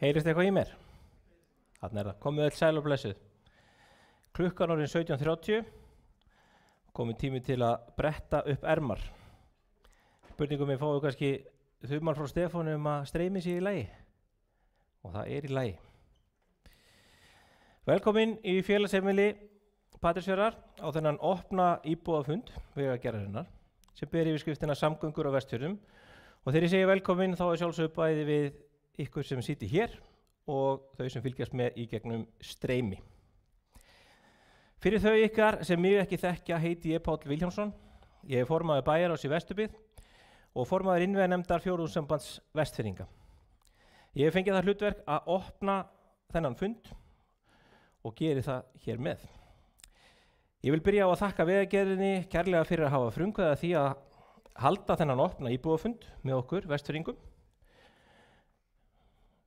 Heyrist eitthvað í mér? Þarna það, komið öll sæl og blessuð. Klukkan orðin 17:30, komið tími til að bretta upp ermar. Spurningum ég fáið kannski þumal frá Stefánu að streymi sig í lagi. Og það í lagi. Velkomin í félagsheimili Patreksfjarðar á þennan opna íbúafund Vegagerðarinnar sem ber yfirskriftina Samgöngur á Vestfjörðum. Og þegar ég segi velkomin þá sjálfsögðu bæði við ykkur sem sitji hér og þau sem fylgjast með í gegnum streymi. Fyrir þau ykkar sem mig ekki þekkja heiti ég Páll Vilhjálmsson. Ég formaður bæjarráðs í Vesturbyggð og formaður innviðanefndar fjórðungssambands Vestfirðinga. Ég hef fengið það hlutverk að opna þennan fund og geri það hér með. Ég vil byrja á að þakka Vegagerðinni kærlega fyrir að hafa frumkvæði að því að halda þennan opna íbúafund með okkur Vestfirðingum.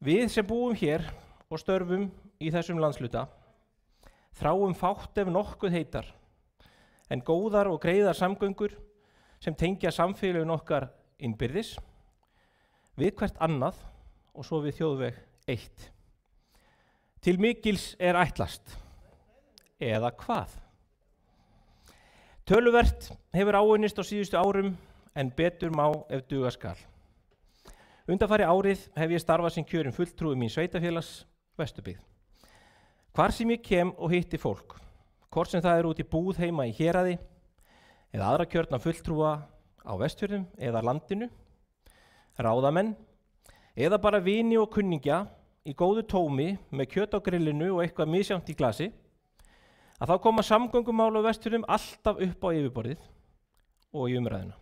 Við sem búum hér og störfum í þessum landshluta þráum fátt ef nokkuð heitar en góðar og greiðar samgöngur sem tengja samfélögin okkar innbyrðis við hvert annað og svo við þjóðveg 1. Til mikils ætlast. Eða hvað? Töluvert hefur áunnist á síðustu árum en betur má ef duga skal. Undanfari árið hef ég starfað sem kjörinn fulltrúi mín sveitafélags Vesturbyggð. Hvar sem ég kem og hitti fólk, hvort sem það út í búð heima í héraði eða aðra kjörna fulltrúa á Vestfjörðum eða landinu, ráðamenn eða bara vini og kunningja í góðu tómi með kjöt á grillinu og eitthvað misjafnt í glasi, að þá koma samgöngumál á Vestfjörðum alltaf upp á yfirborðið og í umræðuna.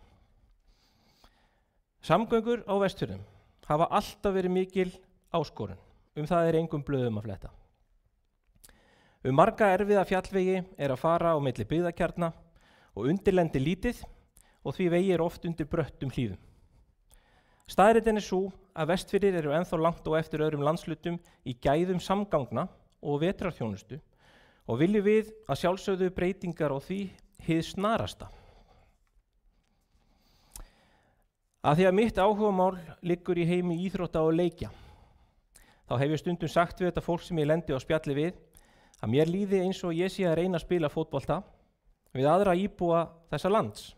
Samgöngur á Vestfjörðum hafa alltaf verið mikil áskorun, það engum blöðum að fletta. Marga erfiða fjallvegi að fara á milli byggðakjarna og undirlendi lítið og því vegir oft undir bröttum hlíðum. Staðreyndin sú að Vestfirðir eru ennþá langt á eftir öðrum landslutum í gæðum samgangna og vetrarþjónustu og viljum við að sjálfsögðu breytingar á því hið snarasta. Að því að mitt áhugamál liggur í heimi íþrótta og leikja, þá hef ég stundum sagt við þetta fólk sem ég lendi á spjalli við að mér líði eins og ég sé að reyna að spila fótbolta við aðra íbúa þessa lands.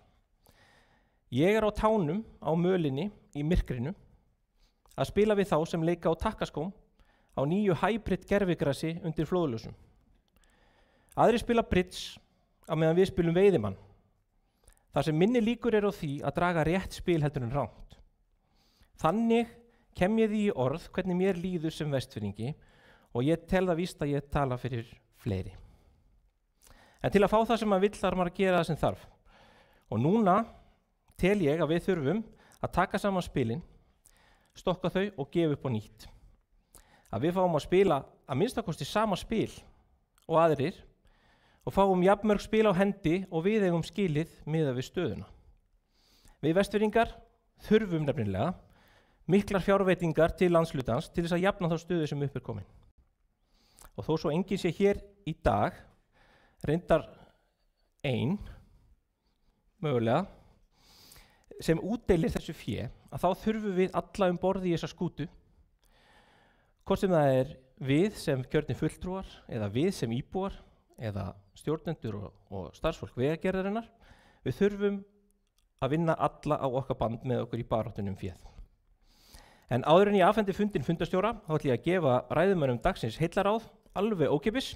Ég á tánum á mölinni í myrkrinu að spila við þá sem leika á takkaskóm á nýju hybrid gervigrasi undir flóðljósum. Aðrir spila bridge á meðan við spilum veiðimann. Þar sem minni líkur á því að draga rétt spil heldur en rangt. Þannig kem ég því í orð hvernig mér líður sem Vestfirðingi og ég tel það víst að ég tala fyrir fleiri. En til að fá það sem maður vill þarf maður að gera það sem þarf. Og núna tel ég að við þurfum að taka saman spilin, stokka þau og gefa upp á nýtt. Að við fáum að spila að minnstakosti sama spil og aðrir og fáum jafnmörg spil á hendi og við eigum skilið miðað við stöðuna. Við Vestfirðingar þurfum nefnilega miklar fjárveitingar til landslutans til þess að jafna þá stöðu sem upp komin. Og þó svo enginn sé hér í dag, reyndar mögulega, sem útdeilir þessu fé, að þá þurfum við alla borð í þessa skútu, hvort sem það við sem kjörnir fulltrúar, eða við sem íbúar, eða stjórnendur og starfsfólk Vegagerðarinnar, við þurfum að vinna alla á okkar band með okkur í baráttunum féð. En áður en ég afhendi fundin fundarstjóra, þá ætla ég að gefa ræðumönnum dagsins heillaráð alveg ókeypis.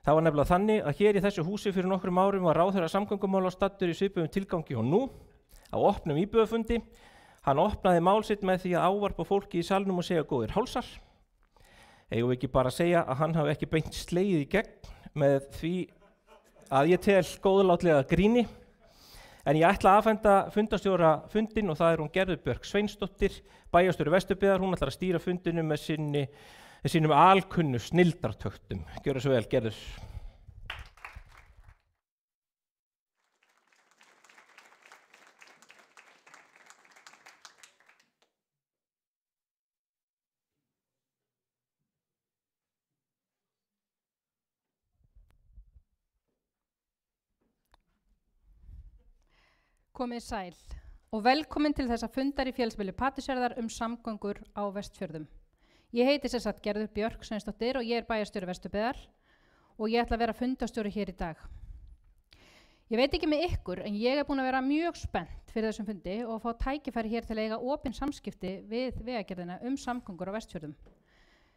Það var nefnilega þannig að hér í þessu húsi fyrir nokkrum árum var ráðherra samgöngumála staddur í svipuðum tilgangi og nú, á opnum íbúafundi. Hann opnaði mál sitt með því að ávarpa fólki í salnum og segja góðir hálsar. Eigum við ekki bara að segja að hann hafi ekki beint slegið í gegn með því að ég tel góðlátlega gríni. En ég ætla að afhenda fundarstjóra fundin og það hún Gerður Björk Sveinsdóttir, bæjarstjóri Vesturbyggðar. Hún ætlar að stýra fundinum með sínum alkunnu snilldartöktum. Gjörðu svo vel, Gerður. Komið sæl og velkomin til þessa fundar í félagsheimili Patreksfjarðar samgöngur á Vestfjörðum. Ég heiti sem sagt Gerður Björk Sveinsdóttir og ég bæjarstjóri Vesturbyggðar og ég ætla að vera fundastjóri hér í dag. Ég veit ekki með ykkur en ég búin að vera mjög spennt fyrir þessum fundi og fá tækifæri hér til að eiga opin samskipti við Vegagerðina samgöngur á Vestfjörðum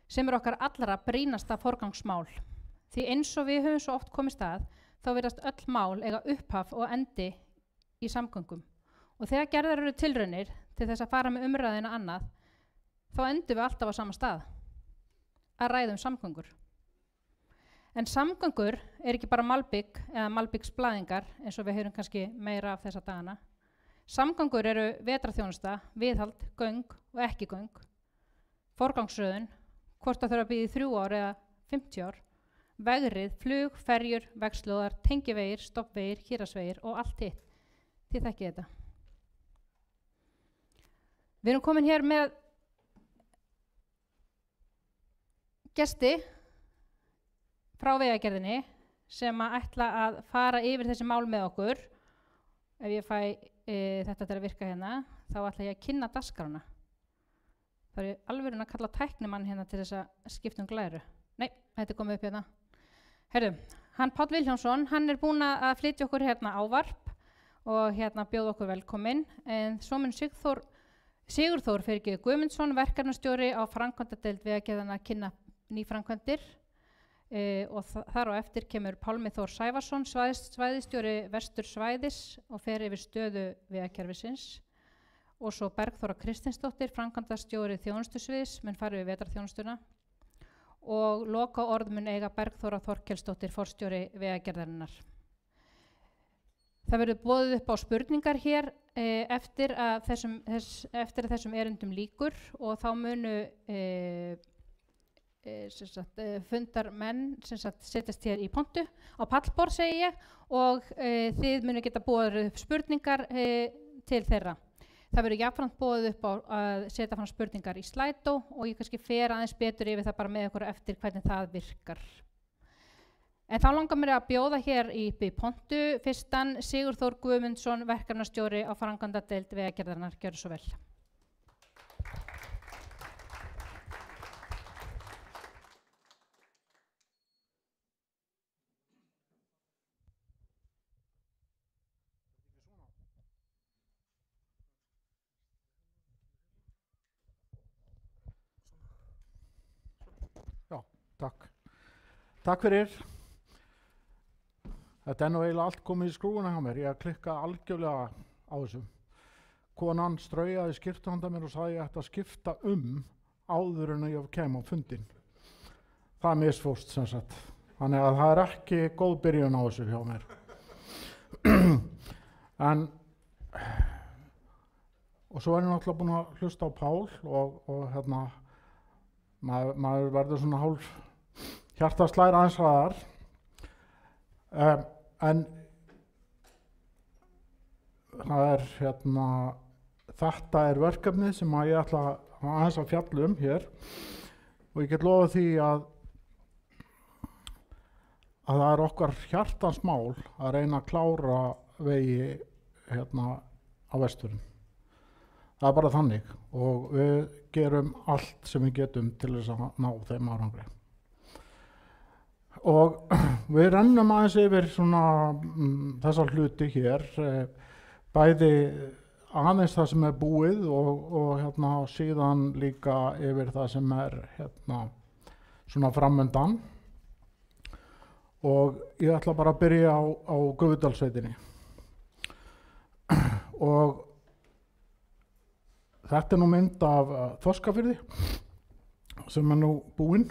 sem okkar allra brýnasta forgangsmál. Því eins og við höfum svo oft komist að þá virðast öll mál eiga upphaf og endi í samgöngum. Og þegar gerðar eru tilraunir til þess að fara með umræðina annað, þá endum við alltaf á sama stað, að ræða samgöngur. En samgöngur ekki bara malbygg eða malbyggsblæðingar, eins og við heyrum kannski meira af þessa dagana. Samgöngur eru vetrarþjónusta, viðhald, göng og ekki göng, forgangsröðun, hvort það þurfa að bíða í 3 ár eða 50 ár, vegrið, flug, ferjur, vegslóðar, tengivegir, stoppvegir, héraðsvegir og allt hitt. Þið þekkið þetta. Við erum komin hér með gesti frá Vegagerðinni sem að ætla að fara yfir þessi mál með okkur. Ef ég fæ þetta til að virka hérna, þá ætla ég að kynna dagskrárna. Það alveg að kalla tæknimann hérna til þess að skipta glæru. Nei, þetta komið upp hérna. Herru, hann Páll Vilhjálmsson, hann búinn að flytja okkur hérna ávarp og hérna bjóða okkur velkomin. En svo mun Sigurþór Guðmundsson, verkefnastjóri á framkvæmdadeild Vegagerðarinnar kynna nýframkvæmdir og þar á eftir kemur Pálmi Þór Sævarsson, svæðisstjóri Vestursvæðis og fer yfir stöðu vegakerfisins og svo Bergþóra Kristinsdóttir, framkvæmdastjóri þjónustusviðs, mun fara yfir vetrarþjónustuna og loka orð mun eiga Bergþóra Þorkelsdóttir, forstjóri Vegagerðarinnar. Það verður boðið upp á spurningar hér eftir að þessum erindum lýkur og þá munu fundarmenn setjast hér í pontu á pallborð segi ég og þið munu geta boðið upp spurningar til þeirra. Það verður jafnframt boðið upp á að setja fram spurningar í Slido og ég kannski fer aðeins betur yfir það bara með ykkur eftir hvernig það virkar. En þá langar mér að bjóða hér í pontu fyrstan Sigurþór Guðmundsson, verkefnastjóri á framkvæmdadeild Vegagerðarinnar. Gjörðu svo vel. Já, takk. Takk fyrir. Þetta nú eiginlega allt komið í skrúfuna hjá mér. Ég klikka algjörlega á þessu. Konan straujaði skiptu handa mér og sagði ég ætti að skipta áður en ég kem á fundin. Það misfórst sem sagt. Þannig að það ekki góð byrjun á þessu hjá mér. Og svo ég náttúrulega búinn að hlusta á Pál og hérna maður verður svona hálf hjartaslæra aðeins hraðar. En það hérna, þetta verkefnið sem ég ætla aðeins að fjalla hér og ég get lofað því að það okkar hjartans mál að reyna að klára vegi hérna á Vestfjörðum. Það bara þannig og við gerum allt sem við getum til þess að ná þeim árangri. Og við rennum aðeins yfir svona þessar hluti hér, bæði aðeins það sem búið og hérna síðan líka yfir það sem hérna svona framundan. Og ég ætla bara að byrja á Gufudalssveitinni. Og þetta nú mynd af Þorskafirði sem nú búinn.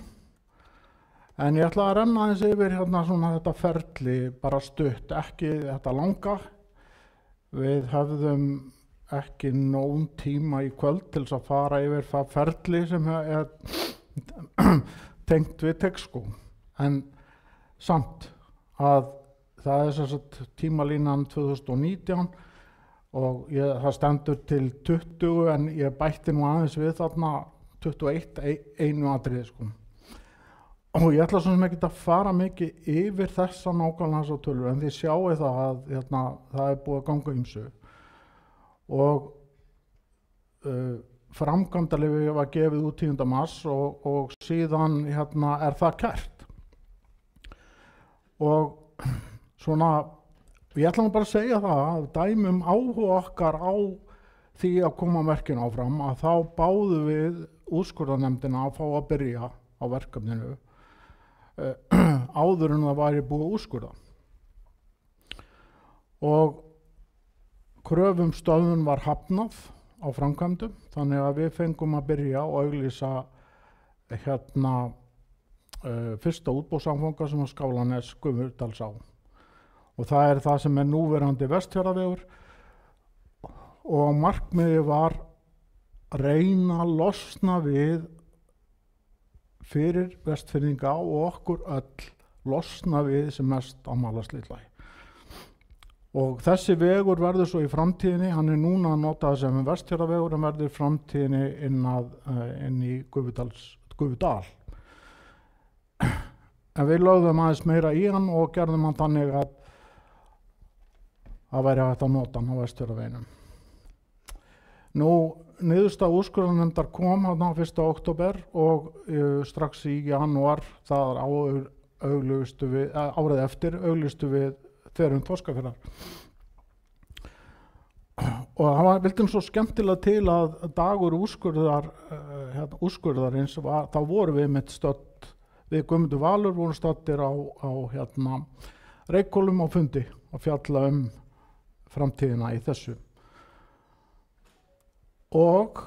En ég ætla að renna aðeins yfir hérna svona þetta ferli, bara stutt, ekki þetta langa. Við höfðum ekki nóg tíma í kvöld til þess að fara yfir það ferli sem tengt við Texco. En samt að það sem sagt tímalínan 2019 og það stendur til 20 en ég bætti nú aðeins við þarna 21 einu atriði sko. Og ég ætla svo sem ekki að fara mikið yfir þessa nákvæmlega þessa tölur en þið sjáu það að hérna, það búið að ganga ýmsu. Og framkvæmdaleyfi var gefið út 10. mars og síðan er það kært. Og svona, ég ætla nú bara að segja það að dæmum áhuga okkar á því að koma verkinu áfram, að þá báðum við úrskurðarnefndina að fá að byrja á verkefninu áður en það væri búið að úrskurða. Og kröfum stöðvun var hafnað á framkvæmdum, þannig að við fengum að byrja og auglýsa fyrsta útboðssamfanga sem var Skálanes Gufudalsá. Og það er það sem er núverandi Vestfjarðavegur, og markmiðið var að reyna að losna við fyrir Vestfirðinga og okkur öll losna við sem mest á Malaslitlagi. Og þessi vegur verður svo í framtíðinni, hann er núna að nota sem Vestfjarðavegur, en verður í framtíðinni inn í Gufudal. En við lögðum aðeins meira í hann og gerðum hann þannig að það væri hægt að nota hann á Vestfjarðaveginum. Nú, niðurstaða úrskurðarnefndar kom hann 1. október og strax í janúar árið eftir auglýstu við þverun Þorskafjarðar. Og það var vildi svo skemmtilega til að dagur úrskurðarins þá voru við með stödd, við Guðmundur Valur vorum stöddir á Reykhólum á fundi að fjalla framtíðina í þessu. Og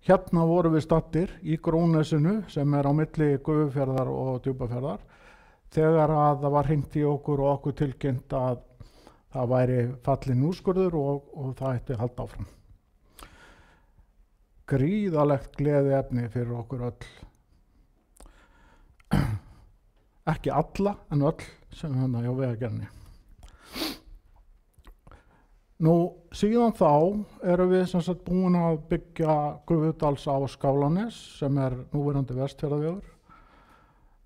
vorum við staddir í Grónesinu sem er á milli Gufufjarðar og Djúpafjarðar þegar að það var hringt í okkur og okkur tilkynnt að það væri fallinn úrskurður og það ætti að halda áfram. Gríðalegt gleðiefni fyrir okkur öll. Ekki alla en öll sem hjá Vegagerðinni. Nú, síðan þá erum við sem sagt búin að byggja Gufudalsá Skálanes sem er núverandi Vestfjarðavegur.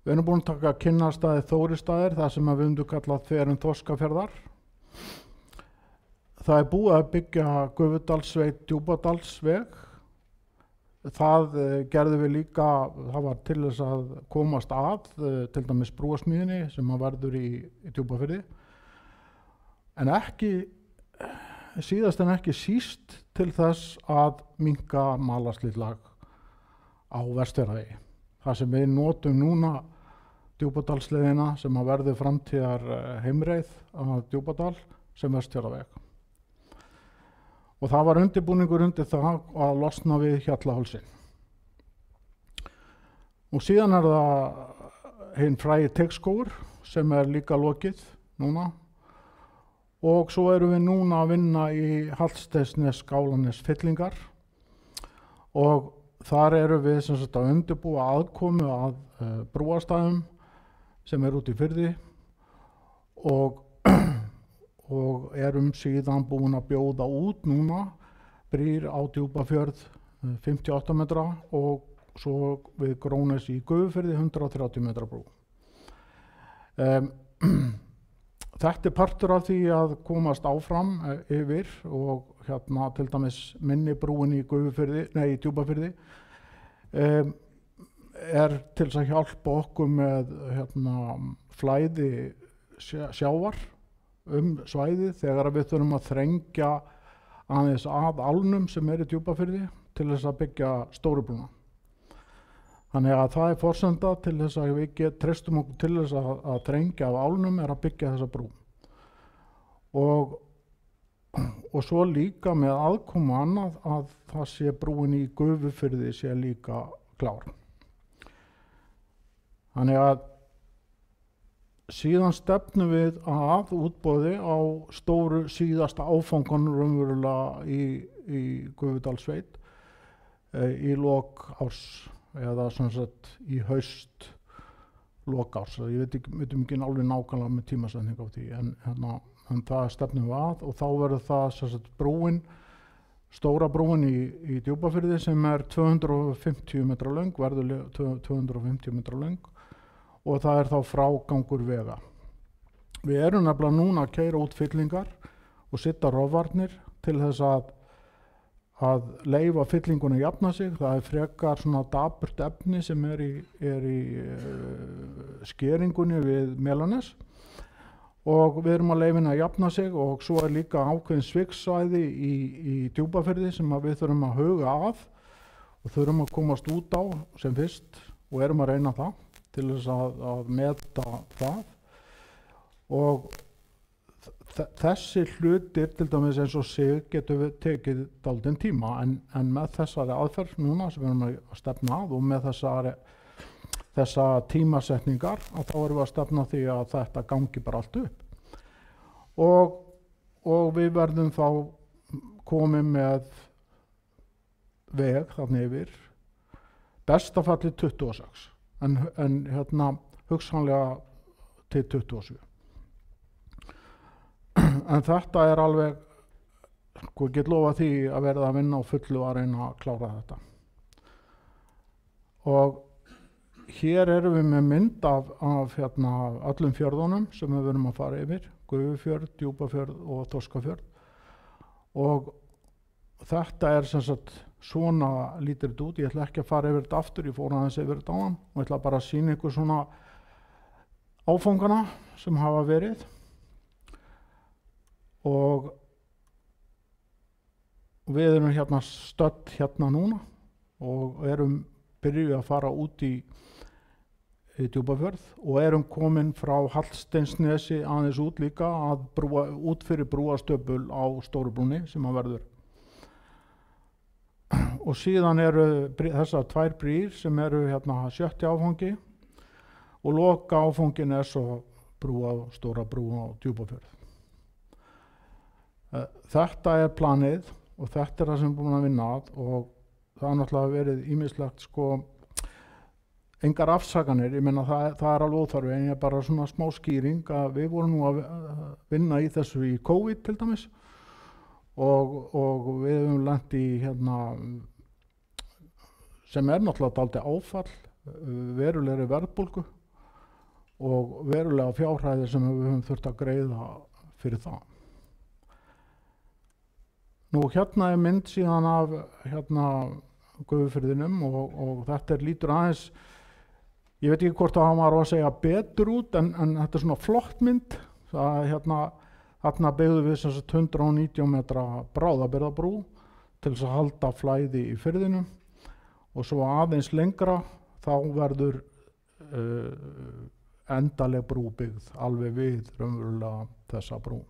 Við erum búin að taka Kinnarstaði Þórisstaðir, það sem við myndum kallað þverun Þorskafjarðar. Það er búið að byggja Gufudalssveit Djúpadalsveg. Það gerðum við líka, það var til þess að komast að, til dæmis brúasmíðinni sem að verður í Djúpafirði. En síðast en ekki síst til þess að minnka Malasliðlag á Vestfjarðavegi. Það sem við notum núna Djúpadalsleiðina sem að verði framtíðar heimreið að Djúpadal sem Vestfjarðaveg. Og það var undirbúningur undir það að losna við Hjallahálsinn. Og síðan er það hinn frægi Teigsskógur sem er líka lokið núna. Og svo erum við núna að vinna í Hallsteinsnes Skálanes fyllingar og þar erum við sem sagt að undirbúa aðkomu að brúastæðum sem er út í firði og erum síðan búin að bjóða út núna brýr á Djúpafjörð 58 metra og svo við Grónes í Gufufirði 130 metra brú. Þetta er partur af því að komast áfram yfir og til dæmis minni brúin í Djúpafirði er til þess að hjálpa okkur með flæði sjávar svæðið þegar við þurfum að þrengja aðeins að álnum sem er í Djúpafirði til þess að byggja stóru brúna. Þannig að það er forsenda til þess að við treystum okkur til þess að þrengja af álnum er að byggja þessa brú. Og svo líka með aðkomu annað að það sé brúin í Gufufirði sé líka klár. Þannig að síðan stefnum við að útboði á stóru síðasta áfangan raunverulega í Gufudalssveit í lok árs eða sem sagt í haust lok árs. Ég veit ekki alveg nákvæmlega með tímasetning á því en það stefnum við að og þá verður það sem sagt brúin, stóra brúin í Djúpafirði sem er 250 metra löng, verður 250 metra löng og það er þá frágangur vega. Við erum nefnilega núna að keyra út fyllingar og setja rofvarnir til þess leyfa fyllingunni að jafna sig. Það frekar svona dapurt efni sem í skeringunni við Melanes og við erum að leyfa henni að jafna sig og svo líka ákveðin sviksvæði í Djúpafirði sem við þurfum að huga að og þurfum að komast út á sem fyrst og erum að reyna það til þess að meta það og þessi hlutir til dæmis eins og sig getur við tekið dálítinn tíma en með þessari aðferð núna sem við erum að stefna að og með þessa tímasetningar að þá erum við að stefna því að þetta gangi bara allt upp og við verðum þá komið með veg þarna yfir bestafalli 26 en hugsanlega til 27 en þetta alveg ég get lofa því að verða að vinna á fullu að reyna að klára þetta og hér erum við með mynd af öllum fjörðunum sem við verum að fara yfir Gufufjörð, Djúpafjörð og Þorskafjörð og þetta sem sagt svona lítur þetta út ég ætla ekki að fara yfir þetta aftur ég fór aðeins yfir þetta áðan og ætla bara að sýna ykkur svona áfangana sem hafa verið og við erum stödd núna og erum byrjuð að fara út í Djúpafjörð og erum komin frá Hallsteinsnesi aðeins út líka út fyrir brúastöpul á Stórubrúnni sem að verður og síðan eru þessar 2 brýr sem eru 7. áfangi og loka áfangin svo Stóra brú á Djúpafjörð þetta planið og þetta það sem við erum búin að vinna að og það náttúrulega verið ýmislegt engar afsakanir, ég meina það alveg óþarfi en ég bara svona smá skýring að við vorum nú að vinna í þessu í COVID til dæmis og við höfum lent í sem náttúrulega dálítið áfall verulegri verðbólgu og verulega fjárhæðir sem við höfum þurft að greiða fyrir það Nú mynd síðan af Gufufirðinum og þetta lítur aðeins ég veit ekki hvort að hann var að segja betur út en þetta svona flott mynd það þarna byggðum við 119 metra bráðabirgðabrú til þess að halda flæði í firðinum og svo aðeins lengra þá verður endaleg brú byggð alveg við raunverulega þessa brú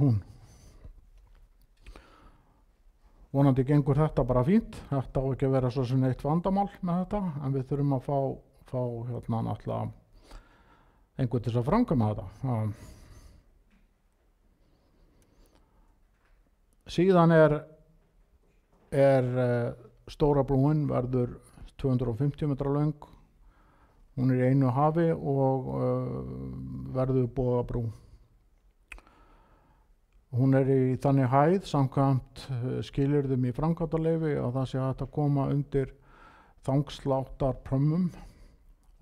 hún vonandi gengur þetta bara fínt þetta á ekki að vera svo sem eitt vandamál með þetta en við þurfum að fá náttúrulega einhvern til að framkvæma þetta síðan Stóra brúin verður 250 metra löng hún í einu hafi og verður Bogabrú Hún í þannig hæð samkvæmt skilyrðum í framkvæmdaleyfi að það sé hægt að koma undir þangsláttarprömmum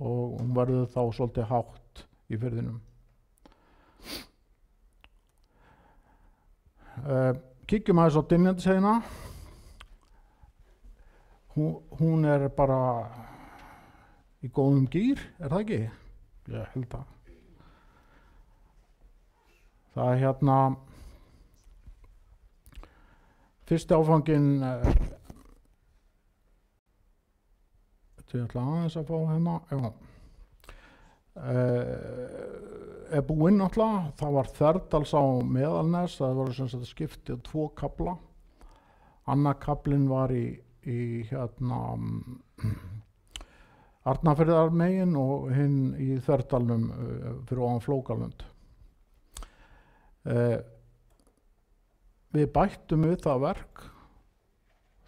og hún verður þá svolítið hátt í firðinum. Kíkjum aðeins á Dynjandisheiðina. Hún bara í góðum gír, það ekki? Ég held það. Það fyrsti áfanginn ég ætla aðeins að fá búinn náttúrulega, það var Þverdals á Meðalnes, það voru sem sagt skiptið 2 kafla. Annar kaflinn var í Arnarfjarðarmegin og hinn í Þverdalnum fyrir ofan Flókalund. Við bættum við það verk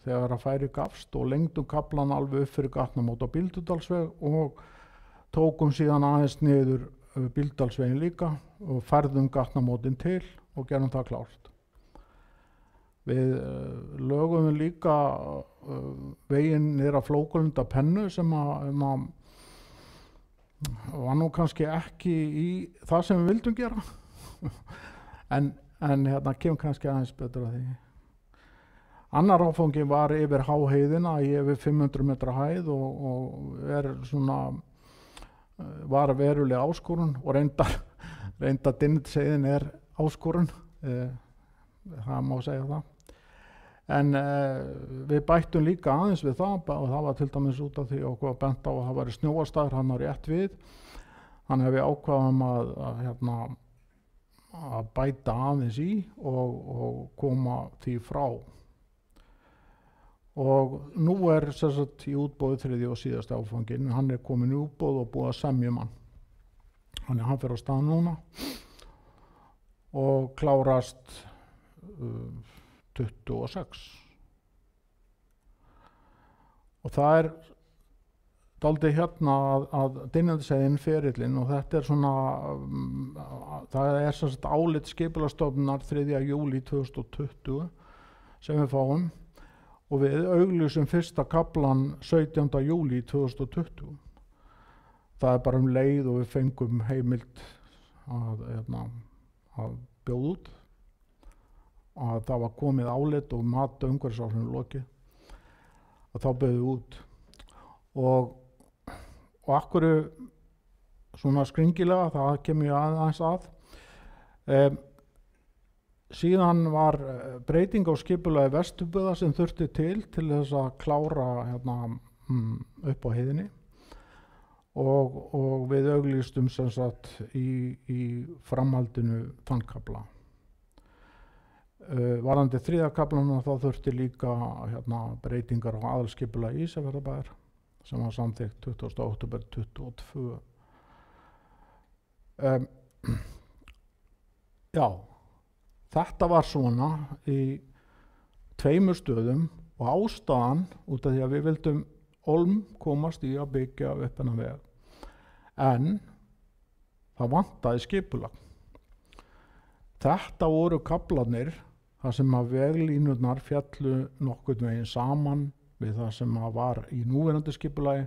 þegar að færi gafst og lengdum kaflan alveg upp fyrir gatnamót á Bíldudalsveg og tókum síðan aðeins niður Bíldudalsvegin líka og færðum gatnamótin til og gerum það klárt. Við lögum líka veginn niður að Flókalunda Pennu sem var nú kannski ekki í það sem við vildum gera en hérna kemur kannski aðeins betur að því. Annar áfangi var yfir háheiðina í yfir 500 metra hæð og svona var veruleg áskorun og reynda Dynjandisheiðin áskorun, það má segja það. En við bættum líka aðeins við það og það var til dæmis út af því okkur að benda á að það væri snjóastaður hann á rétt við. Þannig að við ákvaðum að bæta aðeins í og koma því frá. Og nú sem sagt í útboði þriðji og síðasti áfanginn, hann komin í útboð og búið að semja hann. Þannig að hann fer á stað núna og klárast 26. Og það dálítið hérna að Dynjandisheiðin ferillinn og þetta svona, það sem sagt álit Skipulagsstofnunar 3. júlí 2020 sem við fáum og við auglýsum fyrsta kaflan 17. júlí 2020. Það bara leið og við fengum heimild að bjóða út að það var komið álit og mat umhverfisáhrifum lokið og þá bauðum við út og akkur svona skringilega, það kemur ég aðeins að. Síðan var breyting á skipulagi Vesturbyggðar sem þurfti til þess að klára upp á heiðinni og við auglýstum sem sagt í framhaldinu þann kafla. Varðandi þriðja kaflanum þá þurfti líka breytingar á aðalskipulagi Ísafjarðarbæjar sem var samþykkt 20. október 2022. Já, þetta var svona í 2 stöðum og ástæðan út af því að við vildum komast í að byggja upp þennan veg. En það vantaði skipulag. Þetta voru kaflarnir þar sem að veglínurnar fjallu nokkurn veginn saman við það sem að var í núverandi skipulagi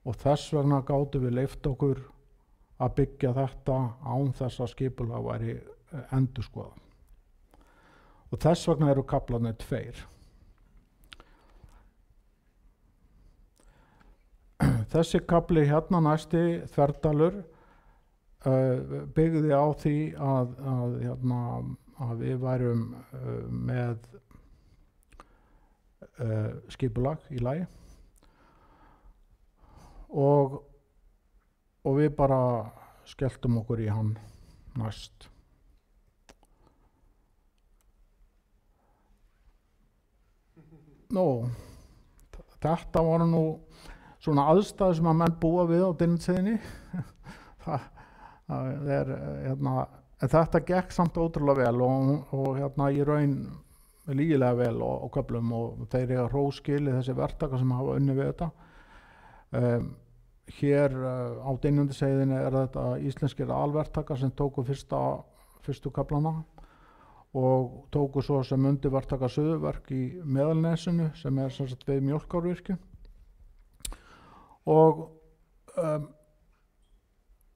og þess vegna gátum við leyft okkur að byggja þetta án þess að skipulag væri endurskoðað. Og þess vegna eru kaflarnir 2. Þessi kafli hérna næsti Þverdalur byggði á því að við værum með skipulag í lagi og við bara skelltum okkur í hann næst. Þetta var nú svona aðstæður sem að menn búa við á Dynjandisheiðinni. En þetta gekk samt ótrúlega vel og í raun lígilega vel á köflum og þeir eiga hróskilið þessi verktaka sem hafa unnið við þetta. Hér á Dynjandisheiðinni þetta íslenskir alverktaka sem tóku fyrstu kaflana og tóku svo sem undirverktaka Suðurverk í Meðalnesinu sem sem sagt við Mjólkárvirkjun og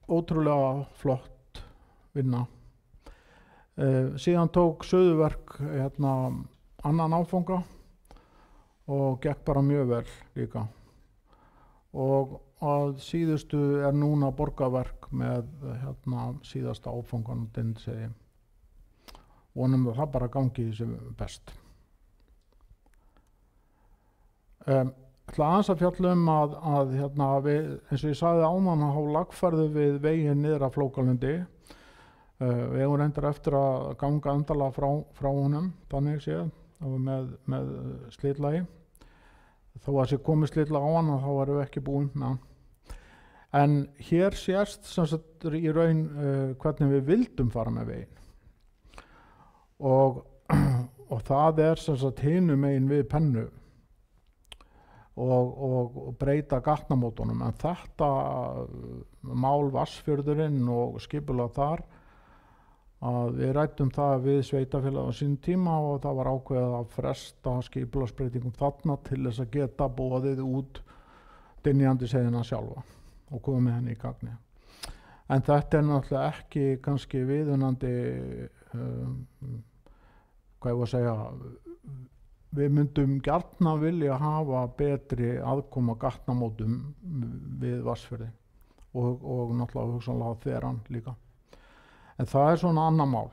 ótrúlega flott vinna. Síðan tók Suðurverk annan áfanga og gekk bara mjög vel líka og að síðustu núna Borgarverk með síðasta áfangan á Dynjandisheiði. Vonum að það bara gangi sem best. Aðeins að fjalla að við, eins og ég sagði áðan, þá lagfærðum við veginn niður að Flókalundi. Við eigum reyndar eftir að ganga endalega frá honum, þannig séð, með slitlagi. Þó að sé komið slitlag á hann, þá erum við ekki búin með hann. En hér sést sem sagt í raun hvernig við vildum fara með veginn. Og það sem sagt hinum megin við Pennu og breyta gatnamótunum, en þetta mál Vatnsfjörðurinn og skipulag þar að við ræddum það við sveitafélag á sínum tíma og það var ákveðið að fresta skipulagsbreytingum þarna til þess að geta boðið út Dynjandisheiðina sjálfa. og koma með henni í gagni. En þetta náttúrulega ekki kannski viðunandi, hvað ég var að segja, við myndum gjarna vilja hafa betri aðkoma gatnamótum við Vatnsfirði og náttúrulega hugsanlega Þveran líka. En það svona annað mál.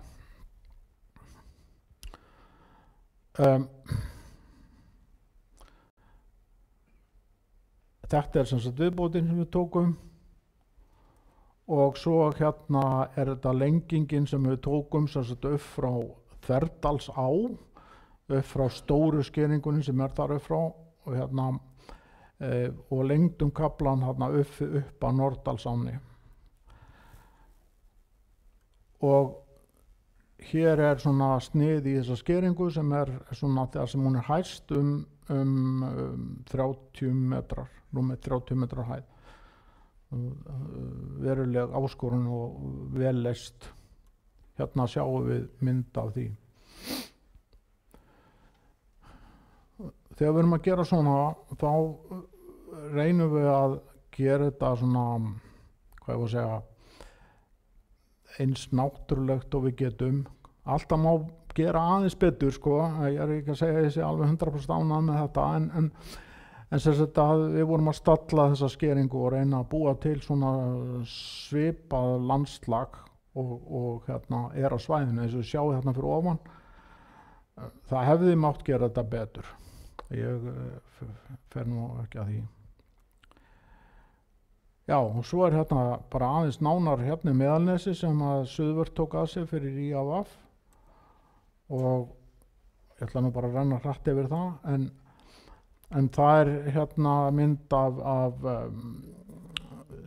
Þetta sem sagt viðbótin sem við tókum og svo hérna þetta lengingin sem við tókum sem sagt upp frá Þverdalsá, upp frá stóru skeringunni sem þar upp frá og hérna og lengdum kaflan hérna upp að Norðdalsánni. Og hér svona snið í þessa skeringu sem svona þegar sem hún hæst 30 metrar, rúmið 30 metrar hæð. Veruleg áskorun og vel leyst. Hérna sjáum við mynd af því. Þegar við erum að gera svona, þá reynum við að gera þetta svona, hvað ég var að segja, eins náttúrulegt og við getum. Alltaf má gera aðeins betur, sko. Ég ekki að segja að ég sé alveg 100% ánægð með þetta, en sem sagt að við vorum að stalla þessa skeringu og reyna að búa til svona svipað landslag og hérna á svæðinu, eins og við sjáum hérna fyrir ofan. Það hefði mátt gera þetta betur. Ég fer nú ekki að því. Já, og svo hérna bara aðeins nánar hérna í Meðalnesi sem að Suðvörð tók að sig fyrir IAVF og ég ætla nú bara að renna hratt yfir það, en það hérna mynd af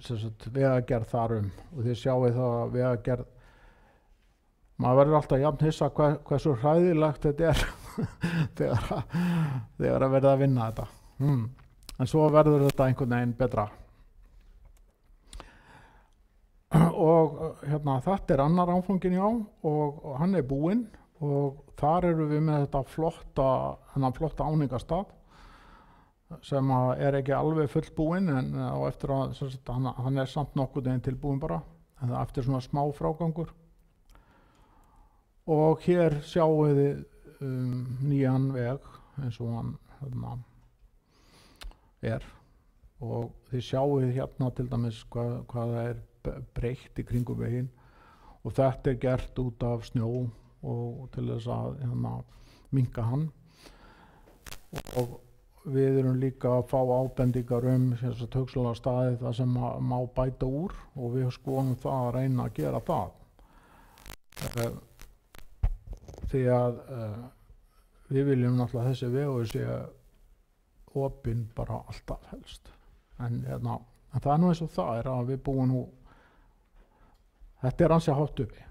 sem sagt vegagerð þar og þið sjáu það að vegagerð, maður verður alltaf jafn hissa hversu hræðilegt þetta þegar að verða að vinna þetta. En svo verður þetta einhvern veginn betra. Og hérna þetta annar áfangin já og hann búinn og þar erum við með þetta flotta áningastað sem ekki alveg fullbúinn en á eftir að hann samt nokkuð veginn tilbúinn bara en það eftir svona smá frágangur. Og hér sjáum við nýjan veg eins og hann og þið sjáum hérna til dæmis hvað það breytt í kringum veginn og þetta gert út af snjó og til þess að minnka hann og við erum líka að fá ábendingar hugsanlega staði það sem má bæta úr og við skoðum það að reyna að gera það því að við viljum náttúrulega þessi vegur sé opinn bara alltaf helst en það nú eins og það að við búum nú þetta ansi hátt uppi.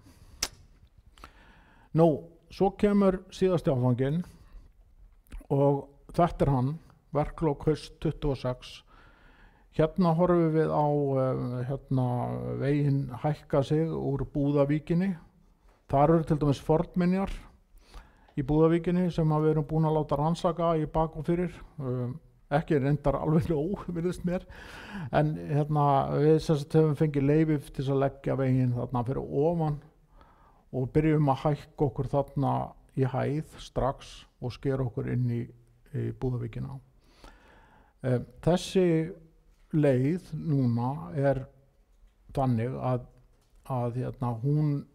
Nú, svo kemur síðasti áfanginn og þetta hann, verklok haust 26. Hérna horfum við á veginn hækka sig úr Búðavíkinni. Þar eru til dæmis fornminjar í Búðavíkinni sem við erum búin að láta rannsaka í bak og fyrir. Ekki reyndar alveg nóg, virðist mér, en við höfum fengið leyfi til að leggja veginn þarna fyrir ofan og byrjum að hækka okkur þarna í hæð strax og skera okkur inn í Búðavíkina. Þessi leið núna þannig að hún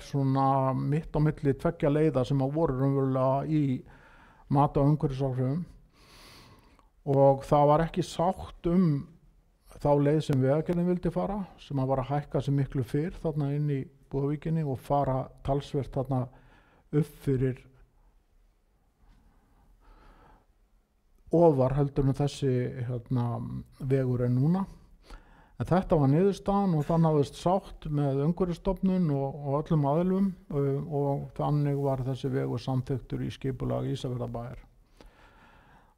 svona mitt á milli tveggja leiða sem voru raunverulega í mat- og umhverfisáhrifum og það var ekki sátt þá leið sem Vegagerðin vildi fara sem var að hækka sig miklu fyrr þarna inn í Búðavíkinni og fara talsvert þarna upp fyrir ofar heldur en þessi vegur núna en þetta var niðurstaðan og það náðist sátt með Umhverfisstofnun og öllum aðilum og þannig var þessi vegur samþykktur í skipulag Ísafjarðarbæjar.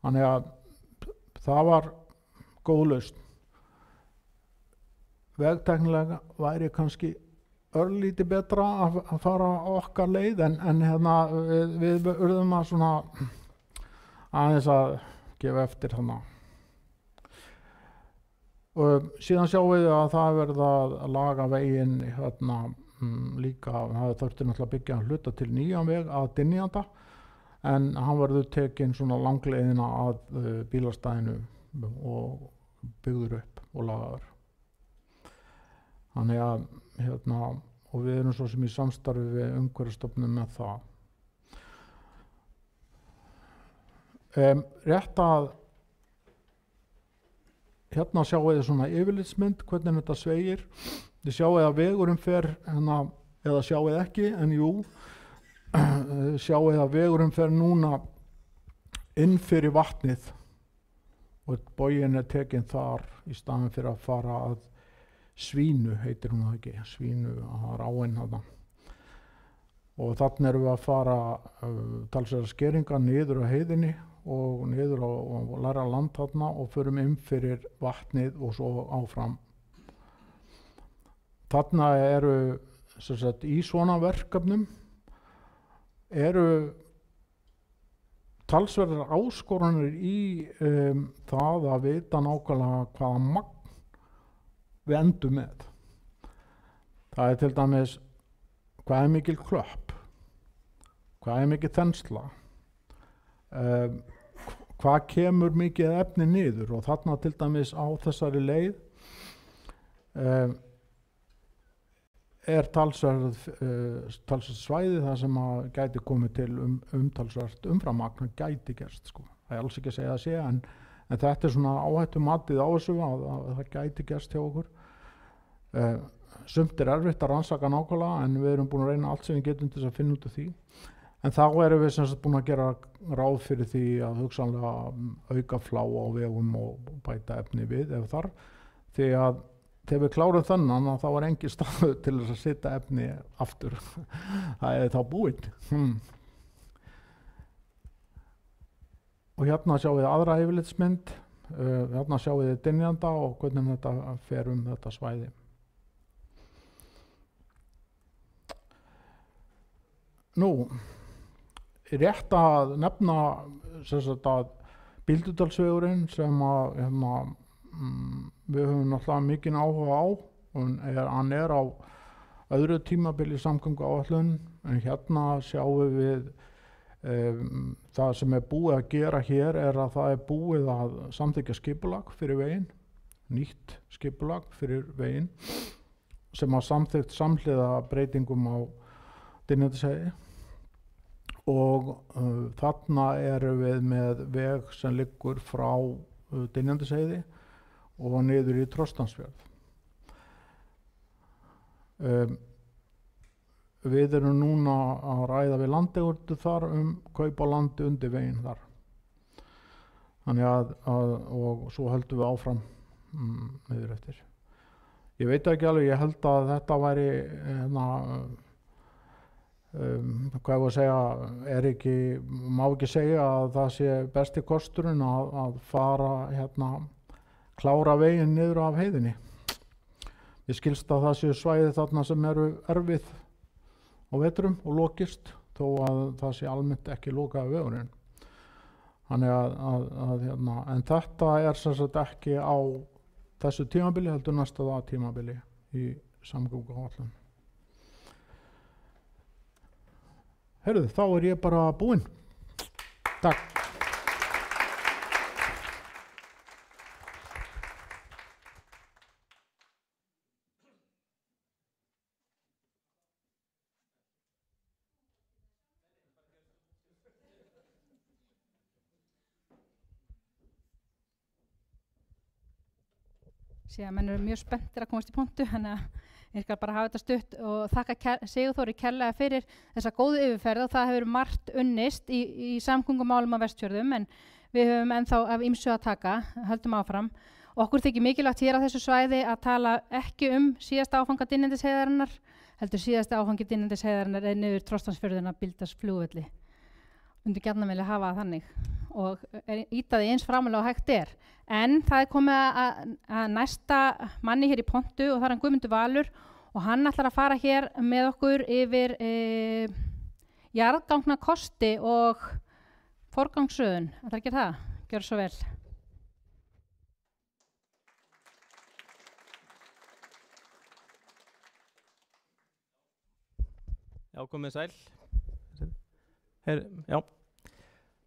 Þannig að það var góð lausn. Vegtæknilega væri kannski örlítið betra að fara okkar leið en við urðum að svona aðeins að gefa eftir þarna. Síðan sjáum við að það verða að laga veginn hérna, líka, það þurfti náttúrulega að byggja hluta til nýjan veg að Dynjanda, en hann verður tekinn svona langleiðina að bílastæðinu og byggður upp og lagaður. Þannig að hérna, og við erum svo sem í samstarfi við Umhverfisstofnun með það. Rétt að hérna sjáum við svona yfirlitsmynd hvernig þetta sveigir. Þið sjáum að vegurinn fer hérna, eða sjáum við ekki, en jú, sjáum að vegurinn fer núna inn fyrir vatnið og boginn tekinn þar í staðinn fyrir að fara að Svínu, heitir hún það ekki, Svínu, það er áinn þarna. Og þannig erum við að fara talsverðar skeringar niður á heiðinni og niður og læra land þarna og förum inn fyrir vatnið og svo áfram. Þarna eru sem sagt, í svona verkefnum eru talsverðar áskoranir í það að vita nákvæmlega hvaða magn við endum með. Það er til dæmis hvað er mikil klöpp, hvað er mikil þensla, hvað kemur mikið efni niður, og þarna til dæmis á þessari leið er talsverð svæði þar sem að gæti komið til umtalsvert umframmagn, gæti gerst sko. Það er alls ekki að segja að sé, en þetta er svona áhættumatið á þessu að það gæti gerst hjá okkur. Sumt er erfitt að rannsaka nákvæmlega, en við erum búin að reyna allt sem við getum til þess að finna út af því. En þá erum við sem sagt búin að gera ráð fyrir því að hugsanlega auka flá á vegum og bæta efni við ef þarf, því að þegar við klárum þennan þá er engin staður til þess að setja efni aftur. Það er þá búinn. Og hérna sjáum við aðra yfirlitsmynd, hérna sjáum við Dynjanda og hvernig þetta fer þetta svæði. Nú, rétt að nefna sem sagt að Bíldudalsvegurinn sem að við höfum náttúrulega mikinn áhuga á, hann er á öðru tímabili samgönguáætlun, en hérna sjáum við það sem er búið að gera hér er að það er búið að samþykkja skipulag fyrir veginn, nýtt skipulag fyrir veginn sem að samþykkt samhliða breytingum á Dynjandisheiði, og þarna erum við með veg sem liggur frá Dynjandisheiði og niður í Trostansfjörð. Við erum núna að ræða við landeigendur þar kaup á landi undir veginn þar. Þannig og svo höldum við áfram niður eftir. Ég veit ekki alveg, ég held að þetta væri hvað ég var að segja, má ekki segja að það sé besti kosturinn að fara klára veginn niður af heiðinni. Ég skilst að það séu svæði þarna sem eru erfið á vetrum og lokist, þó að það sé almennt ekki lokað vegurinn. Þannig en þetta er sem sagt ekki á þessu tímabili, heldur næsta tímabili í samgönguáætlun. Heyrðu, þá er ég bara búinn. Takk. Síðan menn eru mjög spenntir að komast í pontu, þannig að ég skal bara hafa þetta stutt og þakka Sigurþóri kærlega fyrir þessa góðu yfirferð, og það hefur margt unnist í samgöngumálum á Vestfjörðum, en við höfum ennþá af ýmsu að taka, höldum áfram. Okkur þykir mikilvægt hér á þessu svæði að tala ekki síðasta áfanga Dynjandisheiðarinnar, heldur síðasta áfangi Dynjandisheiðarinnar er niður Trostansfjörðina Bíldudalsflugvelli. Myndi gjarnan vilja hafa það þannig og ýta því eins framulega og hægt er. En það er komið að næsta manni hér í pontu, og það er hann Guðmundur Valur, og hann ætlar að fara hér með okkur yfir jarðgangakosti og forgangsröðun. Ætlar að gera það? Gjörðu svo vel. Já, komið sæl. Já,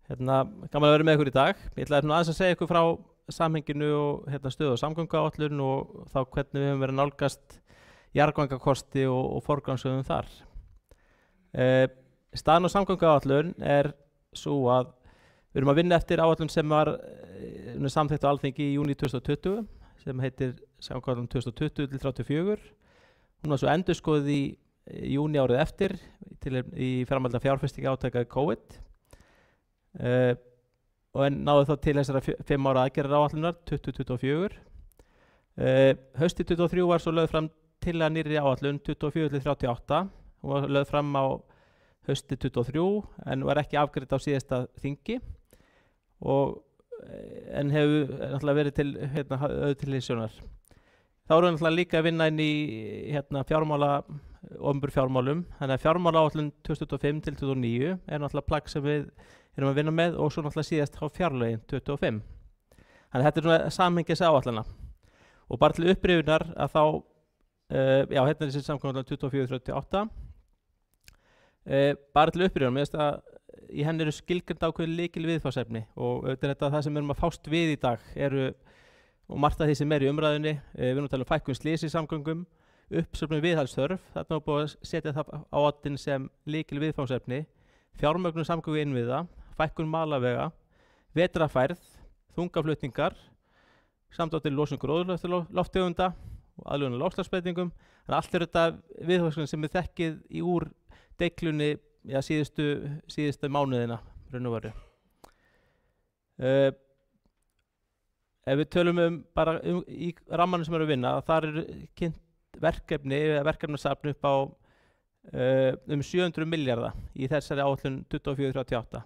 gaman að vera með ykkur í dag. Ég ætla aðeins að segja ykkur frá samhenginu og stöðu og samgönguáætlun og þá hvernig við höfum verið að nálgast jarðgangakosti og forgangsröðun þar. Staðan á samgönguáætlun er svo að við erum að vinna eftir áætlun sem var samþykkt á Alþingi í júní 2020 sem heitir samgönguáætlun 2020-34. Hún var svo endurskoðuð í júní árið eftir í framhaldi af fjárfestingarátaka COVID og en náðu þá til þessara 5 ára aðgerðaráætlunar 2024. Haustið 2023 var svo lögð fram tillaga nýrri áætlun 24-38. Hún var lögð fram á haustið 2023 en var ekki afgreidd á síðasta þingi en hefur náttúrulega verið til til hliðsjónar. Þá erum við náttúrulega líka að vinna inn í opinberum fjármálum, þannig að fjármálaáætlun 2025-2029 er náttúrulega plagg sem við erum að vinna með og svo náttúrulega síðast á fjárlögin 2025. Þannig að þetta er svona samhengis áætlana. Og bara til upprifjunar að þá, hérna er þessi samkvæmlega 24-38. Bara til upprifjunar, mér finnst að í henni eru skilgreind ákveðin lykil viðfangsefni og þetta það sem við erum að fást við í dag og margt af því sem er í umræðunni, við erum að tala um fækkun slysa í samgöngum, uppsöfnun viðhaldsþörf, þarna er búið að setja það á oddinn sem lykil viðfangsefni, fjármögnun samgöngu innviða, fækkun malarvega, vetrarfærð, þungaflutningar, samdráttur í losun gróðurhúsalofttegunda og aðlögun að loftslagsbreytingum. Þannig að allt er þetta viðfangsefni sem er þekkið í úr deiglunni síðustu mánuðina raun og veru. Ef við tölum bara í rammanum sem eru að vinna, þar eru kynnt verkefnasafn upp á 700 milljarða í þessari áætlun 24-38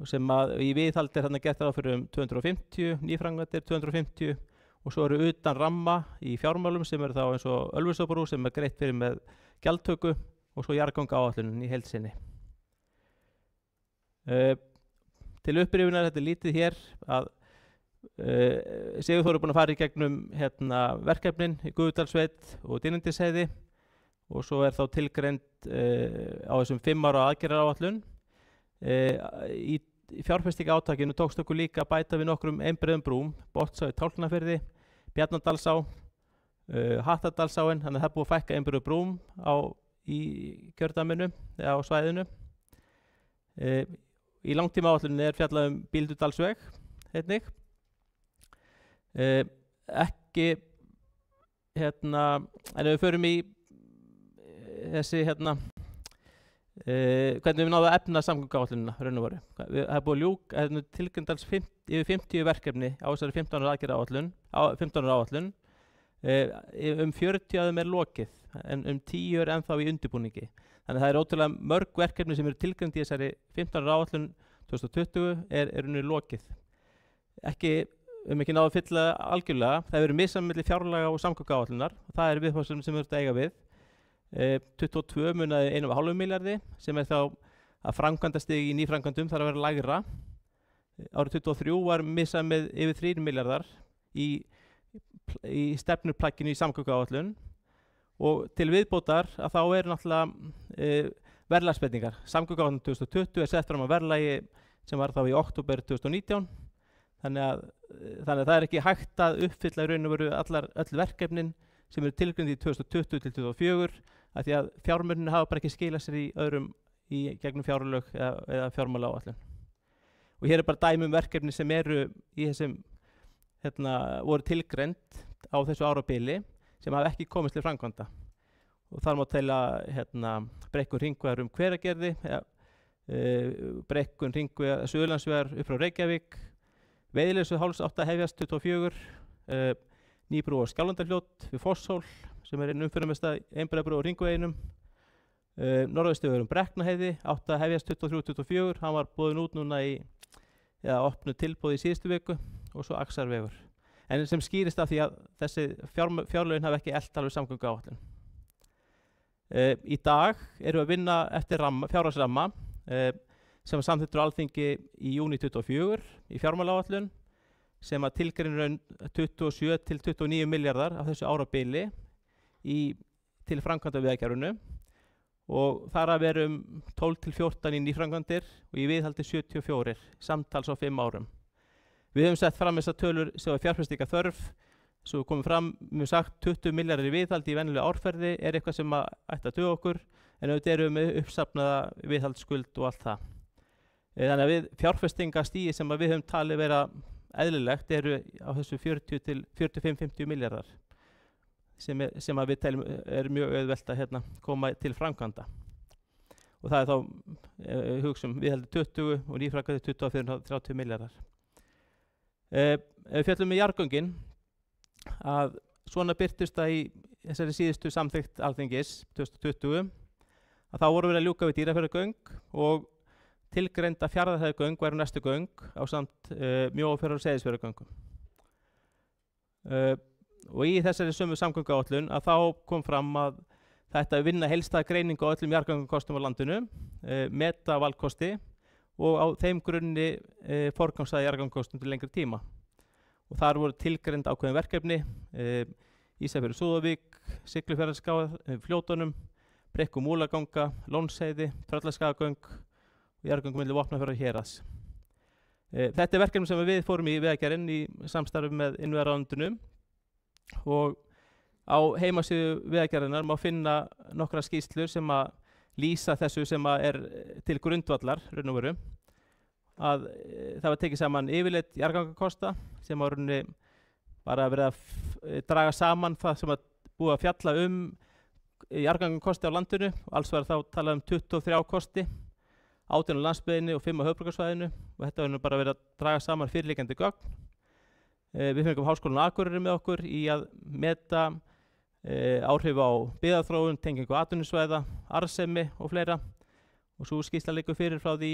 sem að í viðhaldi er gert ráð fyrir 250, nýframkvæmdir 250 og svo eru utan ramma í fjármálum sem eru þá eins og Ölfusárbrú sem er greitt fyrir með gjaldtöku og svo jarðgangaáætlunin í heild sinni. Til upprifjunar, þetta er lítið hér að Sigurþór er búinn að fara í gegnum verkefnin í Gufudalssveit og Dynjandisheiði og svo er þá tilgreind á þessum 5 ára aðgerðaráætlun. Í fjárfestingarátakinu tókst okkur líka að bæta við nokkrum einbreiðum brúm, Botnsá í Tálknafirði, Bjarnadalsá, Hattardalsáin, þannig að það er búið að fækka einbreiðum brúm í kjördæminu eða á svæðinu. Í langtímaáætluninni er fjallað Bíldudalsveg einnig. Ekki en ef við förum í þessi hvernig við náðum að efna samgönguáætlunina raun og veru. Það er búið að ljúka tilgreindals yfir 50 verkefni á þessari 15 ára aðgerðaáætlun 15 ára áætlun. 40 af þeim er lokið en 10 er ennþá í undirbúningi. Þannig að það er ótrúlega mörg verkefni sem eru tilgreind í þessari 15 ára áætlun 2020 er lokið. Ekki náðu að fylla algjörlega. Það hefur verið misjafnt milli fjárlaga og samgönguáætlunar og það er viðfangsefni sem við erum að eiga við. 22 munaði 1,5 milljarði sem er þá að framkvæmdastig í nýframkvæmdum þarf að vera lægra. Árið 2023 var misjafnt með yfir 3 milljarðar í stefnuplagginu í samgönguáætlun og til viðbótar að þá er náttúrulega verðlagsbreytingar. Samgönguáætlun 2020 er sett fram á verðlagi sem var þá í október 2019. Þannig að það er ekki hægt að uppfylla í raun og veru öll verkefnin sem eru tilgreind í 2020-2024 af því að fjármunir hafa bara ekki skilað sér í gegnum fjárlög eða fjármálaáætlun. Og hér er bara dæmi verkefni sem eru í þessum voru tilgreind á þessu árabili sem hafa ekki komist til framkvæmda. Og þar má telja breikkun hringvegar Hveragerði, breikkun hringvegar Suðurlandsvegar upp frá Reykjavík, Veiðileysuháls átti að hefjast 24, nýbrú á Skjálfandafljót við Fosshól sem er umferðarmesta einbreiðabrú á hringveginum, norðausturvegur Brekknaheiði átti að hefjast 23-24, hann var boðinn út núna opnuð tilboð í síðustu viku og svo Axarvegur. En sem skýrist af því að þessi fjárlögin hafa ekki elt alveg samgönguáætlun. Í dag erum við að vinna eftir fjárhagsramma sem var samþykktur á Alþingi í júní 2024 í fjármálaáætlun sem að tilgreinir 27-29 milljarðar af þessu árabili til framkvæmda vegagerðinu og þar að verum 12 til 14 í nýframkvæmdir og í viðhaldi 74 samtals á 5 árum. Við höfum sett fram þessar tölur sem var fjárfestinga þörf, svo komum fram, við höfum sagt 20 milljarðar í viðhaldi í venjulega árferði er eitthvað sem ætti að duga okkur, en auðvitað erum við uppsafnaða viðhaldsskuld og allt það. Þannig að við fjárfestingastígi sem við höfum talið vera eðlilegt eru á þessu 40 til 45-50 milljarðar sem við teljum er mjög auðvelt að koma til framkvæmda. Og það er þá hugsum viðhaldi 20 og nýframkvæmdir 24-30 milljarðar. Ef við fjöllum með jarðgöngin, að svona birtist það í þessari síðustu samþykkt Alþingis 2020, að þá voru verið að ljúka við Dýrafjarðargöng og tilgreinda Fjarðarheiðargöng væru næstu göng ásamt Mjóafjarðar- og Seyðisfjarðargöngum. Og í þessari sömu samgönguáætlun að þá kom fram að þetta vinna heildstæða greiningu á öllum jarðgöngukostum á landinu, meta valkosti og á þeim grunni forgangsraða jarðgöngukostum til lengri tíma. Og þar voru tilgreind ákveðin verkefni, Ísafjörður-Súðavík, Siglufjarðarskáð, Fljótunum, Brekku-Múlaganga, Lónsheiði, Tröllaskagagöng og jarðgöngum milli Vopnafjarðar og Héraðs. Þetta er verkefni sem við fórum í Vegagerðin í samstarfi með innviðaráðuneytinu og á heimasíðu Vegagerðarinnar má finna nokkra skýrslur sem að lýsa þessu sem að er til grundvallar, raun og veru, að það var tekið saman yfirleitt jarðgangakosta sem á rauninni bara verið að draga saman það sem að búið að fjalla jarðgangakosti á landinu og alls var þá talað 23 kosti, 18 á landsbyggðinni og 5 á höfuðborgarsvæðinu og þetta var nú bara verið að draga saman fyrirliggjandi gögn. Við fengum Háskólann á Akureyri með okkur í að meta áhrif á byggðaþróun, tengingu atvinnusvæða, arðsemi og fleira og svo skýrsla liggur fyrir frá því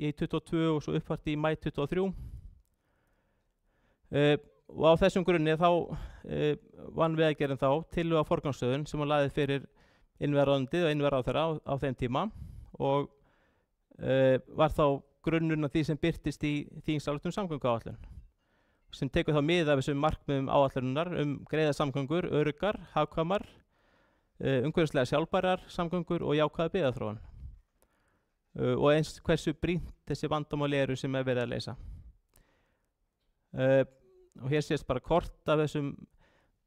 í 22 og svo uppfært í maí 23. Og á þessum grunni þá vann Vegagerðin þá tillögu á forgangsstöðun sem hún lagði fyrir innviðaráðuneytið og innviðaráðherra á þeim tíma og var þá grunnurinn af því sem birtist í þingsályktun samgönguáætlun sem tekur þá mið af þessum markmiðum áætlunar greiðar samgöngur, öruggar, hagkvæmar, umhverfislega sjálfbærar samgöngur og jákvæða byggðaþróun og eins hversu brýnt þessi vandamál eru sem verið að leysa. Og hér sést bara kort af þessum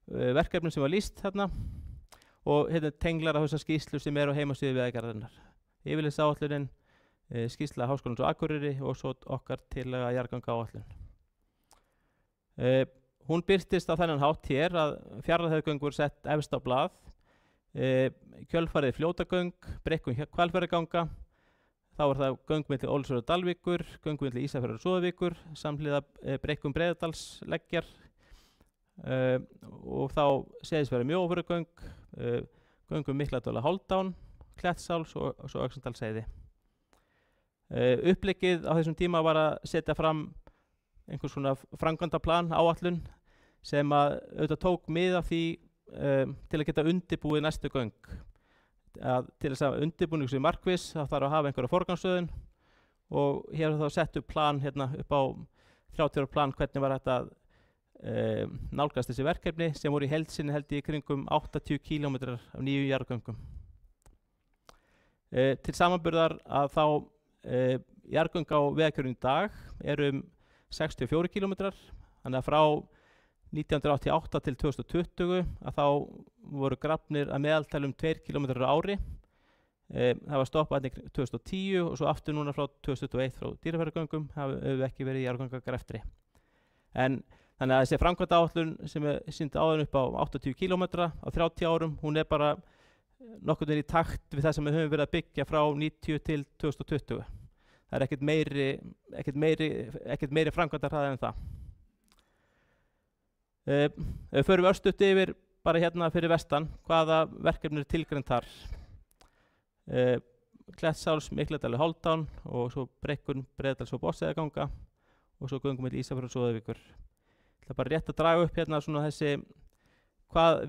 verkefnum sem var lýst þarna og tenglar á þessar skýrslur sem eru á heimasíðu Vegagerðarinnar. Yfirlitsáætlunin, skýrsla Háskólans á Akureyri og svo okkar tillaga jarðgangaáætlun. Hún birtist á þennan hátt hér að Fjarðarheiðargöng voru sett efst á blað, kjölfarið Fljótagöng, Brekku-Hvalfjarðarganga, þá var það göng milli Ólafsfjarðar og Dalvíkur, göng milli Ísafjarðar og Súðavíkur, samhliða Brekkum-Breiðadalsleggjar og þá Seyðisfjarðar-Mjóafjarðargöng, göngum Mikladal-Hálfdán, Klettsháls og svo Öxnadalsheiði. Uppleggið á þessum tíma var að setja fram einhvers svona framkvæmdaplan áætlun sem að auðvitað tók mið af því til að geta undirbúið næstu göng. Til þess að undirbúningu sé markviss þá þarf að hafa einhverja forgangsstöðun og hér er þá sett upp plan upp á 30 ára plan hvernig var þetta nálgast þessi verkefni sem voru í heild sinni held í kringum 80 km af nýju jarðgöngum. Til samanburðar að þá jarðgöng á Vegagerðinni í dag eru 64 km, þannig að frá 1988 til 2020 að þá voru grafnir að meðaltali 2 km á ári. Það var stoppað 2010 og svo aftur núna frá 2021 frá Dýrafjarðargöngum hefur ekki verið jarðgangagrefti. En þannig að þessi framkvæmdaáætlun sem er sýnd áður upp á 80 km á 30 árum, hún er bara nokkurn veginn í takt við það sem við höfum verið að byggja frá 90 til 2020. Það er ekkert meiri framkvæmdarhraði en það. Við förum örstutt yfir bara hérna fyrir vestan hvaða verkefni eru tilgreind þar. Klettsháls, Mikladal-Hálfdán og svo Brekkun, Breiðadals og Botnseyðarganga og svo göngum milli Ísafjarðar og Súðavíkur. Það er bara rétt að draga upp hérna svona þessi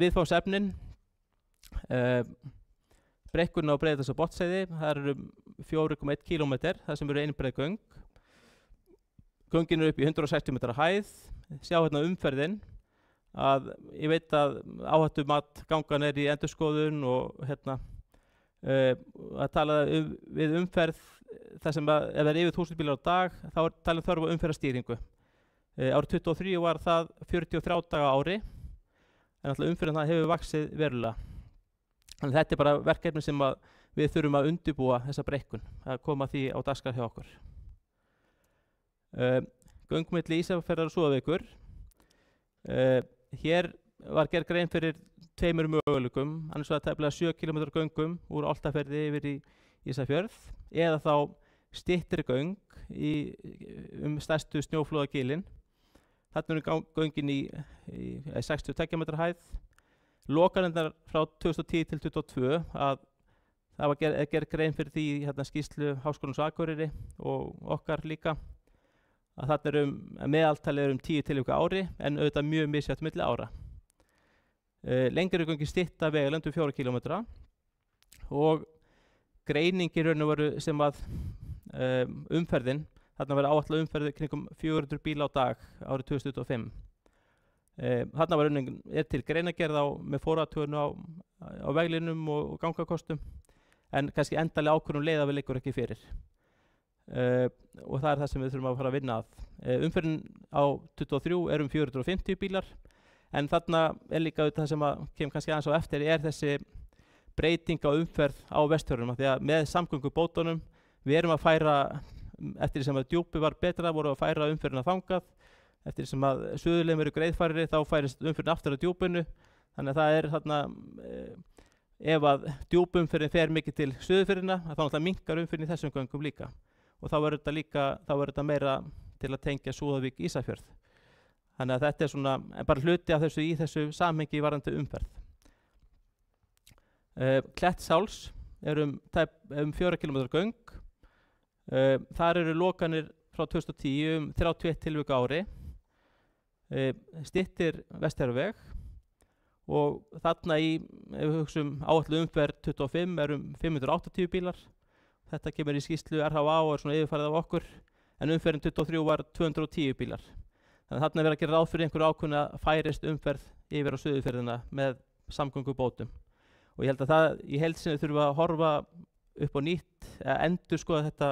viðfangsefnin. Brekkun á Breiðadals og Botnseyði, það eru 4,1 km, það sem eru einbreið göng. Göngin eru upp í 160 metra hæð. Sjá hérna umferðin að ég veit að áhættumat gangan er í endurskoðun og hérna að tala við umferð þar sem ef það yfir 1000 bílar á dag þá talin þörf á umferðarstýringu. Árið 23 var það 43 daga á ári en alltaf umferðin það hefur vaxið verulega. Þannig þetta bara verkefni sem við þurfum að undirbúa þessa breikkun, að koma því á dagskrá hjá okkur. Göng milli Ísafjarðar og Súðavíkur. Hér var gerð grein fyrir tveimur möguleikum, annars var tæplega 7 km göngum úr Álftafirði yfir í Ísafjörð eða þá styttri göng stærstu snjóflóðagilin. Þarna eru göngin í 62 metra hæð. Lokanirnar frá 2010 til 2022 að það var gerð grein fyrir því í skýrslu Háskólans á Akureyri og okkar líka að þarna meðaltalið 10 tilvik á ári en auðvitað mjög misjafnt milli ára. Lengri göngin stytta vegalengd 4 km og greiningir sem að umferðin, þarna var áætluð umferð kringum 400 bíla á dag árið 2025. Þarna til greinagerð með forathugun á veglinum og gangakostum en kannski endalega ákvörðun leiða við liggur ekki fyrir. Og það það sem við þurfum að fara að vinna að. Umferðin á 23 450 bílar en þarna líka það sem kemur kannski aðeins á eftir þessi breyting á umferð á Vestfjörðum því að með samgöngubótunum við að færa, eftir því sem að djúpi var betra voru að færa umferðina þangað, eftir því sem að suðurlegum eru greiðfærri þá færist umferðin aftur á djúpinu, þannig að það þarna ef að djúpumferðin fer mikið til suðurfjörðina þá náttúrulega minnkar umferðin í þessum göngum líka og þá verður þetta meira til að tengja Súðavík Ísafjörð. Þannig að þetta svona bara hluti af þessu í þessu samhengi varðandi umferð. Klettsháls um 4 km göng. Þar eru lokanir frá 2010 31 tilvik á ári. Styttir Vestfjarðaveg og þarna ef við hugsum áætluð umferð 25 580 bílar. Þetta kemur í skýrslu RHA og svona yfirfærið af okkur en umferðin 23 var 210 bílar. Þannig að þarna verið að gera ráð fyrir einhverju ákveðna færist umferð yfir á suðurfjörðina með samgöngubótum. Og ég held að það í heild sinni þurfum að horfa upp á nýtt, endurskoða þetta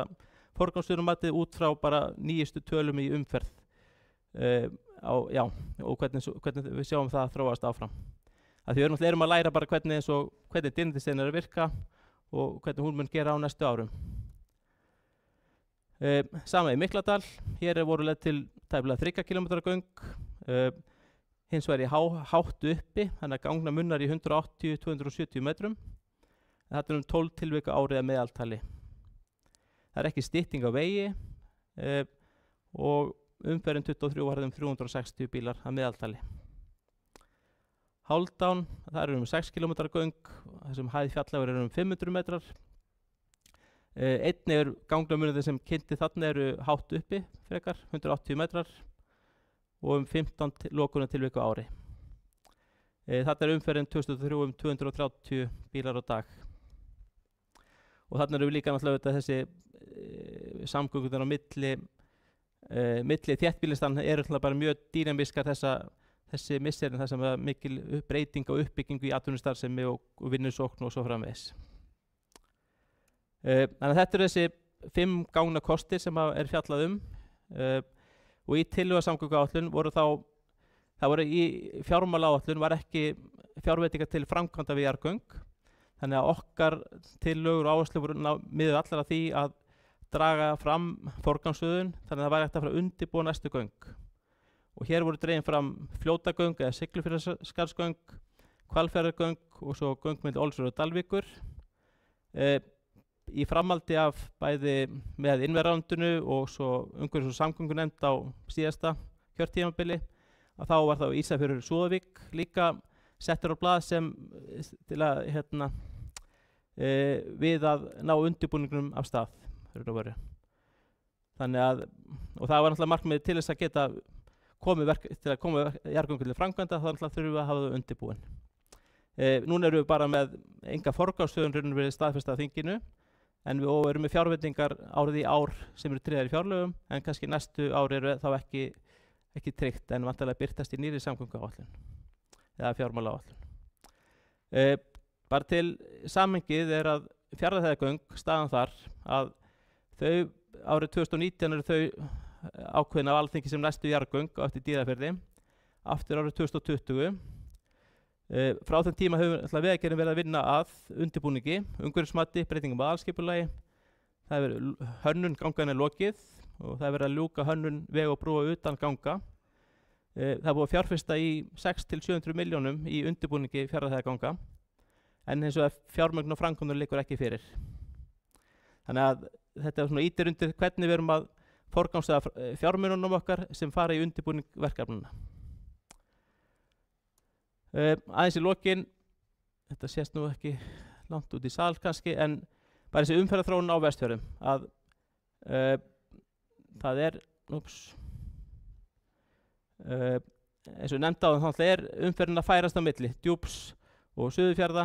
forgangsröðunarmatið út frá bara nýjustu tölum í umferð og hvernig við sjáum það þróast áfram. Að því við erum að læra bara hvernig dynjandistegn að virka og hvernig hún mun gera á næstu árum. Sama í Mikladal, hér voru leið til tæplega 3 km göng, hins vegar í hátt uppi, þannig að gangna munnar í 180-270 metrum. Þetta 12 tilvik á ári að meðaltali. Það ekki stytting á vegi og umferðin 23 var 360 bílar að meðaltali. Hálfdán, það 6 km göng, þessum hæð fjallagur 500 metrar. Einnig gangnamunir sem kynnti þarna hátt uppi frekar, 180 metrar og 15 lokunar tilvik á ári. Þarna umferðin 2003 230 bílar á dag. Og þarna við líka náttúrulega þessi samgöngunar á milli þéttbýlistan bara mjög dýnamískar þessi misserin þar sem mikil breyting og uppbyggingu í atvinnustarfsemi og vinnusókn og svo framvegis. Þannig að þetta þessi 5 gangna kostir sem fjallað og í tillögusamgönguáætlun voru í fjármálaáætlun var ekki fjárveitingar til framkvæmda við jarðgöng, þannig að okkar tillögur og áherslur voru miðuð allar að því að draga fram forgangsröðun, þannig að það væri hægt að fara að undirbúa næstu göng. Og hér voru dregin fram fljótagöng eða Siglufjarðarskarðsgöng, Hvalfjarðargöng og svo göng milli Ólafsfjarðar og Dalvíkur. Í framhaldi af bæði með innviðaráðuneytinu og svo umhverfis- og samgöngunefnd á síðasta kjörtímabili að þá var það Ísafjörður Súðavík líka settur á blað sem til að við að ná undirbúningnum af stað. Þannig að, og það var náttúrulega markmiðið til þess að geta til að koma jarðgöngum til framkvæmda, þá þurfum við að hafa það undirbúin. Núna erum við bara með enga forgangsröðun verið staðfesta af þinginu, en við erum með fjárveitingar árið í ár sem eru tryggðar í fjárlögum, en kannski næstu ár eru þá ekki tryggt, en vantarlega birtast í nýrri samgönguáætlun eða fjármálaáætlun. Bara til samhengið að Fjarðarheiðargöng, staðan þar að þau árið 2019 eru þau ákveðin af Alþingi sem næstu jarðgöng á eftir Dýrafirði, aftur árið 2020. Frá þeim tíma hefur Vegagerðin verið að vinna að undirbúningi, umhverfismati, breytingum á aðalskipulagi. Það hefur verið hönnun ganganna lokið og það hefur verið að ljúka hönnun veg og brúa utan ganga. Það er búið að fjárfesta í 600–700 milljónum í undirbúningi Fjarðarheiðarganga, en eins og að fjármögnun og framkvæmdin liggur ekki fyrir. Þannig að þetta svona ýtir undir hvernig við erum að forgangsraða fjármununum okkar sem fara í undirbúning verkefnanna. Aðeins í lokin, þetta sést nú ekki langt út í sal kannski, en bara þessi umferðarþróun á Vestfjörðum, að það er, eins og nefndi á þannig er umferðin að færast á milli, Djúps og Suðurfjarða.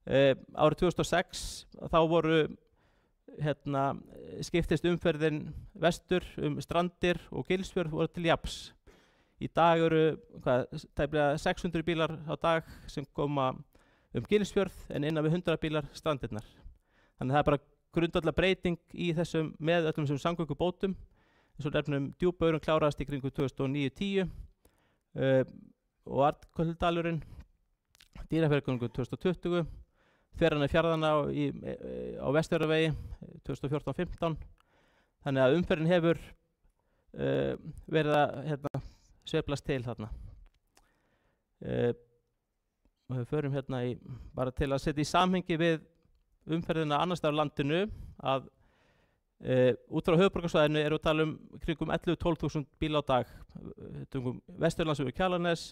Árið 2006 þá voru skiptist umferðin vestur Strandir og Gilsfjörð voru til jafns. Í dag eru tæplega 600 bílar á dag sem koma Gilsfjörð en innan við 100 bílar Strandirnar. Þannig það er bara grundvallar breyting í þessum með öllum þessum samgöngubótum. Eins og nefnum Djúpavörun kláraðist í kringu 2009-10 og Arnköldalurinn, Dýrafjarðargöngur 2020, Þverrana Fjarðarna á Vestfjarðavegi 2014-15. Þannig að umferðin hefur verið að sveiflast til þarna. Og við förum bara til að setja í samhengi við umferðina annars staðar á landinu að út frá höfuðborgarsvæðinu erum við að tala kringum 11–12.000 bíla á dag. Vesturlandsveg Kjalarnes,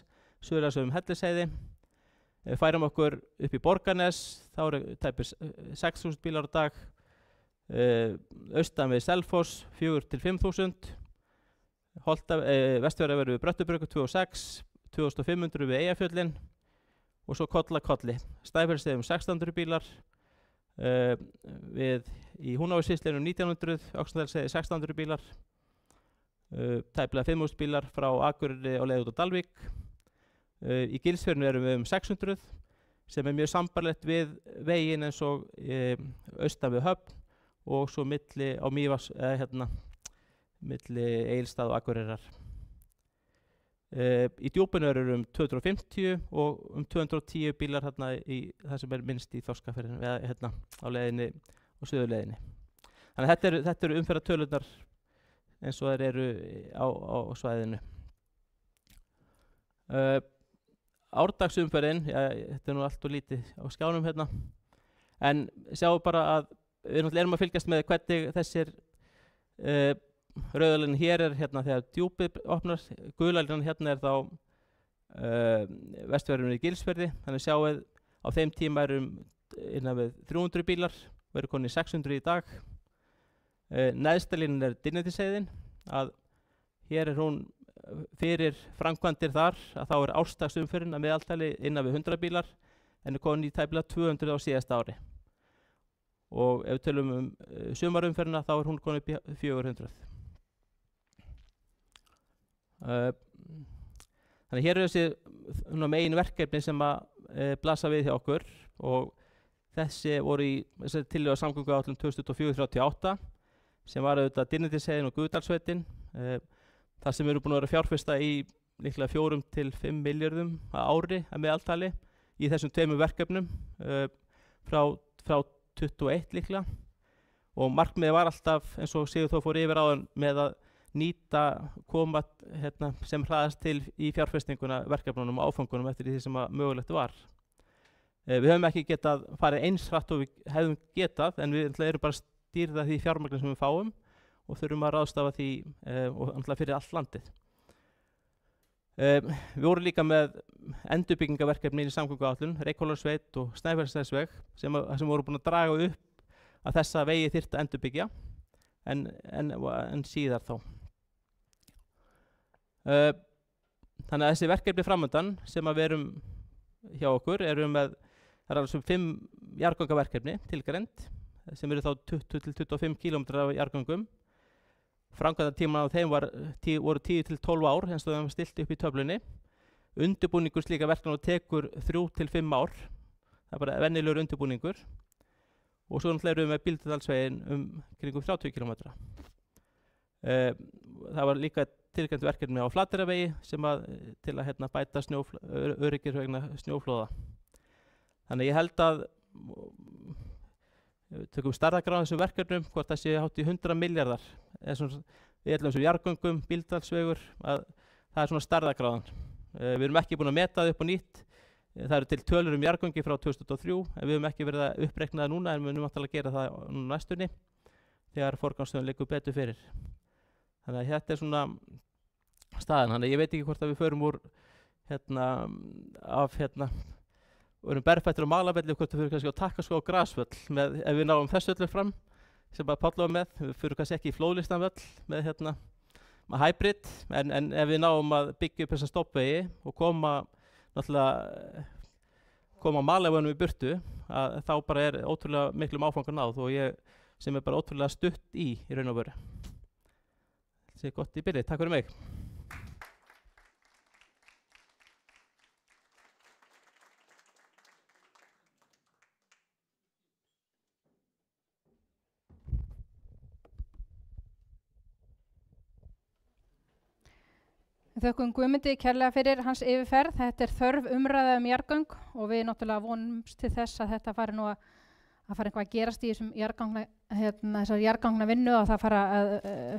Suðurlandsveg Hellisheiði. Færum okkur upp í Borgarnes, þá eru tæpir 6.000 bílar á dag. Austan við Selfoss 4–5.000. Vestfjarðavegi við Bröttubrauku 2.600, 2.500 við Eyjafjöllin og svo Kolla-Kolli. Snæfellsnesi 1.600 bílar, við í Húnavatnssýslu 1.900, Öxnadalsheiði 1.600 bílar, tæplega 5.000 bílar frá Akureyri og leið út á Dalvík. Í Gilsfjörðinu erum við 600 sem er mjög sambarlegt við veginn eins og austan við Höfn og svo milli á Mývatns milli Egilsstað og Akureyrar. Í Djúpinu eru 250 og 210 bílar í það sem er minnst í Þorskafirðinu eða á leiðinni og suðurleiðinni. Þannig að þetta eru umferðartölurnar eins og þær eru á svæðinu. Árdagsumferðin, þetta er nú allt og lítið á skjánum en sjáum bara að við erum að fylgjast með hvernig þessir rauðalínan hér er þegar Djúpið opnar, gulalínan er þá Vestfjörðurinn í Gilsfirði, þannig sjáum á þeim tíma erum innan við 300 bílar, við erum konið 600 í dag. Neðsta línan er Dynjandisheiðin, að hér er hún fyrir framkvæmdir þar að þá er ársdagsumferðin að meðaltali innan við 100 bílar en er komin í tæplega 200 á síðasta ári. Og ef við tölum sumarumferðina þá er hún komin upp í 400. Þannig hér er þessi megin verkefni sem að blasa við hjá okkur og þessi voru í tillögu samgönguáætlun 2004–38 sem var auðvitað Dynjandisheiðin og Gufudalssveitin. Það sem eru búin að vera fjárfesta í líklega 4–5 milljörðum á ári að meðaltali í þessum tveimur verkefnum frá 21 líklega. Og markmiðið var alltaf, eins og Sigurþór fór yfir áðan, með að nýta koma sem hraðast til í fjárfestinguna verkefnunum og áfangunum eftir því sem að mögulegt var. Við höfum ekki getað farið eins hratt og við hefðum getað en við erum bara stýrða því fjármagni sem við fáum og þurfum að ráðstafa því og fyrir allt landið. Við vorum líka með endurbyggingaverkefni í samgönguáætlun, Reykhólasveit og Snæfellsnesveg sem voru búin að draga upp að þessa vegi þyrfti að endurbyggja en síðar þá. Þannig að þessi verkefni framöndan sem að við erum hjá okkur það er alveg 5 jarðgangaverkefni tilgreind sem eru þá 20–25 km af jarðgöngum. Framkvæmdatímann á þeim voru 10–12 ár eins og það var stilt upp í töflunni. Undirbúningur slíka verkefna tekur 3–5 ár. Það er bara venjulegur undirbúningur. og svo náttúrulega erum við með Bíldudalsveginn kringum 30 km. Það var líka tilgreint verkefni á Flateyrarvegi sem til að bæta öryggis vegna snjóflóða. Þannig ég held að við tökum stærðargráðum þessum verkefnum, hvort það sé hátt í 100 milljarðar. Við ætlum þessum jarðgöngum, Bíldudalsvegur, það er svona stærðargráðan. Við erum ekki búin að meta það upp á nýtt. Það eru til tölur jarðgöngi frá 2003, en við höfum ekki verið að uppreikna það núna, en við munum að gera það næstunni þegar forgangsröðun liggur betur fyrir. Þannig að þetta er svona staðan. Þannig að ég veit ekki hvort að við förum úr og erum berfættir á Malavelli, hvort við fyrir kannski á Takkaskóg og Grasvöll ef við náum þessu öllu fram sem Páll var með. Við fyrir kannski ekki í Flóðlistanvöll með hybrid, en ef við náum að byggja upp þessa stoppvegi og koma Malavellinum í burtu, þá bara er ótrúlega miklum áfangar náð og ég sem er bara ótrúlega stutt í raun og veru. Það sé gott í byrði. Takk fyrir mig. Við þökkum Guðmundi kærlega fyrir hans yfirferð. Þetta er þörf umræða jarðgöng og við náttúrulega vonumst til þess að þetta fari nú að fara eitthvað að gerast í þessum þessar jarðgangna vinnu og það fara að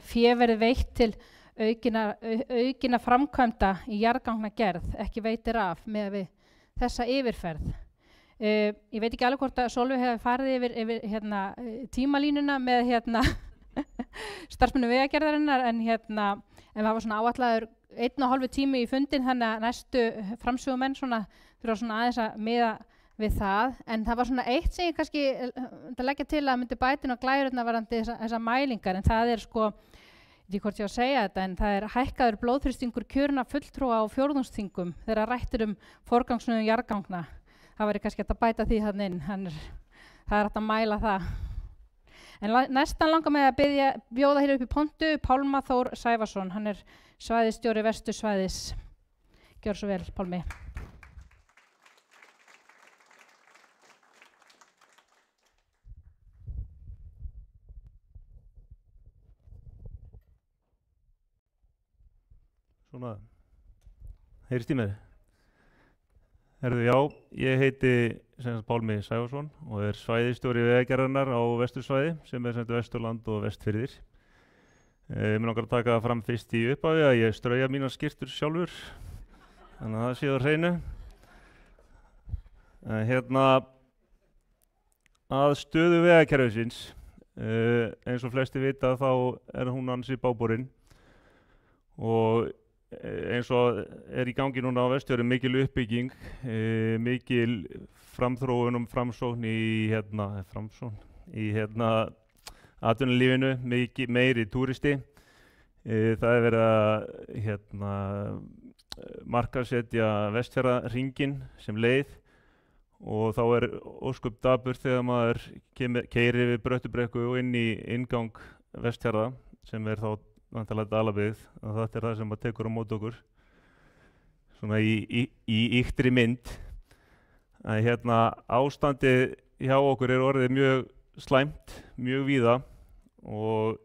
fé verði veitt til aukina framkvæmda í jarðgangna gerð, ekki veitir af með þessa yfirferð. Ég veit ekki alveg hvort að Sólveig hefði farið yfir tímalínuna með starfsmönnum Vegagerðarinnar en það var svona áætlaður 1,5 tími í fundin, þannig að næstu framsögumenn þurfa svona aðeins að miða við það, en það var svona eitt sem ég kannski leggja til að myndi bætin og glærurna varandi þessa mælingar, en það er ég veit ekki hvort ég á að segja þetta, en það er hækkaður blóðþrýstingur kjörinna fulltrúa á fjórðungsþingum þegar rættir forgangsröðun jarðgangna. Það væri kannski hægt að bæta því þarna inn, það er hægt að mæla það. En næstan langar með að bjóða hér upp í pontu Pálma Þór Sævarsson, hann er svæðisstjóri Vestursvæðis. Gjör svo vel, Pálmi. Svona, heyrist í mér? Herðu, já, ég heiti Pálmi Sævarsson og er svæðisstjóri Vegagerðarinnar á Vestursvæði sem er Vesturland og Vestfirðir. Mér langar að taka það fram fyrst í upphafi að ég strauja mínar skyrtur sjálfur, þannig að það sé á hreinu. Að stöðu vegakerfisins, eins og flesti vita þá er hún ansi báborin og eins og er í gangi núna á Vestfjörðum mikil uppbygging, mikil framþróun framsókn í atvinnulífinu, meiri túristi. Það er verið að markaðssetja Vestfjarðahringinn sem leið og þá er ósköp dapurt þegar maður keyrir við Bröttubrekku og inn í inngang Vestfjarða sem er þá vantarlega Dalabyggð, og þetta er það sem maður tekur á móti okkur svona í ýktri mynd. Ástandið hjá okkur er orðið mjög slæmt, mjög víða og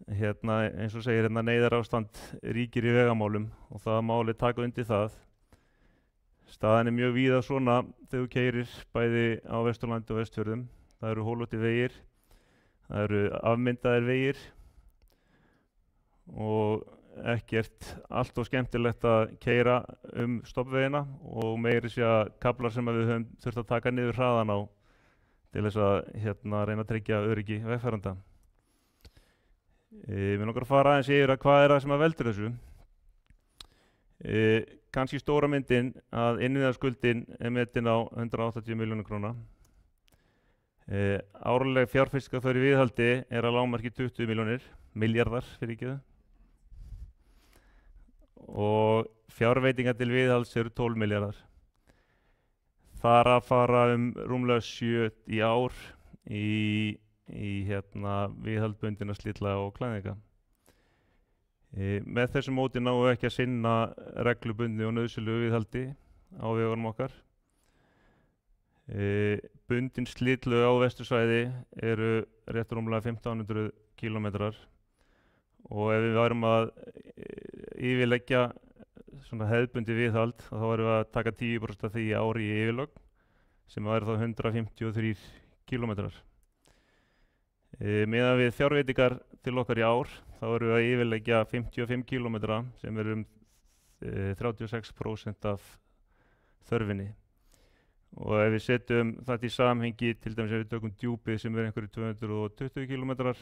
eins og segir neyðarástand ríkir í vegamálum og það máli taka undir það. Staðan er mjög víða svona þegar þú keyrir bæði á Vesturlandi og Vestfjörðum. Það eru holóttir vegir, það eru afmyndaðir vegir og ekkert allt of skemmtilegt að keyra stoppvegina og meiri sér kaflar sem við höfum þurft að taka niður hraðan á til þess að reyna að tryggja öryggi vegfarenda. Mér langar að fara aðeins yfir hvað er það sem veldur þessu. Kannski stóra myndin að innviðaskuldin er metin á 180 milljónir króna. Árleg fjárfestingarþörf í viðhaldi er að lágmarki 20 milljarðar fyrir ekki það. Og fjárveitingar til viðhalds eru 12 milljarðar. Þar að fara rúmlega 7 í ár í viðhaldbundina slitla og klæðninga. Með þessu móti náum við ekki að sinna reglubundni og nauðsynlegu viðhaldi á vegunum okkar. Bundin slitlög á vestursvæði eru rétt rúmlega 1500 kílómetrar og ef við værum að yfirleggja svona hefðbundi viðhald þá værum við að taka 10% af því ári í yfirlögn sem væri þá 153 kílómetrar. Meðan við fjárveitingar til okkar í ár þá erum við að yfirleggja 55 kílómetra sem er 36% af þörfinni. Og ef við setjum þetta í samhengi, til dæmis ef við tökum djúpið sem er einhverju 220 kílómetrar,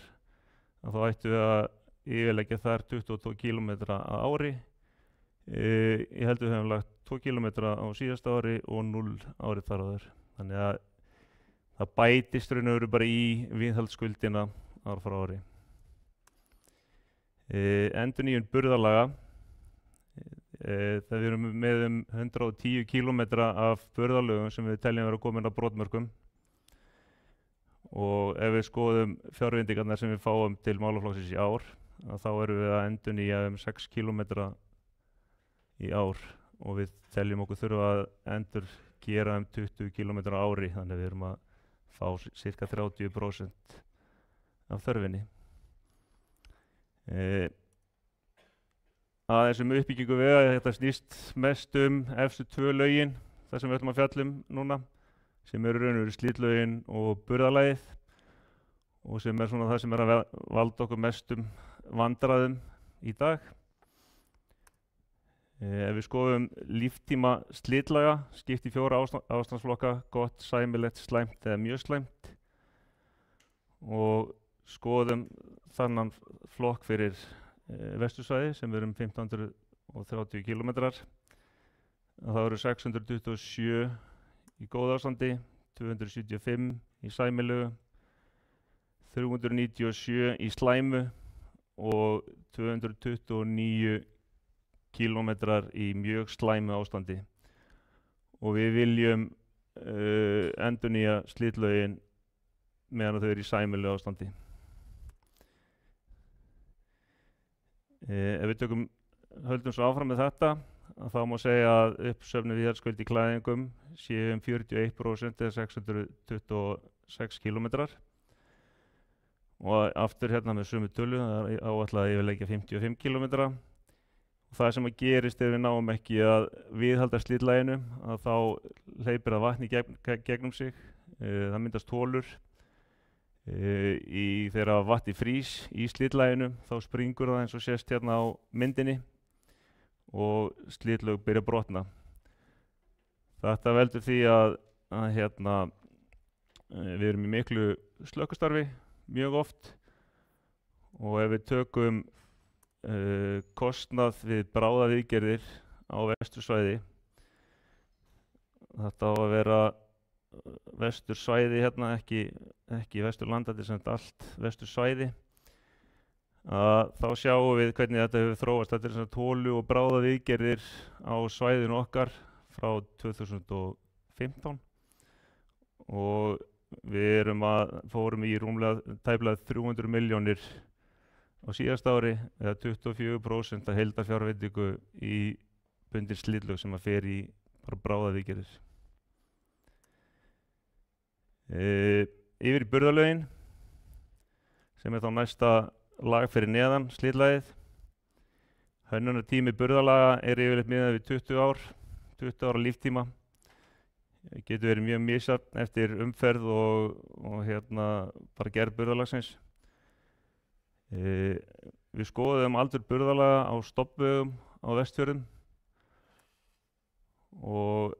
þá ættum við að yfirleggja þar 22 kílómetra á ári. Ég held við höfum lagt 2 kílómetra á síðasta ári og 0 árið þar áður. Þannig að það bætist raun og veru bara í viðhaldsskuldina ár frá ári. Endurnýjun burðarlaga. Það við erum með 110 kílómetra af burðarlögum sem við teljum vera komin að brotmörkum. Og ef við skoðum fjárveitingarnar sem við fáum til málaflokksins í ár, þá erum við að endurnýja 6 kílómetra í ár og við teljum okkur þurfa að endur gera 20 kílómetra á ári, þannig að við erum að fá cirka 30% af þörfinni. Aðeins uppbyggingu vega, þetta snýst mest efstu 2 lögin, það sem við ætlum að fjalla núna, sem eru raun og veru slitlögin og burðarlagið og sem er svona það sem er að valda okkur mestum vandræðum í dag. Ef við skoðum líftíma slitlaga, skipt í 4 ástandsflokka, gott, sæmilegt, slæmt eða mjög slæmt og skoðum þannan flokk fyrir vestursvæði sem er 1530 kílómetrar. Það eru 627 í góða ástandi, 275 í sæmilegu, 397 í slæmu og 229 kílómetrar í mjög slæmu ástandi. Og við viljum endurnýja slitlögin meðan þau eru í sæmilegu ástandi. Ef við höldum svo áfram með þetta, þá má segja að uppsöfnuð viðhaldsskuld í klæðingum séu 41% eða 626 kílómetrar. Og aftur hérna með sömu tölu, það er áætlað að yfirleggja 55 kílómetra. Og það sem að gerist ef við náum ekki að viðhalda slitlaginu, að þá hleypir það vatn í gegnum sig, það myndast hólur. Þegar vatni frýs í slitlaginu þá springur það eins og sést hérna á myndinni og slitlög byrja að brotna. Þetta veldur því að við erum í miklu slökkvistarfi mjög oft og ef við tökum kostnað við bráðaviðgerðir á vestursvæði, þetta á að vera vestursvæði hérna, ekki vesturlandandi sem allt vestursvæði, þá sjáum við hvernig þetta hefur þróast. Þetta er svona hólu- og bráðaviðgerðir á svæðinu okkar frá 2015 og við fórum í rúmlega tæplega 300 milljónir á síðasta ári eða 24% af heildarfjárveitingu í bundin slitlög sem að fer í bara bráðaviðgerðir. Yfir í burðarlögin sem er þá næsta lag fyrir neðan slitlagið. Hönnunartími burðarlaga er yfirleitt miðað við 20 ára líftíma. Getur verið mjög misjafn eftir umferð og bara gerð burðarlagsins. Við skoðum aldur burðarlaga á stofnvegum á Vestfjörðum og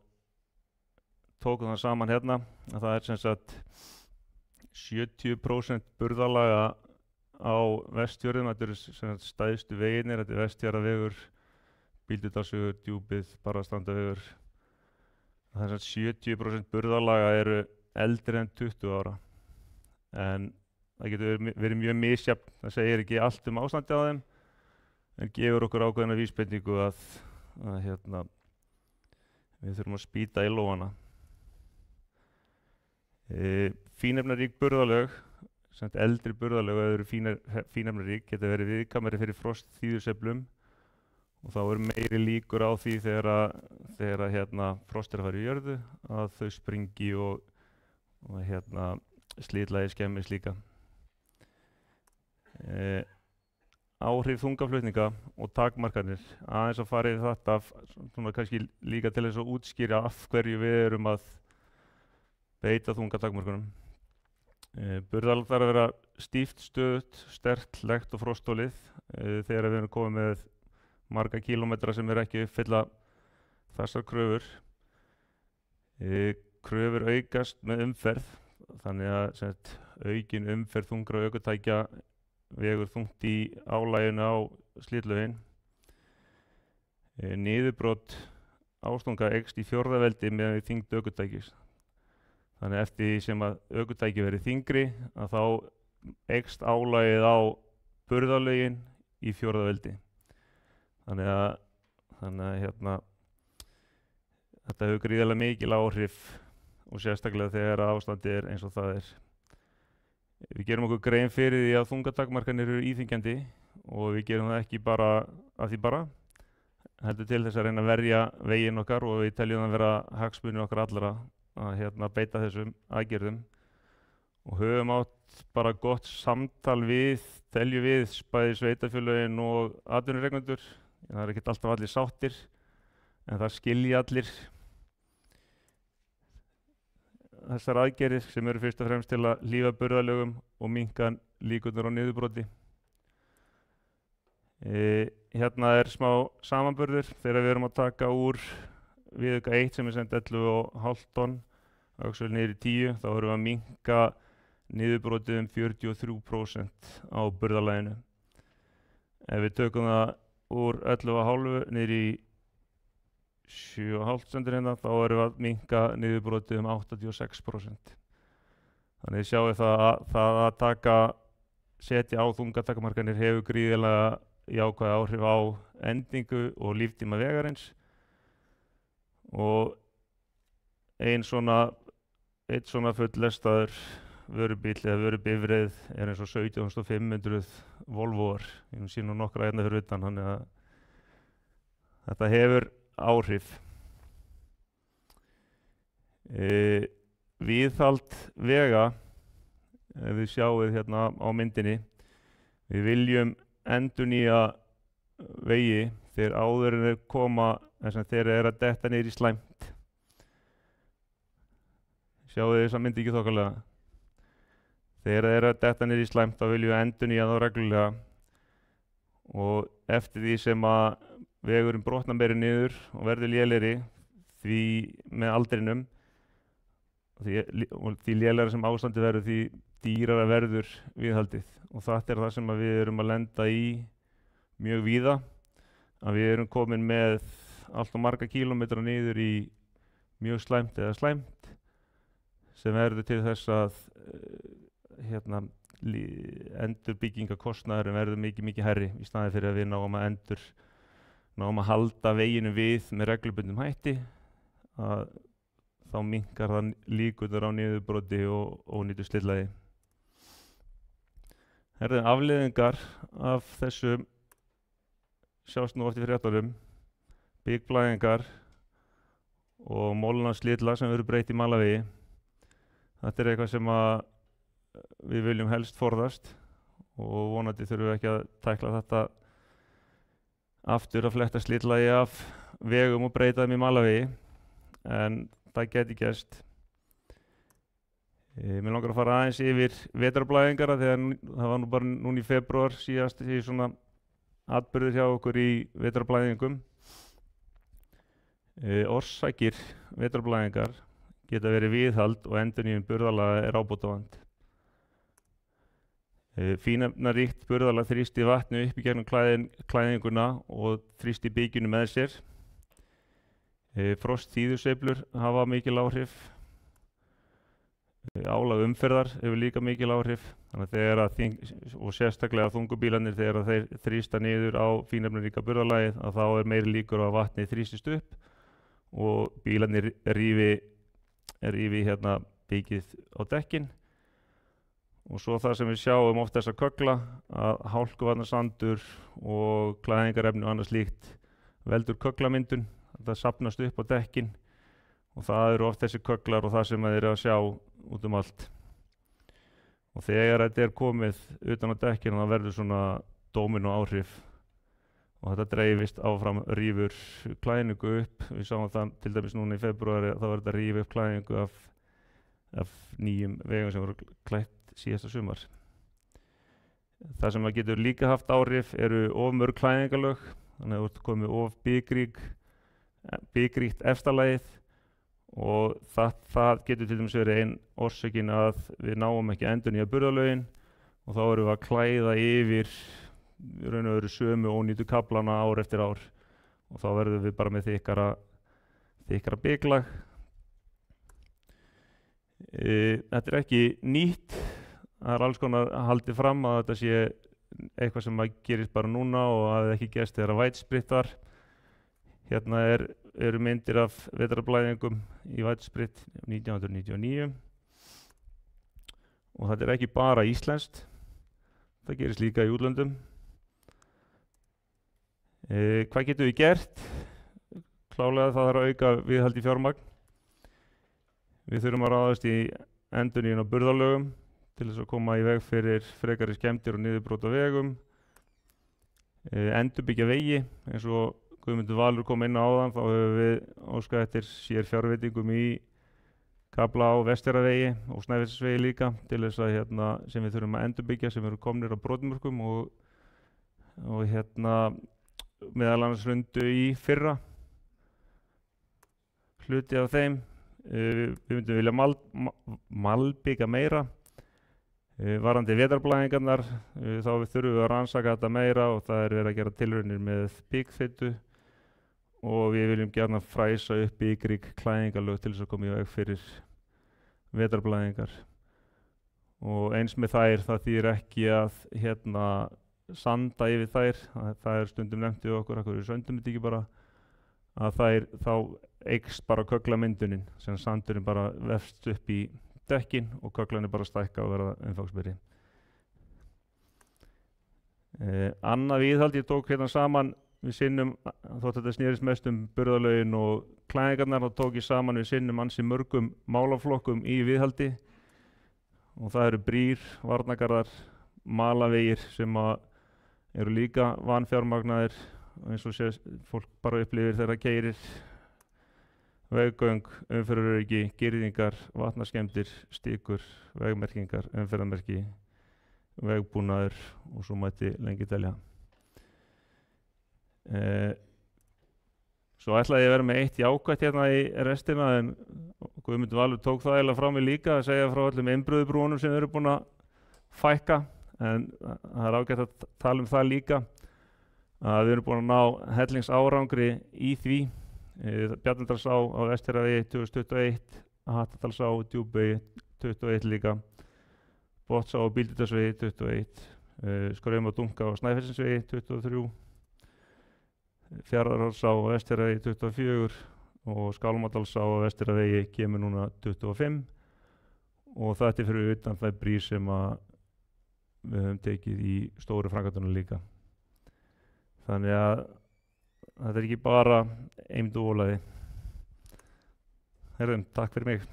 tókum það saman hérna að það er sem sagt 70% burðarlaga á Vestfjörðum. Þetta eru sem sagt stæðstu veginir, þetta er Vestfjarðavegur, Bíldudalsvegur, Djúpið, Barðastrandavegur. Það er sem sagt 70% burðarlaga eru eldri en 20 ára en það getur verið mjög misjafn, það segir ekki allt ástandi á þeim en gefur okkur ákveðna vísbendingu að við þurfum að spýta í lófana. Fínefnarík burðarlög, eldri burðarlög eða eru fínefnarík, geta verið viðkvæmari fyrir frost, þíðusveiflum og þá meiri líkur á því þegar hérna frost að fara í jörðu að þau springi og hérna slitlagið skemmist líka. Áhrif þungaflutninga og takmarkanir, aðeins að fara í þetta svona kannski líka til þess að útskýra af hverju við erum að beita þungatakmarkunum. Burðarlag þarf að vera stíft, stöðugt, sterkt, legt og frostþolið þegar við erum komið með marga kílómetra sem ekki uppfylla þessar kröfur. Kröfur aukast með umferð, þannig að aukin umferð þungra ökutækja vegur þungt í álaginu á slitlögin. Niðurbrot ástunga eykst í fjórðaveldi með þyngd ökutækis. Þannig eftir því sem að ökutæki verið þyngri að þá eykst álagið á burðarlögin í fjórðaveldi. Þannig að hérna, þetta hefur gríðarlega mikil áhrif og sérstaklega þegar ástandið eins og það Við gerum okkur grein fyrir því að þungatakmarkanir eru íþyngjandi og við gerum það ekki bara að því bara, heldur til þess að reyna að verja veginn okkar og við teljum það vera hagsmuni okkar allra að beita þessum aðgerðum og höfum átt bara gott samtal teljum við bæði sveitarfélögin og atvinnurekendur. Það ekki alltaf allir sáttir en það skilja allir þessar aðgerðir sem eru fyrst og fremst til að hlífa burðarlögum og minnka líkurnar á niðurbroti. Hérna smá samanburður þegar við erum að taka úr viðauka 1 sem sem 11,5 tonn öxul niður í 10, þá erum við að minnka niðurbrotið 43% á burðarlaginu. Ef við tökum það úr 11,5 niður í 7,5 stendur hérna, þá erum við að minnka niðurbrotið 86%. Þannig sjáum við það að setja á þungatakmarkanir hefur gríðarlega jákvæð áhrif á endingu og líftíma vegarins og einn svona fullestaður vörubíll eða vörubifreið eins og 17.500 Volvoar. Ég sé nú nokkra hérna fyrir utan, þannig að þetta hefur áhrif. Viðhald vega, ef við sjáum hérna á myndinni, við viljum endurnýja vegi þegar áður en þeir koma, þegar þeir að detta niður í slæmt. Sjáu þið þessa myndi ekki þokkalega. Þegar þeir að detta niður í slæmt, þá viljum við endurnýja þá reglulega og eftir því sem að vegurinn brotnar meiri niður og verður lélegri því með aldrinum og því lélegri sem ástandið verður því dýrara verður viðhaldið og þetta það sem við erum að lenda í mjög víða, að við erum komin með allt og marga kílómetra niður í mjög slæmt eða slæmt sem verður til þess að endurbyggingakostnaðurinn verður mikið hærri í staðinn fyrir að við náum að halda veginu við með reglubundum hætti, að þá minnkar það líkurnar á niðurbroti og ónýtu slitlagi. Afleiðingar af þessum sjást nú oft í fréttunum, byggblæðingar og molna slitlag sem verður breytt í malavegi. Þetta eitthvað sem við viljum helst forðast og vonandi þurfum við ekki að tækla þetta aftur að fletta slitlagi af vegum og breyta þeim í malavegi, en það geti gerst. Mér langar að fara aðeins yfir vetrarblæðingar þegar það var nú bara núna í febrúar síðast í svona atburður hjá okkur í vetrarblæðingum. Orsakir vetrarblæðingar geta verið viðhald og endurnýjun burðarlaga ábótavant. Fínefnaríkt burðarlag þrýsti vatni upp í gegnum klæðinguna og þrýsti byggjunu með sér. Frostþíðusveiflur hafa mikil áhrif. Álag umferðar hefur líka mikil áhrif. Þannig og sérstaklega þungubílarnir þegar þeir þrýsta niður á fínefnaríka burðarlagið, að þá meiri líkur á að vatnið þrýstist upp og bílarnir rífi byggið á dekkin. Og svo það sem við sjáum oft þessa köggla, að hálkuvatnasandur og klæðingarefni og annað slíkt veldur kögglamyndun, það safnast upp á dekkin og það eru oft þessi kögglar og það sem þeir eru að sjá út um allt. Og þegar þetta er komið utan á dekkinu þá verður svona dómínó áhrif og þetta dreifist áfram, rýfur klæðningu upp. Við sáum það til dæmis núna í febrúari, þá var þetta að rýfa upp klæðningu af nýjum vegum sem voru klætt síðasta sumar. Það sem getur líka haft áhrif eru of mörg klæðningalög, þannig að þú ert komið of bygríkt efstalagið og það getur til dæmis verið ein orsökin að við náum ekki endurnýja burðarlögin og þá erum við að klæða yfir raun og veru sömu ónýtu kaflana ár eftir ár og þá verðum við bara með þykkara byglag. Þetta er ekki nýtt, það er alls konar haldið fram að þetta sé eitthvað sem gerist bara núna og að ekki gerst þegar að White var. Hérna eru myndir af vetrarblæðingum í White 1999 og þetta er ekki bara íslenskt, það gerist líka í útlöndum. Hvað getum við gert? Klálega það þarf að auka viðhald í fjármagn. Við þurfum að ráðast í endurnýjun á burðarlögum til þess að koma í veg fyrir frekari skemmdir og niðurbrot á vegum. Endurbyggja vegi, eins og Guðmundur Valur kom inn á áðan, þá höfum við óskað eftir sér fjárveitingum í kafla á Vestfjarðavegi og Snæfellsvegi líka til þess að sem við þurfum að endurbyggja sem eru komnir á brotmörkum og meðal annars hrundu í fyrra hluti af þeim. Við myndum vilja malbika meira. Varandi vetrarblæðingarnar, þá þurfum við að rannsaka þetta meira og það er verið að gera tilraunir með byggfitu og við viljum gjarna fræsa upp bygrík klæðingalög til þess að koma í veg fyrir vetrarblæðingar. Og eins með þær, það þýðir ekki að sanda yfir þær, það er stundum nefnt við okkur, við söndum þetta ekki bara, að þá eykst bara kögglamyndunin sem sandurinn bara vefst upp í dekkin og kögglan er bara stækka og verða umfangsmeiri. Annað viðhald ég tók saman, við sinnum, þótt þetta snerist mest burðarlögin og klæðingarnar, þá tók ég saman við sinnum ansi mörgum málaflokkum í viðhaldi og það eru brýr, varnargarðar, malavegir sem eru líka vanfjármagnaðir eins og fólk bara upplifir þegar það keyrir, veggöng, umferðaröryggi, girðingar, vatnaskemmdir, stíkur, vegmerkingar, umferðarmerki, vegbúnaður og svo mætti lengi telja. Svo ætlaði ég að vera með eitt jákvætt í restina en Guðmundur Valur tók það eiginlega frá mig líka að segja frá öllum einbrúðubrúnum sem eru búin að fækka en það er ágætt að tala það líka að við erum búin að ná hellingsárangri í því. Bjarnadalsá á Vestfjarðavegi 2021, Hattardalsá og Djúpvegi 21 líka, Botnsá og Bíldudalsvegi 21, Skraum og Dunga á Snæfellsnesvegi 23, Fjarðarálsá á Vestfjarðavegi 24 og Skálmadalsá á Vestfjarðavegi kemur núna 25 og þetta er fyrir utan það brýr sem við höfum tekið í stóru framkvæmdunum líka. Þannig að þetta er ekki bara eymd og ólaði. Herðum, takk fyrir mig.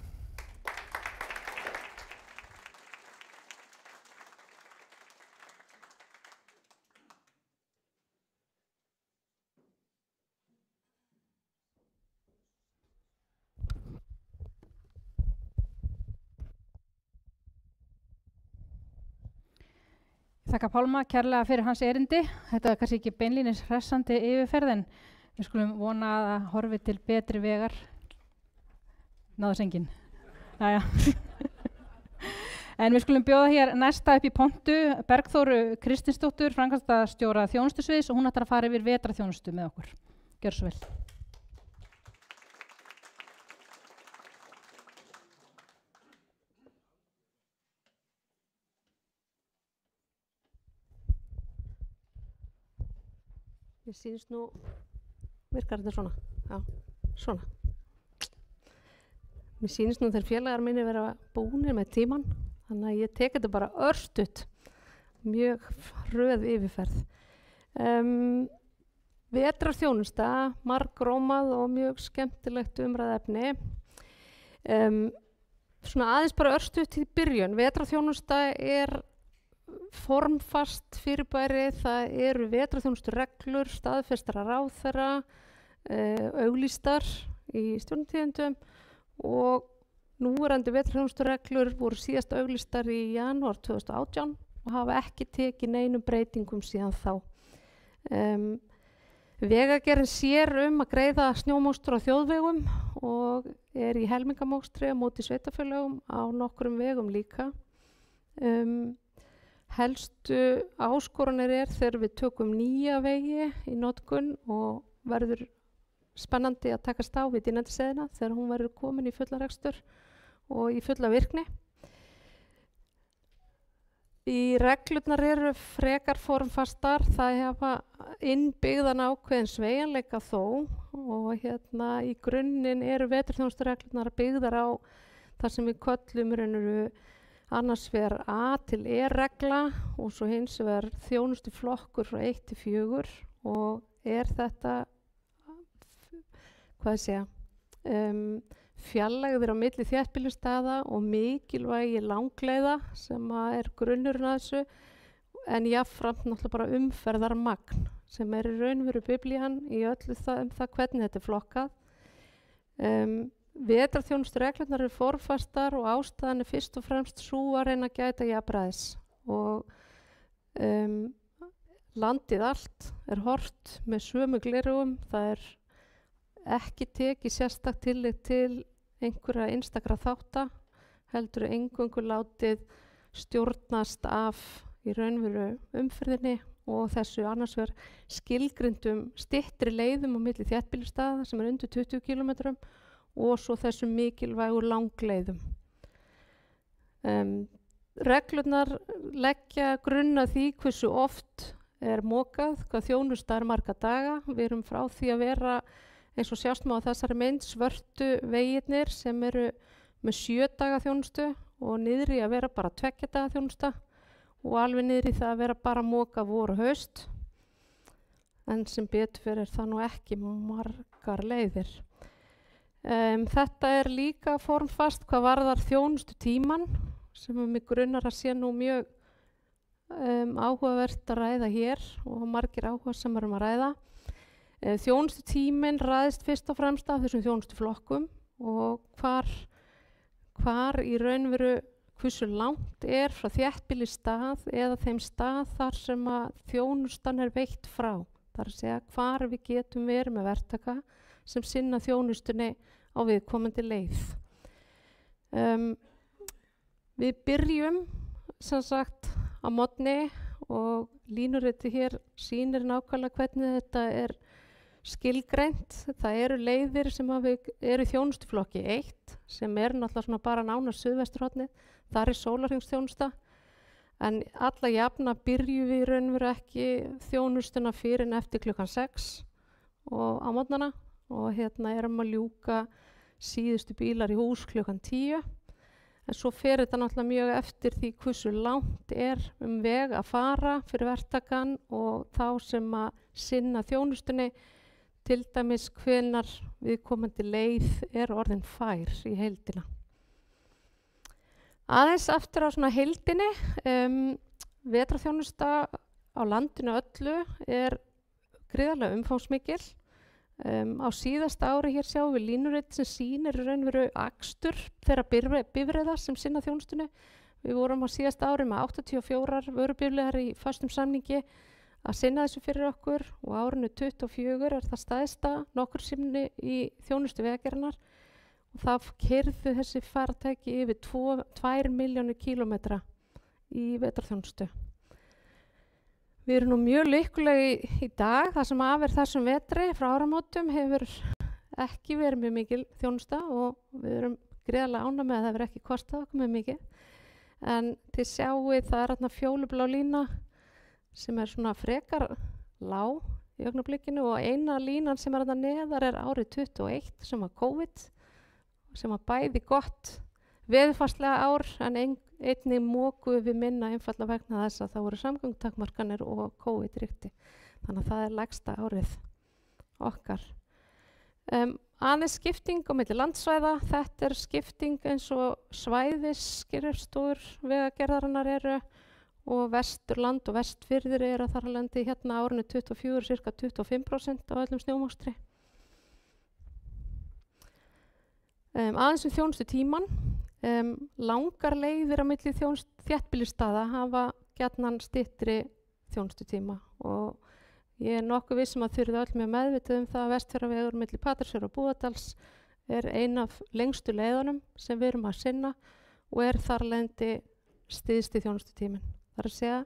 Þakka Pálma kærlega fyrir hans erindi. Þetta er kannski ekki beinlínis hressandi yfirferð en við skulum vona að það horfi til betri vegar. Náðus enginn. Jæja. En við skulum bjóða hér næsta upp í pontu Bergþóru Kristinsdóttur, framkvæmdastjóra þjónustusviðs og hún ætlar að fara yfir vetrarþjónustu með okkur. Gjörðu svo vel. Mér sýnist nú, virkar þetta svona? Já, svona. Mér sýnist nú þegar félagar minni vera búnir með tíman, þannig að ég tek þetta bara örstutt, mjög hröð yfirferð. Vetrarþjónusta, margrómað og mjög skemmtilegt umræðefni. Svona aðeins bara örstutt í byrjun. Vetrarþjónusta formfast fyrirbæri, það eru vetrarþjónustureglur, staðfestar af ráðherra, auglýstar í stjórnartíðindum og núverandi vetrarþjónustureglur voru síðast auglýstar í janúar 2018 og hafa ekki tekið neinum breytingum síðan þá. Vegagerðin sér að greiða snjómókstur á þjóðvegum og í helmingamókstri á móti sveitarfélögum á nokkrum vegum líka. Helstu áskoranir þegar við tökum nýja vegi í notkun og verður spennandi að takast á við Dynjandisheiðina þegar hún verður komin í fulla rekstur og í fulla virkni. Í reglurnar eru frekar formfastar, það hafa innbyggðan ákveðin sveigjanleika þó og í grunninn eru vetrarþjónustureglurnar byggðar á þar sem við köllum annars vegar A til E-regla og svo hins vegar þjónustuflokkur frá 1 til 4 og þetta, fjarlægðir á milli þéttbýlisstaða og mikilvægi langleiða sem grunnurinn að þessu en jafnframt náttúrulega bara umferðarmagn sem í raunveru biblían í öllu það hvernig þetta flokkað. Vetrarþjónustureglurnar eru formfastar og ástæðan fyrst og fremst sú að reyna að gæta jafnræðis og landið allt horft með sömu gleraugum, það ekki tekið sérstakt tillit til einhverja einstakra þátta, heldur eingöngu látið stjórnast af í raunveru umferðinni og þessu annars vegar skilgrindum styttri leiðum á milli þéttbýlisstaða sem undir 20 km og svo þessum mikilvægu langleiðum. Reglurnar leggja grunn að því hversu oft mokað, hvað þjónusta marga daga. Við erum frá því að vera eins og sjást má á þessari mynd svörtu vegirnir sem með 7 daga þjónustu og niðri að vera bara 2 daga þjónusta og alveg niðri það að vera bara moka vor og haust en sem betur fyrir það nú ekki margar leiðir. Þetta líka formfast hvað varðar þjónustu tíman sem mig grunnar að sé nú mjög áhugavert að ræða hér og margir áhugasamar að ræða. Þjónustutíminn ræðist fyrst og fremst af þessum þjónustuflokkum og hvar í raunveru hversu langt frá þéttbýlisstað eða þeim stað þar sem að þjónustan veitt frá. Það að segja hvar við getum verið með verktaka sem sinna þjónustunni á viðkomandi leið. Við byrjum sem sagt á morgni og línuriti hér sýnir nákvæmlega hvernig þetta skilgreint. Það eru leiðir sem eru þjónustuflokki 1 sem náttúrulega svona bara nánast suðvesturhornið. Það sólarhringsþjónusta en alla jafna byrjum við raunveru ekki þjónustuna fyrir en eftir klukkan 6 og á morgnana og erum að ljúka síðustu bílar í hús klukkan 10. En svo fer þetta náttúrulega mjög eftir því hversu langt veg að fara fyrir verktakann og þá sem að sinna þjónustunni, til dæmis hvenær viðkomandi leið orðin fær í heildina. Aðeins aftur á svona heildinni, vetrarþjónusta á landinu öllu gríðarlega umfangsmikil. Á síðasta ári hér sjáum við línurit sem sýnir raunveru akstur þeirra bifreiða sem sinna þjónustunni. Við vorum á síðasta ári með 84 vörubifreiðar í föstum samningi að sinna þessu fyrir okkur og árinu 24 það stæðsta nokkur sinni í þjónustu vegagerðarinnar og það keyrðu þessi farartæki yfir 2 milljónir kílómetra í vetrarþjónustu. Við erum nú mjög lukkuleg í dag, það sem af þessum vetri frá áramótum hefur ekki verið mjög mikil þjónusta og við erum gríðarlega ánægð með að það hefur ekki kostað okkur mjög mikið. En þið sjáu það þarna fjólublá lína sem svona frekar lág í augnablikinu og eina línan sem þarna neðar árið 21 sem var COVID sem var bæði gott veðurfarslega ár en einnig mókuðu við minna einfallega vegna þess að það voru samgöngutakmarkanir og COVID ríkti. Þannig að það lægsta árið. okkar. Aðeins skipting á milli landsvæða, þetta skipting eins og svæðisskrifstofur Vegagerðarinnar eru og Vesturland og Vestfirðir eru þar að landi hérna árinu 24 cirka 25% á öllum snjómokstri. Aðeins þjónustu tíman, langar leiðir á milli þéttbýlisstaða hafa gjarnan styttri þjónustu tíma og ég nokkuð vissum að þurfið öll mjög meðvitið það að Vestfjarðavegur milli Patreksfjarðar og Búðardals ein af lengstu leiðunum sem við erum að sinna og þar lendi styðsti þjónustu tíminn. Það að segja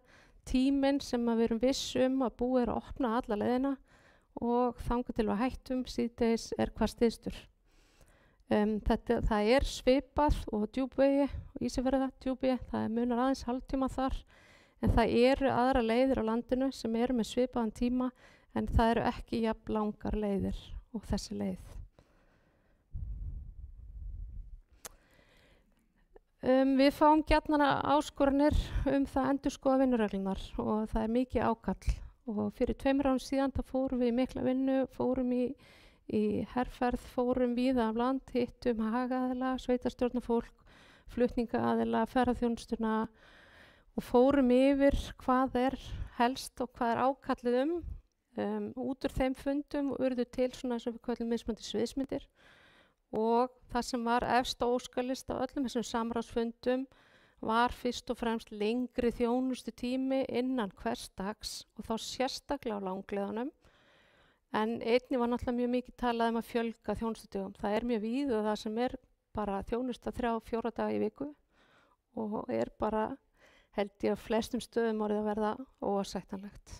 tíminn sem við erum viss að búið að opna alla leiðina og þangað til við hættum síðdegis hvað styðstur. Það svipað og Djúpvegi og Ísafjarðar Djúpi, það munar aðeins hálftíma þar en það eru aðra leiðir á landinu sem eru með svipaðan tíma en það eru ekki jafn langar leiðir og þessi leið. Við fáum gjarnan áskoranir það að endurskoða vinnureglunar og það mikið ákall og fyrir 2 árum síðan það fórum við í mikla vinnu, fórum í herferð, fórum víða af land, hittum hagaðila, sveitarstjórnarfólk, flutningaaðila, ferðaþjónustuna og fórum yfir hvað helst og hvað ákallið út úr þeim fundum og urðu til svona eins og við kallum mismunandi sviðsmyndir og það sem var efst á óskalista á öllum þessum samráðsfundum var fyrst og fremst lengri þjónustu tími innan hvers dags og þá sérstaklega á langleiðunum. En einnig var náttúrulega mjög mikið talað að fjölga þjónustudögum. Það mjög víð og það sem bara þjónusta 3-4 daga í viku og bara held ég að flestum stöðum orðið að verða óásættanlegt.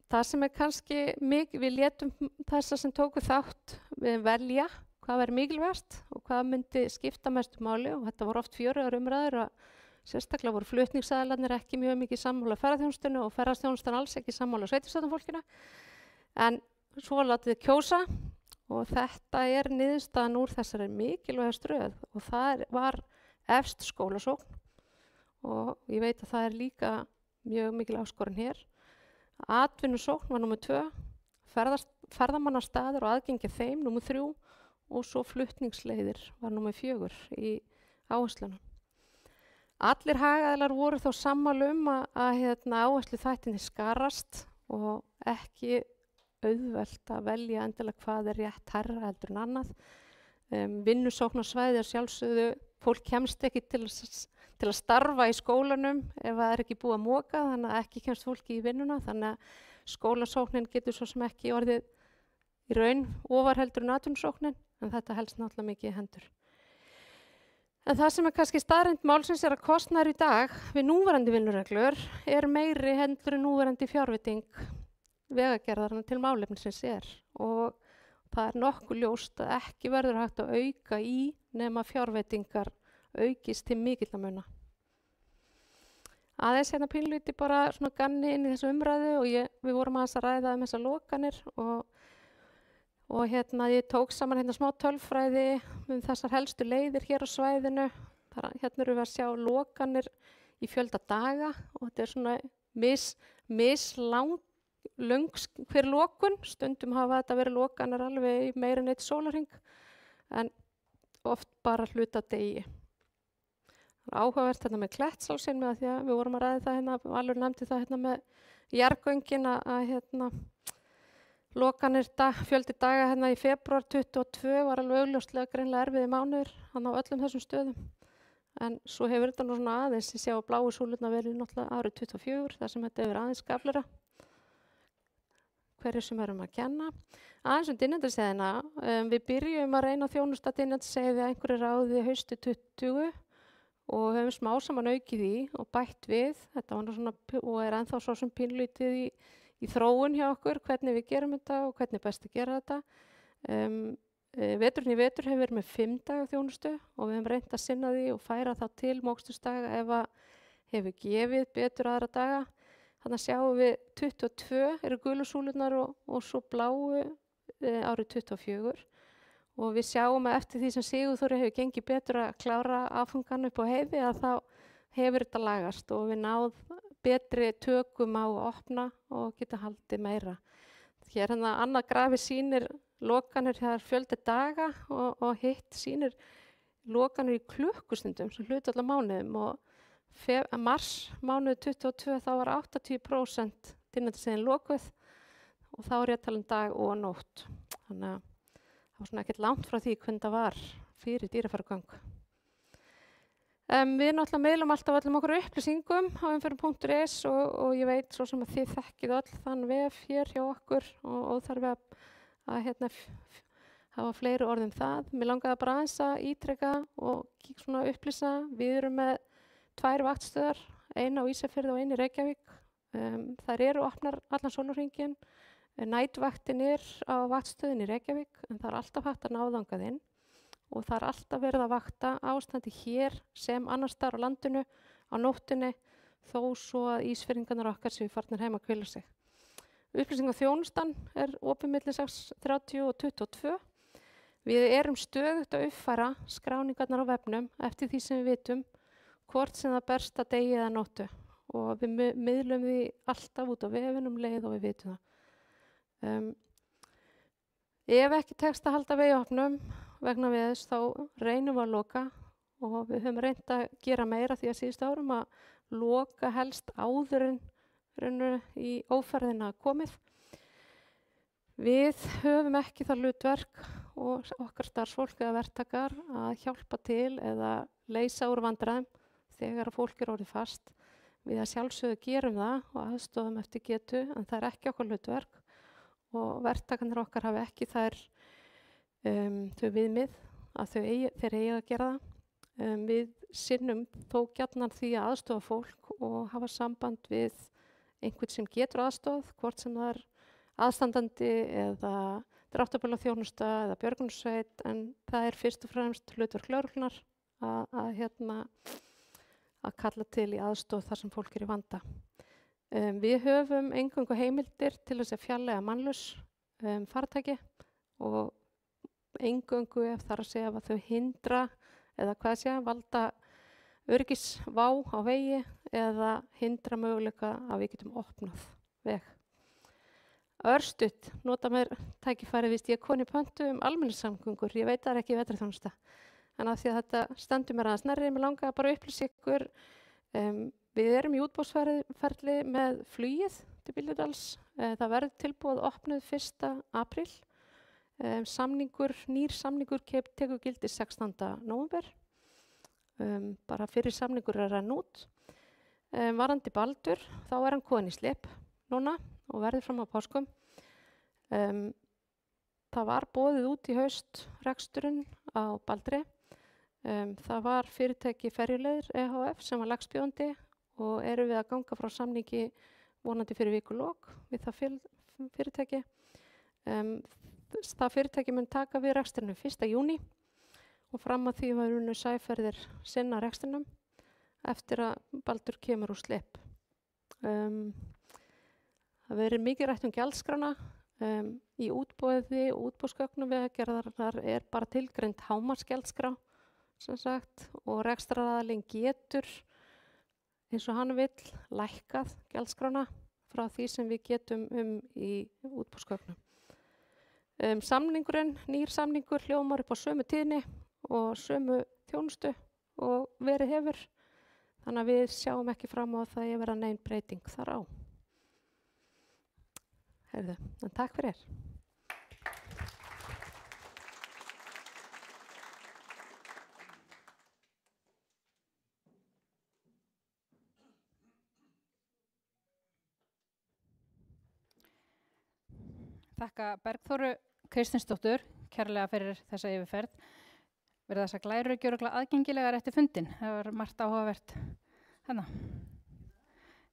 Það sem kannski mikið, við létum þessa sem tóku þátt við velja hvað væri mikilvægast og hvað myndi skipta mestu máli og þetta voru oft 4 umræður að sérstaklega voru flutningsaðilarnir ekki mjög mikið sammála ferðaþjónustunni og ferðaþjónustan alls ekki sammála sveitarstjórnarfólkinu. En svo látið þið kjósa og þetta niðurstaðan úr þessari mikilvæga röð og það var efst skólasókn og ég veit að það líka mjög mikil áskorun hér. Atvinnusókn var númer 2, ferðamannastaður og aðgengi þeim númer 3 og svo flutningsleiðir var númer 4 í áherslunum. Allir hagaðilar voru þá sammála að áherslu þættinni skarast og ekki auðvelt að velja endilega hvað rétt hærra heldur en annað. Vinnusóknarsvæði sjálfsögðu, fólk kemst ekki til að starfa í skólanum ef það ekki búið að moka, þannig að ekki kemst fólki í vinnuna, þannig að skólasóknin getur svo sem ekki orðið í raun ofar heldur en atvinnusóknin, en þetta helst náttúrulega mikið í hendur. En það sem kannski staðreynd málsins að kostnaður í dag við núverandi vinnureglur meiri heldur en núverandi fjárveiting Vegagerðarinnar til málefnisins og það nokkuð ljóst að ekki verður hægt að auka í nema fjárveitingar aukist til mikilla muna. Aðeins pínlíti bara svona ganni inn í þessu umræðu og við vorum aðeins að ræða þessar lokanir og ég tók saman smá tölfræði þessar helstu leiðir hér á svæðinu. Hérna erum við að sjá lokanir í fjölda daga og þetta svona mislang hver lokun. Stundum hafa þetta verið lokanir alveg í meira en 1 sólarhring en oft bara hluta degi. Það áhugavert þetta með Klettsálsinn með því að við vorum að ræða það Valur nefndi það með jarðgöngin að lokanir fjöldi daga í febrúar 22 var alveg augljóslega greinlega erfiði mánuður á öllum þessum stöðum. En svo hefur þetta nú svona aðeins, ég sé á bláu súlurnar verið náttúrulega árið 24 þar sem þetta hefur aðeins skaflera. Hverju sem erum að kenna. Aðeins Dynjandisheiðina, við byrjum að reyna að þjónusta Dynjandisheiði að einhverju ráði hausti 20 og höfum smá saman aukið í og bætt við. Þetta var svona og ennþá svo sem pínlítið í þróun hjá okkur, hvernig við gerum þetta og hvernig best að gera þetta. Veturinn í vetur hefur verið með 5 daga þjónustu og við hefum reynt að sinna því og færa það til mókstusdaga ef að hefur gefið betur aðra daga. Þannig að sjáum við 22 eru gulu súlurnar og svo bláu árið 24 og við sjáum að eftir því sem Sigurþóri hefur gengið betur að klára áfangan upp á heiði að þá hefur þetta lagast og við náð betri tökum á að opna og geta haldið meira. hér annað grafi sýnir lokanir, það fjöldi daga og hitt sýnir lokanir í klukkustundum sem hluti allar mánuðum og mars mánuð 22 þá var 80% dýrnættisveiðin lokuð og þá er ég að tala dag og nótt. Þannig að það var svona ekkert langt frá því hvernig það var fyrir dýrafærugöng. Við náttúrulega miðlum alltaf öllum okkur upplýsingum á umferðin.is og ég veit svo sem að þið þekkið öll þann vef hér hjá okkur og þarf að hafa fleiri orð það. Mér langaði bara aðeins að ítreka og svona upplýsa. Við erum með 2 vaktstöðar, eina á Ísafirði og eina í Reykjavík. Þær eru opnar allan sólarhringinn. Næturvaktin á vaktstöðinni í Reykjavík en það alltaf hægt að ná þangað inn og það alltaf verið að vakta ástandi hér sem annars staðar á landinu á nóttunni þó svo að Ísfirðingarnir okkar séu farnir heim að hvíla sig. Upplýsingaþjónustan opið milli 6:30 og 22. Við erum stöðugt að uppfæra skráningarnar á vefnum eftir því sem við vitum hvort sem það berst að degi eða nóttu og við miðlum því alltaf út á vefinum leið og við vitum það. Ef ekki tekst að halda vegahopnum vegna veðurs þá reynum við að loka og við höfum reynt að gera meira því að síðustu árum að loka helst áður en í óferðina komið. Við höfum ekki það hlutverk og okkar starfsfólk eða verktakar að hjálpa til eða leysa úr vandræðum þegar fólk orðið fast. Við að sjálfsögðu gerum það og aðstofum eftir getu en það ekki okkar hlutverk og verktakarnir okkar hafa ekki þau viðmið að þeir eigi að gera það. Við sinnum þó gjarnan því að aðstofa fólk og hafa samband við einhvern sem getur aðstoð, hvort sem það aðstandandi eða dráttabílaþjónusta eða björgunarsveit en það fyrst og fremst hlutverk lögreglunnar að kalla til í aðstoð þar sem fólk í vanda. Við höfum eingöngu heimildir til þess að fjarlægja mannlaus farartæki og eingöngu ef þar að segja að þau hindra eða valda öryggisvá á vegi eða hindra möguleika að við getum opnað veg. Örstutt, nota mér tækifæri víst ég koni pöntu almenningssamgöngur, ég veit það ekki vetrarþjónusta en af því að þetta stendur mér aðeins nærri, mér langaði bara að upplýsa ykkur. Við erum í útboðsferli með flugið til Bíldudals. Það verður tilbúið opnuð 1. apríl. Nýr samningur tekur gildi 16. nóvember. Bara fyrir samningur að renna út. Varandi Baldur, þá hann kominn í slipp núna og verður fram á páskum. Það var boðið út í haust reksturinn á Baldri. Það var fyrirtæki Ferjuleiðir EHF sem var lægstbjóðandi og erum við að ganga frá samningi vonandi fyrir vikulok við það fyrirtæki. Það fyrirtæki mun taka við reksturinn 1. júní og fram að því var unnu Sæferðir sinna reksturnum eftir að Baldur kemur úr slipp. Það verið mikið rætt gjaldskrána. Í útboði og útboðsgögnum Vegagerðarinnar bara tilgreind hámarksgjaldskrá sem sagt og rekstraraðilinn getur eins og hann vill lækkað gjaldskrána frá því sem við getum í útboðsgögnum. Nýr samningur hljómar upp á sömu tíðni og sömu þjónustu og verið hefur þannig að við sjáum ekki fram á það að vera nein breyting þar á. En takk fyrir. Þakka Bergþóru Kristinsdóttur kærlega fyrir þessa yfirferð. Verða þessar glærur ekki örugglega aðgengilegar eftir fundin. Það var margt áhugavert.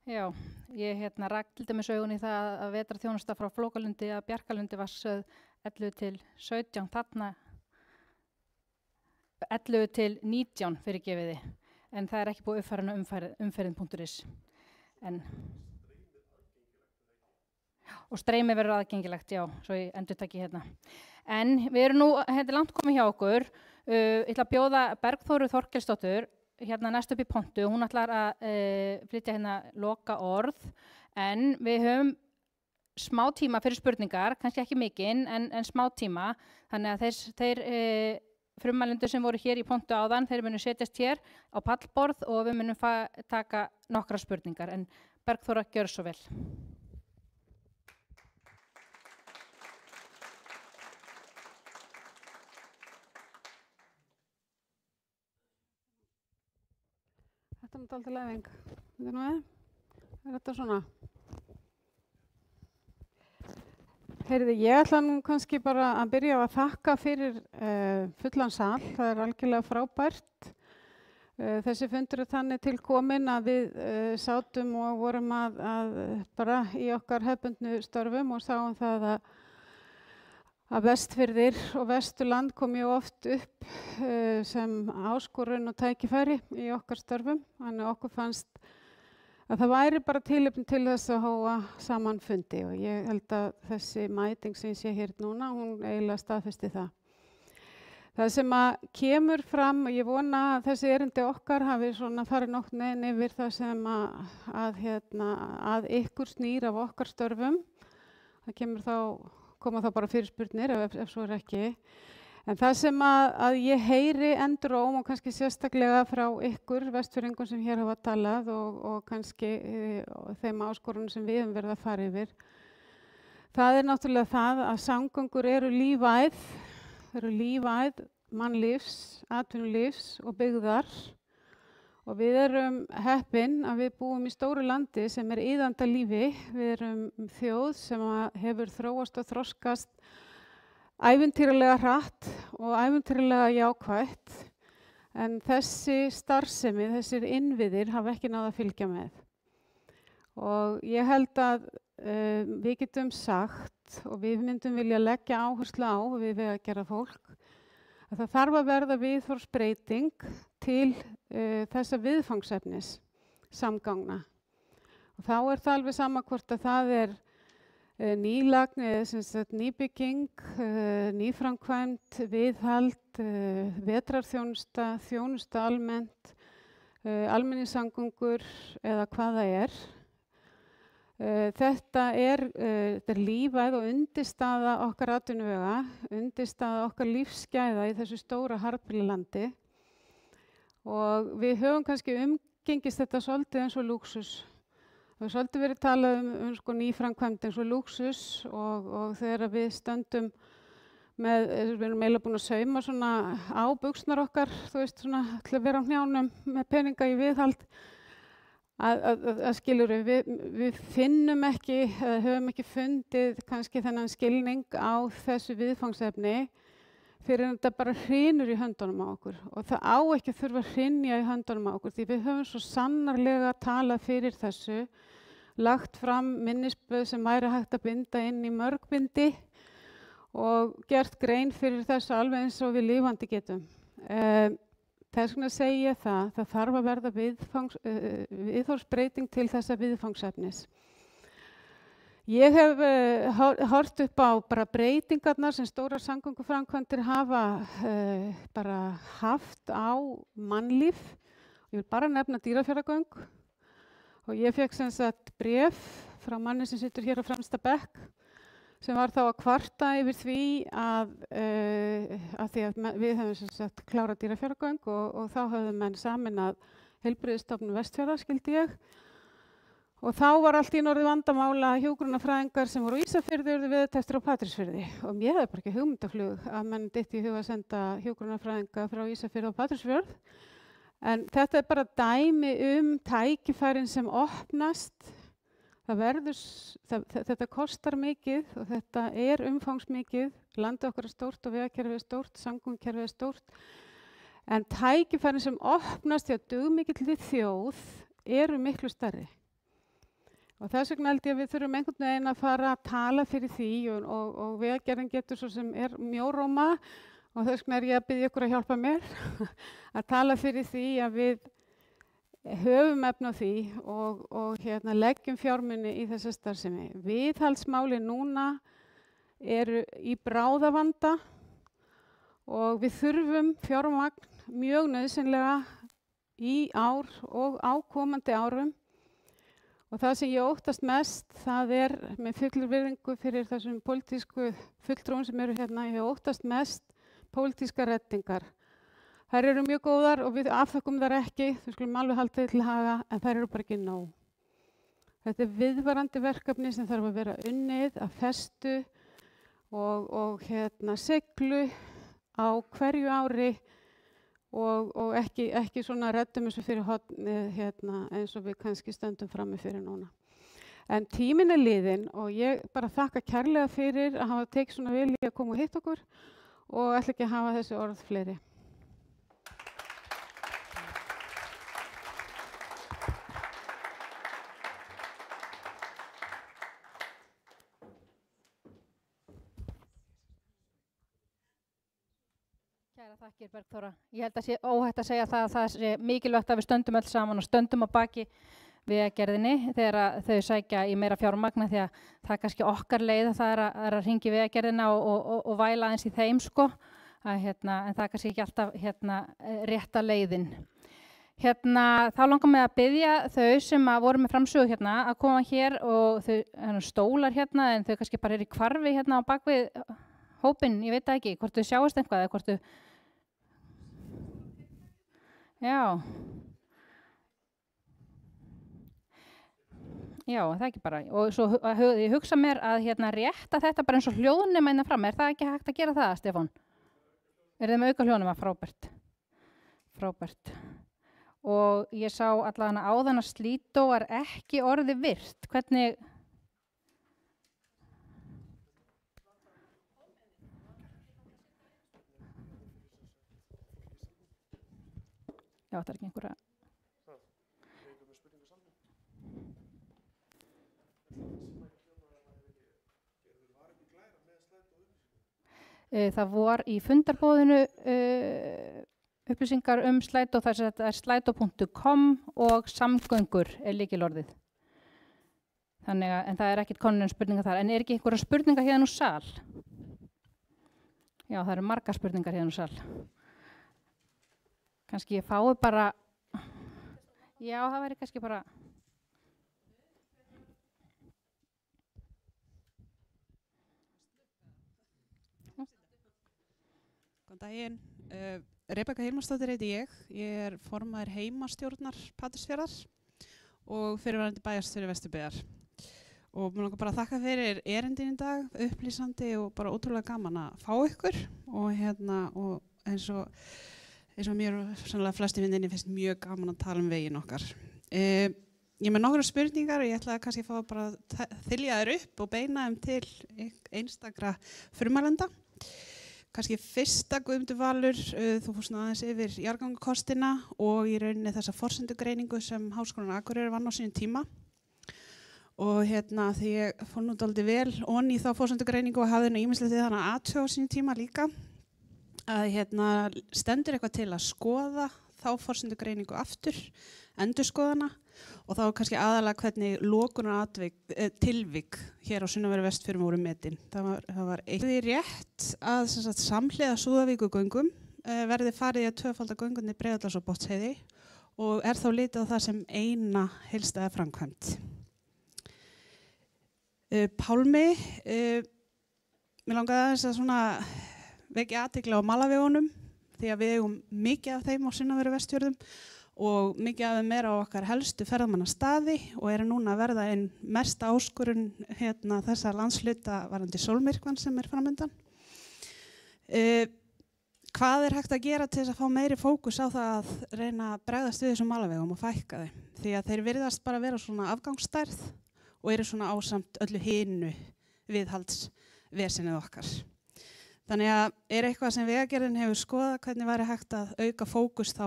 Já, ég rak til dæmis augun í það að vetrarþjónusta frá Flókalundi að Bjarkalundi var sögð 11 til 17, þarna 11 til 19 fyrir gefiði. En það ekki búið uppfærinu umferðin.is. Og streymi verður aðgengilegt, já, svo ég endurtaki hérna. En við erum nú langt komið hjá okkur. Ég ætla að bjóða Bergþóru Þorkelsdóttur hérna næst upp í pontu. Hún ætlar að flytja hérna loka orð. En við höfum smá tíma fyrir spurningar, kannski ekki mikinn, en smá tíma. Þannig að þeir frummælendur sem voru hér í pontu áðan, þeir munu setjast hér á pallborð og við munum taka nokkra spurningar. En Bergþóra, gjör svo vel. Þetta er alltaf læfing. Þetta er nú við. Er þetta svona? Heyrðu, ég ætla nú kannski bara að byrja að þakka fyrir fullan sal. Það er algjörlega frábært. Þessi fundur er þannig til komin að við sátum og vorum að bara í okkar hefðbundnu störfum og sáum það að Vestfirðir og Vesturland kom mjög oft upp sem áskorun og tækifæri í okkar störfum. Þannig okkur fannst að það væri bara tilefni til þess að hóa saman fundi og ég held að þessi mæting sem ég sé hér núna, hún eiginlega staðfesti það. Það sem að kemur fram, og ég vona að þessi erindi okkar hafi svona farið nokkuð neginn yfir það sem að ykkur snýr af okkar störfum. Það koma þá bara fyrirspurnir ef svo er ekki. En það sem að ég heyri enduróm og kannski sérstaklega frá ykkur, Vestfirðingum sem hér hafa talað og kannski þeim áskorunum sem við höfum verið að fara yfir. Það er náttúrulega það að samgöngur eru lífæð mannlífs, atvinnulífs og byggðar. Og við erum heppin að við búum í stóru landi sem er iðandi lífi. Við erum þjóð sem hefur þróast og þroskast ævintýralega hratt og ævintýralega jákvætt. En þessi starfsemi, þessir innviðir hafa ekki náð að fylgja með. Og ég held að við getum sagt og við myndum vilja leggja áherslu á við vegagerðar fólk að það þarf að verða viðhorfsbreyting til þessa viðfangsefnis samgangna. Og þá er það alveg sama hvort að það er nýlagn, nýbygging, nýframkvæmd, viðhald, vetrarþjónusta, þjónusta almennt, almenningssamgöngur eða hvað það er. Þetta er lífæð og undirstaða okkar atvinnuvega, undirstaða okkar lífsgæða í þessu stóra harðbýla landi. Og við höfum kannski umgengist þetta svolítið eins og lúxus. Það hefur svolítið verið talað um nýframkvæmd eins og lúxus og þegar við stöndum með, við erum eiginlega búin að sauma svona á buxurnar okkar, þú veist svona til að vera á hnjánum með peninga í viðhald. Að skilurðu, við finnum ekki, höfum ekki fundið kannski þennan skilning á þessu viðfangsefni fyrir en þetta bara hrynur í höndunum á okkur. Og það á ekki að þurfa að hrynja í höndunum á okkur því við höfum svo sannarlega talað fyrir þessu, lagt fram minnisblöð sem væri hægt að binda inn í mörg bindi og gert grein fyrir þessu alveg eins og við lifandi getum. Þess vegna segi ég það þarf að verða viðhorfsbreyting til þessa viðfangsefnis. Ég hef horft upp á bara breytingarnar sem stórar samgönguframkvæmdir hafa bara haft á mannlíf. Ég vil bara nefna Dýrafjarðargöng og ég fékk sem sagt bréf frá manni sem situr hér á fremsta bekk sem var þá að kvarta yfir því að því að við hefum sem sagt klárað Dýrafjarðargöng og þá höfðu menn sameinað Heilbrigðisstofnun Vestfjarða, skildi ég. Og þá var allt í orðið vandamála hjúkrunarfræðingar sem voru á Ísafirði urðu veðurtepptir á Patreksfirði. Og mér hefði bara ekki hugmyndaflug að menn dytti í hug að senda hjúkrunarfræðinga frá Ísafirði á Patreksfjörð. En þetta er bara dæmi tækifærin sem opnast. Þetta kostar mikið og þetta er umfangsmikið. Landið okkar er stórt og vegakerfið er stórt, samgöngukerfið er stórt. En tækifærin sem opnast hjá dugmikilli þjóð eru miklu stærri. Og þess vegna held ég að við þurfum einhvern veginn að fara að tala fyrir því og vegagerðin getur svo sem er mjóróma og þess vegna er ég að biðja ykkur að hjálpa mér að tala fyrir því að við höfum efni á því og leggjum fjármuni í þessa starfsemi. Viðhaldsmáli núna eru í bráðavanda og við þurfum fjármagn mjög nauðsynlega í ár og á komandi árum. Og það sem ég óttast mest, það með fullri virðingu fyrir þessum pólitísku fulltrúum sem eru hérna, ég óttast mest pólitískar reddingar. Þær eru mjög góðar og við afþökkum þær ekki, þau skulum alveg halda því til haga, en þær eru bara ekki nóg. Þetta viðvarandi verkefni sem þarf að vera unnið, að festu og siglu á hverju ári og ekki svona reddum þessu fyrir horn eins og við kannski stöndum frammi fyrir núna. En tíminn liðinn og ég bara þakka kærlega fyrir að hafa tekið svona vel í að koma og hitta okkur og ætla ekki að hafa þessi orð fleiri. Kæra þakkir Bergþóra. Ég held að sé óhætt að segja að það sé mikilvægt að við stöndum öll saman og stöndum á baki Vegagerðinni þegar þau sækja í meira fjármagn því að það er kannski okkar leið að það er að hringja í Vegagerðina og væla aðeins í þeim sko. En það er kannski ekki alltaf rétta leiðin. Þá langar mig að biðja þau sem voru með framsögu að koma hér og þau stólar en þau kannski bara eru í hvarfi á bakvið hópinn, ég veit það ekki, hvort þau sjáist eitthvað eða hvort þau... Já, það ekki bara. Og svo ég hugsa mér að rétta þetta bara eins og hljóðnema innan fram. Er það ekki hægt að gera það, Stefán? Er þið með auka hljóðnema? Frábært. Frábært. Og ég sá allavega áðan að slító er ekki orði virt. Hvernig... Já, það er ekki einhverja... Það vor í fundarbóðinu upplýsingar slætó, það er slætó.com og samgöngur er lykilorðið. Þannig að, en það er ekkert konun spurningar þar. En er ekki einhverja spurningar hérna úr sal? Já, það eru margar spurningar hérna úr sal. Kannski ég fái bara... Já, það væri kannski bara... Góðan daginn. Rebekka Hilmarsdóttir heiti ég. Ég er formaður heimastjórnar Patreksfjarðar og fyrirverandi bæjarstjóri Vesturbyggðar. Og mér langar bara að þakka fyrir erindin í dag, upplýsandi og bara ótrúlega gaman að fá ykkur og eins og mér sannlega flesti vinninni finnst mjög gaman að tala veginn okkar. Ég er með nokkra spurningar og ég ætla að kannski fá bara að þylja þær upp og beina til einstakra frumælenda. Kannski fyrsta Guðmundur Valur, þú fórst aðeins yfir jarðgangakostina og í rauninni þessa forsendugreiningu sem Háskólinn á Akureyri vann á sínum tíma. Og því ég fór nú dálítið vel onni í þá forsendugreiningu og hafði nú ýmislegt þannig að athuga á sínum tíma líka. Að stendur eitthvað til að skoða þá forsendugreiningu aftur, endurskoðana og þá kannski aðalega hvernig lokunar tilvik hér á sunnanverðu Vestfjörðum voru metin. Það var eitthvað rétt að samhliða Súðavíkurgöngum verði farið í að tvöfalda göngunni Breiðadals og Botnsheiði og er þá litið á það sem eina heildstæða framkvæmd. Pálmi, mér langaði aðeins að vekja athygli á malavegunum því að við eigum mikið af þeim á sunnanverðu Vestfjörðum og mikið af þeim á okkar helstu ferðamannastaði og eru núna að verða einn mesta áskorun þessa landshluta varðandi sólmyrkvann sem er framöndan. Hvað er hægt að gera til þess að fá meiri fókus á það að reyna að bregðast við þessum malavegum og fækka þeim? Því að þeir virðast bara vera svona afgangsstærð og eru svona ásamt öllu hinu viðhaldsvesenið okkar. Þannig að er eitthvað sem Vegagerðin hefur skoðað hvernig væri hægt að auka fókus þá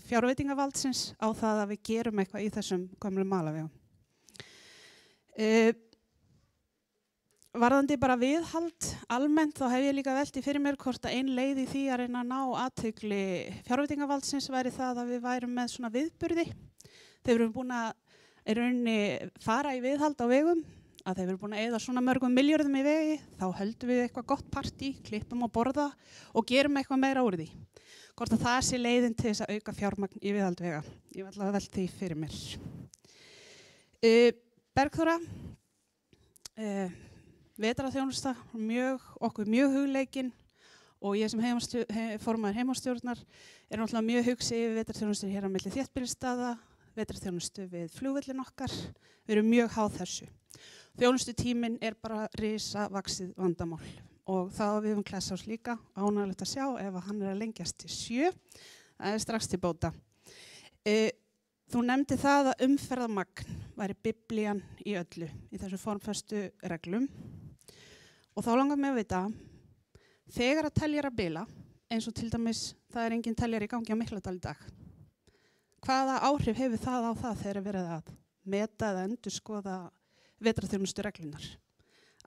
fjárveitingavaldsins á það að við gerum eitthvað í þessum gömlu malavegum. Varðandi bara viðhald almennt þá hef ég líka velt í fyrir mér hvort að ein leið í því að reyna að ná athygli fjárveitingavaldsins væri það að við værum með svona viðburði. Þegar við erum búin að í rauninni fara í viðhald á vegum, að þegar við erum búin að eyða svona mörgum milljörðum í vegi, þá höldum við eitthvað gott partí, klippum og borða og gerum eitthvað meira úr því. Hvort að það sé leiðin til þess að auka fjármagn í viðhald vega. Ég var alltaf að velta því fyrir mér. Bergþóra, vetrarþjónusta, okkur mjög hugleikin og ég sem formaður heimastjórnar er náttúrulega mjög hugsi yfir vetrarþjónustu hér á milli þéttbýlisstaða, vetrarþjónustu við flugvöllin okkar. Við erum mjög háð þessu. Þjónustutíminn er bara risavaxið vandamál og það við Klessás líka ánægilegt að sjá ef hann er að lengjast til 7. Það er strax til bóta. Þú nefndi það að umferðarmagn væri biblían í öllu í þessu formföstu reglum og þá langar mig að vita þegar að teljara bila eins og til dæmis það er engin teljari í gangi á Mikladal í dag. Hvaða áhrif hefur það á það þegar verið að meta eða endurskoða vetrarþjónustu reglunar?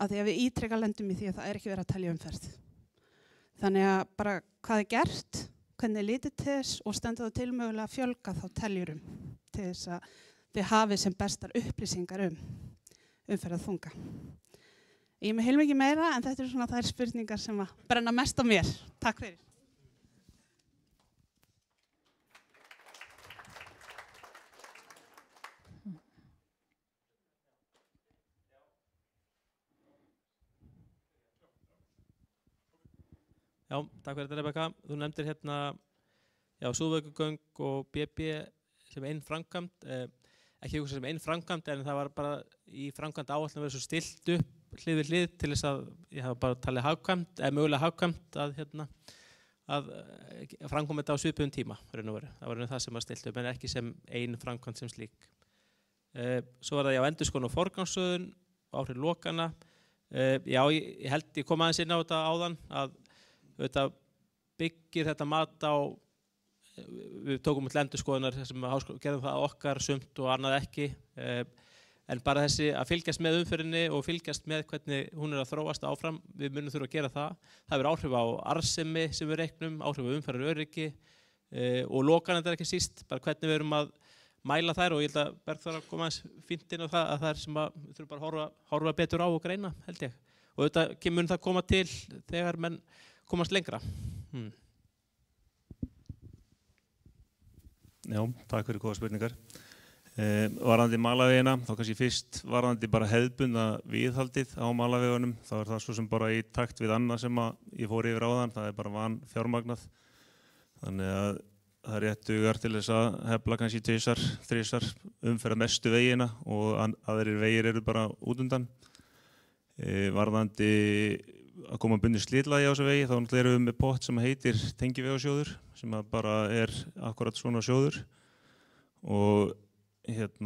Af því að við ítrekka lendum í því að það er ekki verið að telja umferð. Þannig að bara hvað er gert, hvernig er litið til þess og stendur það til mögulega að fjölga þá teljurum til þess að þið hafið sem bestar upplýsingar umferðarþunga. Ég er með heilmikið meira en þetta eru svona þær spurningar sem að brenna mest á mér. Takk fyrir. Já, takk fyrir þetta Rebekka. Þú nefndir hérna Súðavíkurgöng og BB sem einn framkvæmd, ekki eitthvað sem einn framkvæmd en það var bara í framkvæmd áætlun verið svo stilt upp hlið við hlið til þess að ég hafa bara talið hagkvæmt, eða mögulega hagkvæmt að framkvæmd þetta á svipuðum tíma. Það var það sem var stilt upp en ekki sem einn framkvæmd sem slík. Svo var það endurskoðun og forgangsröðun, áhrif lokana. Já, ég held ég kom aðeins inn á þetta áðan að þetta byggir þetta mat á, við tókum út endurskoðunar sem gerðum það okkar sumt og annað ekki, en bara þessi að fylgjast með umferðinni og fylgjast með hvernig hún er að þróast áfram, við munum þurfa að gera það. Það verður áhrif á arðsemi sem við reiknum, áhrif á umferðaröryggi og lokanir ekki síst, bara hvernig við erum að mæla þær og ég held að Bergþóra kom aðeins fínt inn á það að það er sem að við þurfum bara að horfa betur á og greina, held ég. Og þetta mun það koma til þegar menn komast lengra. Já, takk fyrir góða spurningar. Varðandi malarvegina, þá kannski fyrst varðandi bara hefðbundna viðhaldið á malarvegunum, þá er það svo sem bara í takt við annað sem ég fór yfir áðan, það er bara vanfjármagnað. Þannig að það er rétt dugar til þess að hefla kannski 2-3 umferða mestu vegina og aðrir vegir eru bara út undan. Varðandi að koma bundið slitlagi á þessu vegi, þá erum við með pott sem heitir tengivegasjóður, sem bara er akkurat svona sjóður. Og við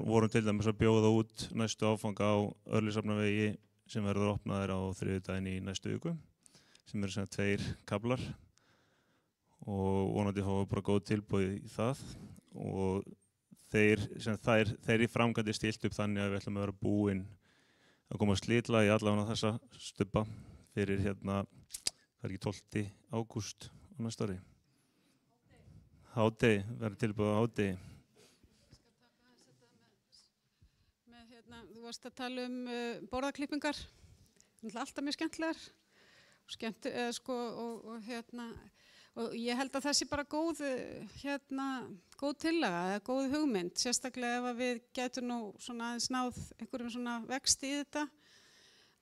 vorum til dæmis að bjóða út næstu áfanga á Örlysafnavegi sem verður opnaðir á þriðjudaginn í næstu viku, sem eru 2 kaflar og vonandi fáum við bara góð tilboð í það. Og þeir í framkvæmdi stilt upp þannig að við ætlum að vera búin að koma slitlagi allavega þessa stubba fyrir það er ekki 12. ágúst á næsta ári. Hádegi, verður tilbúið á hádegi. Þú varst að tala borðaklippingar, alltaf mjög skemmtilegar og ég held að það sé bara góð tillaga eða góð hugmynd, sérstaklega ef við gætum nú aðeins náð einhverjum svona vexti í þetta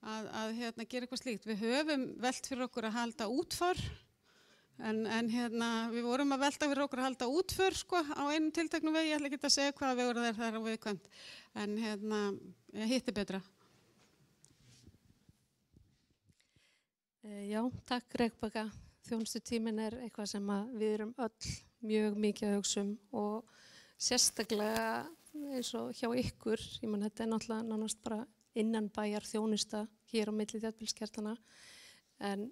að gera eitthvað slíkt. Við höfum velt fyrir okkur að halda útför en við vorum að velta fyrir okkur að halda útför á einum tilteknum vegi, ég ætla ekki að segja hvaða vegur það er á viðkvæmt en hitt er betra. Já, takk Rebekka. Þjónustutíminn er eitthvað sem við erum öll mjög mikið að hugsa og sérstaklega eins og hjá ykkur, ég menn þetta er náttúrulega nánast bara innanbæjar þjónusta hér á milli þéttbýliskjarnanna en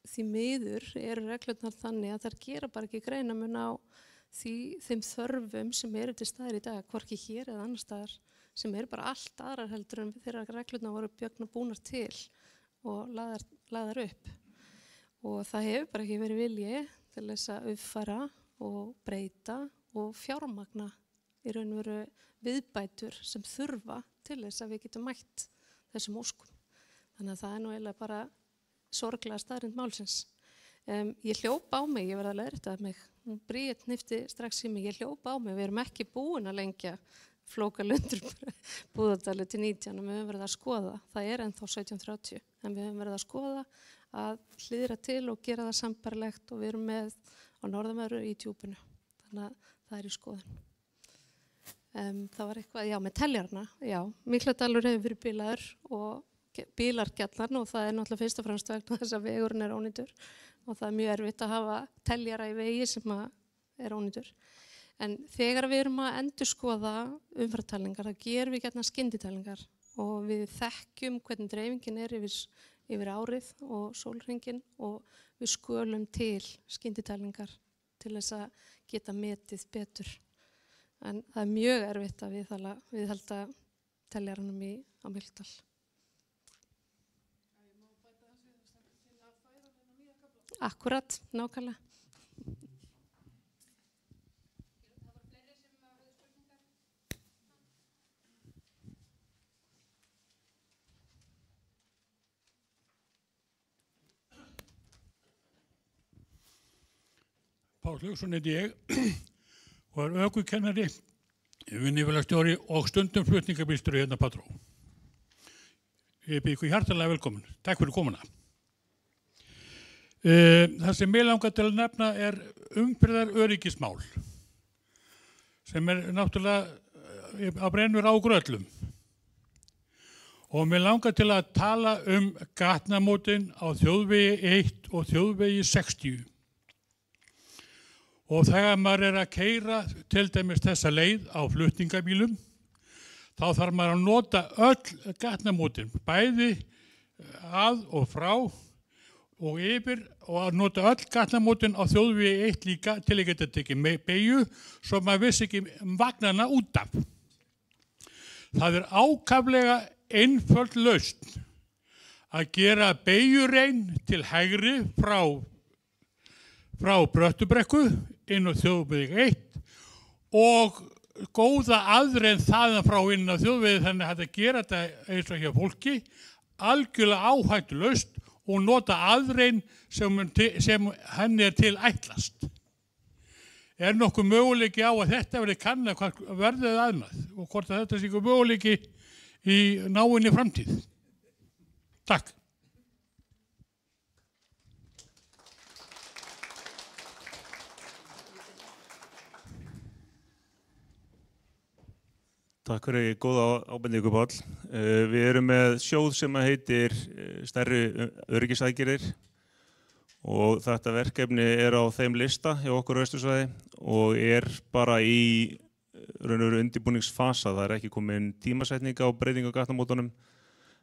því miður eru reglurnar þannig að þær gera bara ekki greinarmun á þeim þörfum sem eru til staðar í dag, hvorki hér eða annar staðar, sem eru bara allt aðrar heldur en þegar reglurnar voru búnar til og lagðar upp. Og það hefur bara ekki verið vilji til þess að uppfæra og breyta og fjármagna í raun og veru viðbætur sem þurfa til þess að við getum mætt þessum óskum. Þannig að það er nú eiginlega bara sorglega staðreynd málsins. Ég hljóp á mig, ég verði að leiðrétta mig. Bríet hnippti strax í mig, ég hljóp á mig, við erum ekki búin að lengja Flókalundur, Búðardalur til 19 og við höfum verið að skoða, það ennþá 1730, en við höfum verið að skoða að hliðra til og gera það sambarlegt og við erum með á norðanverðu í djúpinu, þannig að það í skoðun. Það var eitthvað, já, með teljarna, já, Mikladalur hefur verið bílaður og bílar gjallan og það náttúrulega fyrst og fremst vegna þess að vegurinn ónýtur og það mjög erfitt að hafa teljara í vegi sem ónýtur. En þegar við erum að endurskoða umferðartalningar, þá gerum við gjarnan skynditalningar og við þekkjum hvernig dreifingin yfir árið og sólhringinn og við skölum til skynditalningar til þess að geta metið betur. En það mjög erfitt að viðhalda teljaranum á Mýrdal. Akkurat, nákvæmlega. Páll Hauksson heiti ég og ökukennari, vinnifélagstjóri og stundum flutningabílstjóri hérna Patró. Ég býð ykkur hjartalega velkomin. Takk fyrir komuna. Það sem mig langar til að nefna umferðaröryggismál sem náttúrulega að brennur á gröllum. Og mig langar til að tala gatnamótin á þjóðvegi 1 og þjóðvegi 60. Og þegar maður að keyra til dæmis þessa leið á flutningabílum, þá þarf maður að nota öll gatnamótin, bæði að og frá og yfir og að nota öll gatnamótin á þjóðvegi 1 líka til að geta tekið beygju svo maður vissi ekki vagnana út af. Það ákaflega einföld lausn að gera beygjurein til hægri frá Bröttubrekku inn á þjóðvegi 1 og góða aðrein þaðan frá inn á þjóðvegi þannig að gera þetta eins og hjá fólki algjörlega áhættulaust og nota aðrein sem henni til ætlast. Nokkuð möguleiki á að þetta verði kannað hvað verður aðnað og hvort að þetta sé ykkur möguleiki í náinni framtíð. Takk. Takk fyrir góða ábendingu, Páll. Við erum með sjóð sem heitir stærri öryggisaðgerðir og þetta verkefni á þeim lista hjá okkur á Vestursvæði og bara í raun og veru undirbúningsfasa. Það ekki komin tímasetning á breytingu á gatnamótunum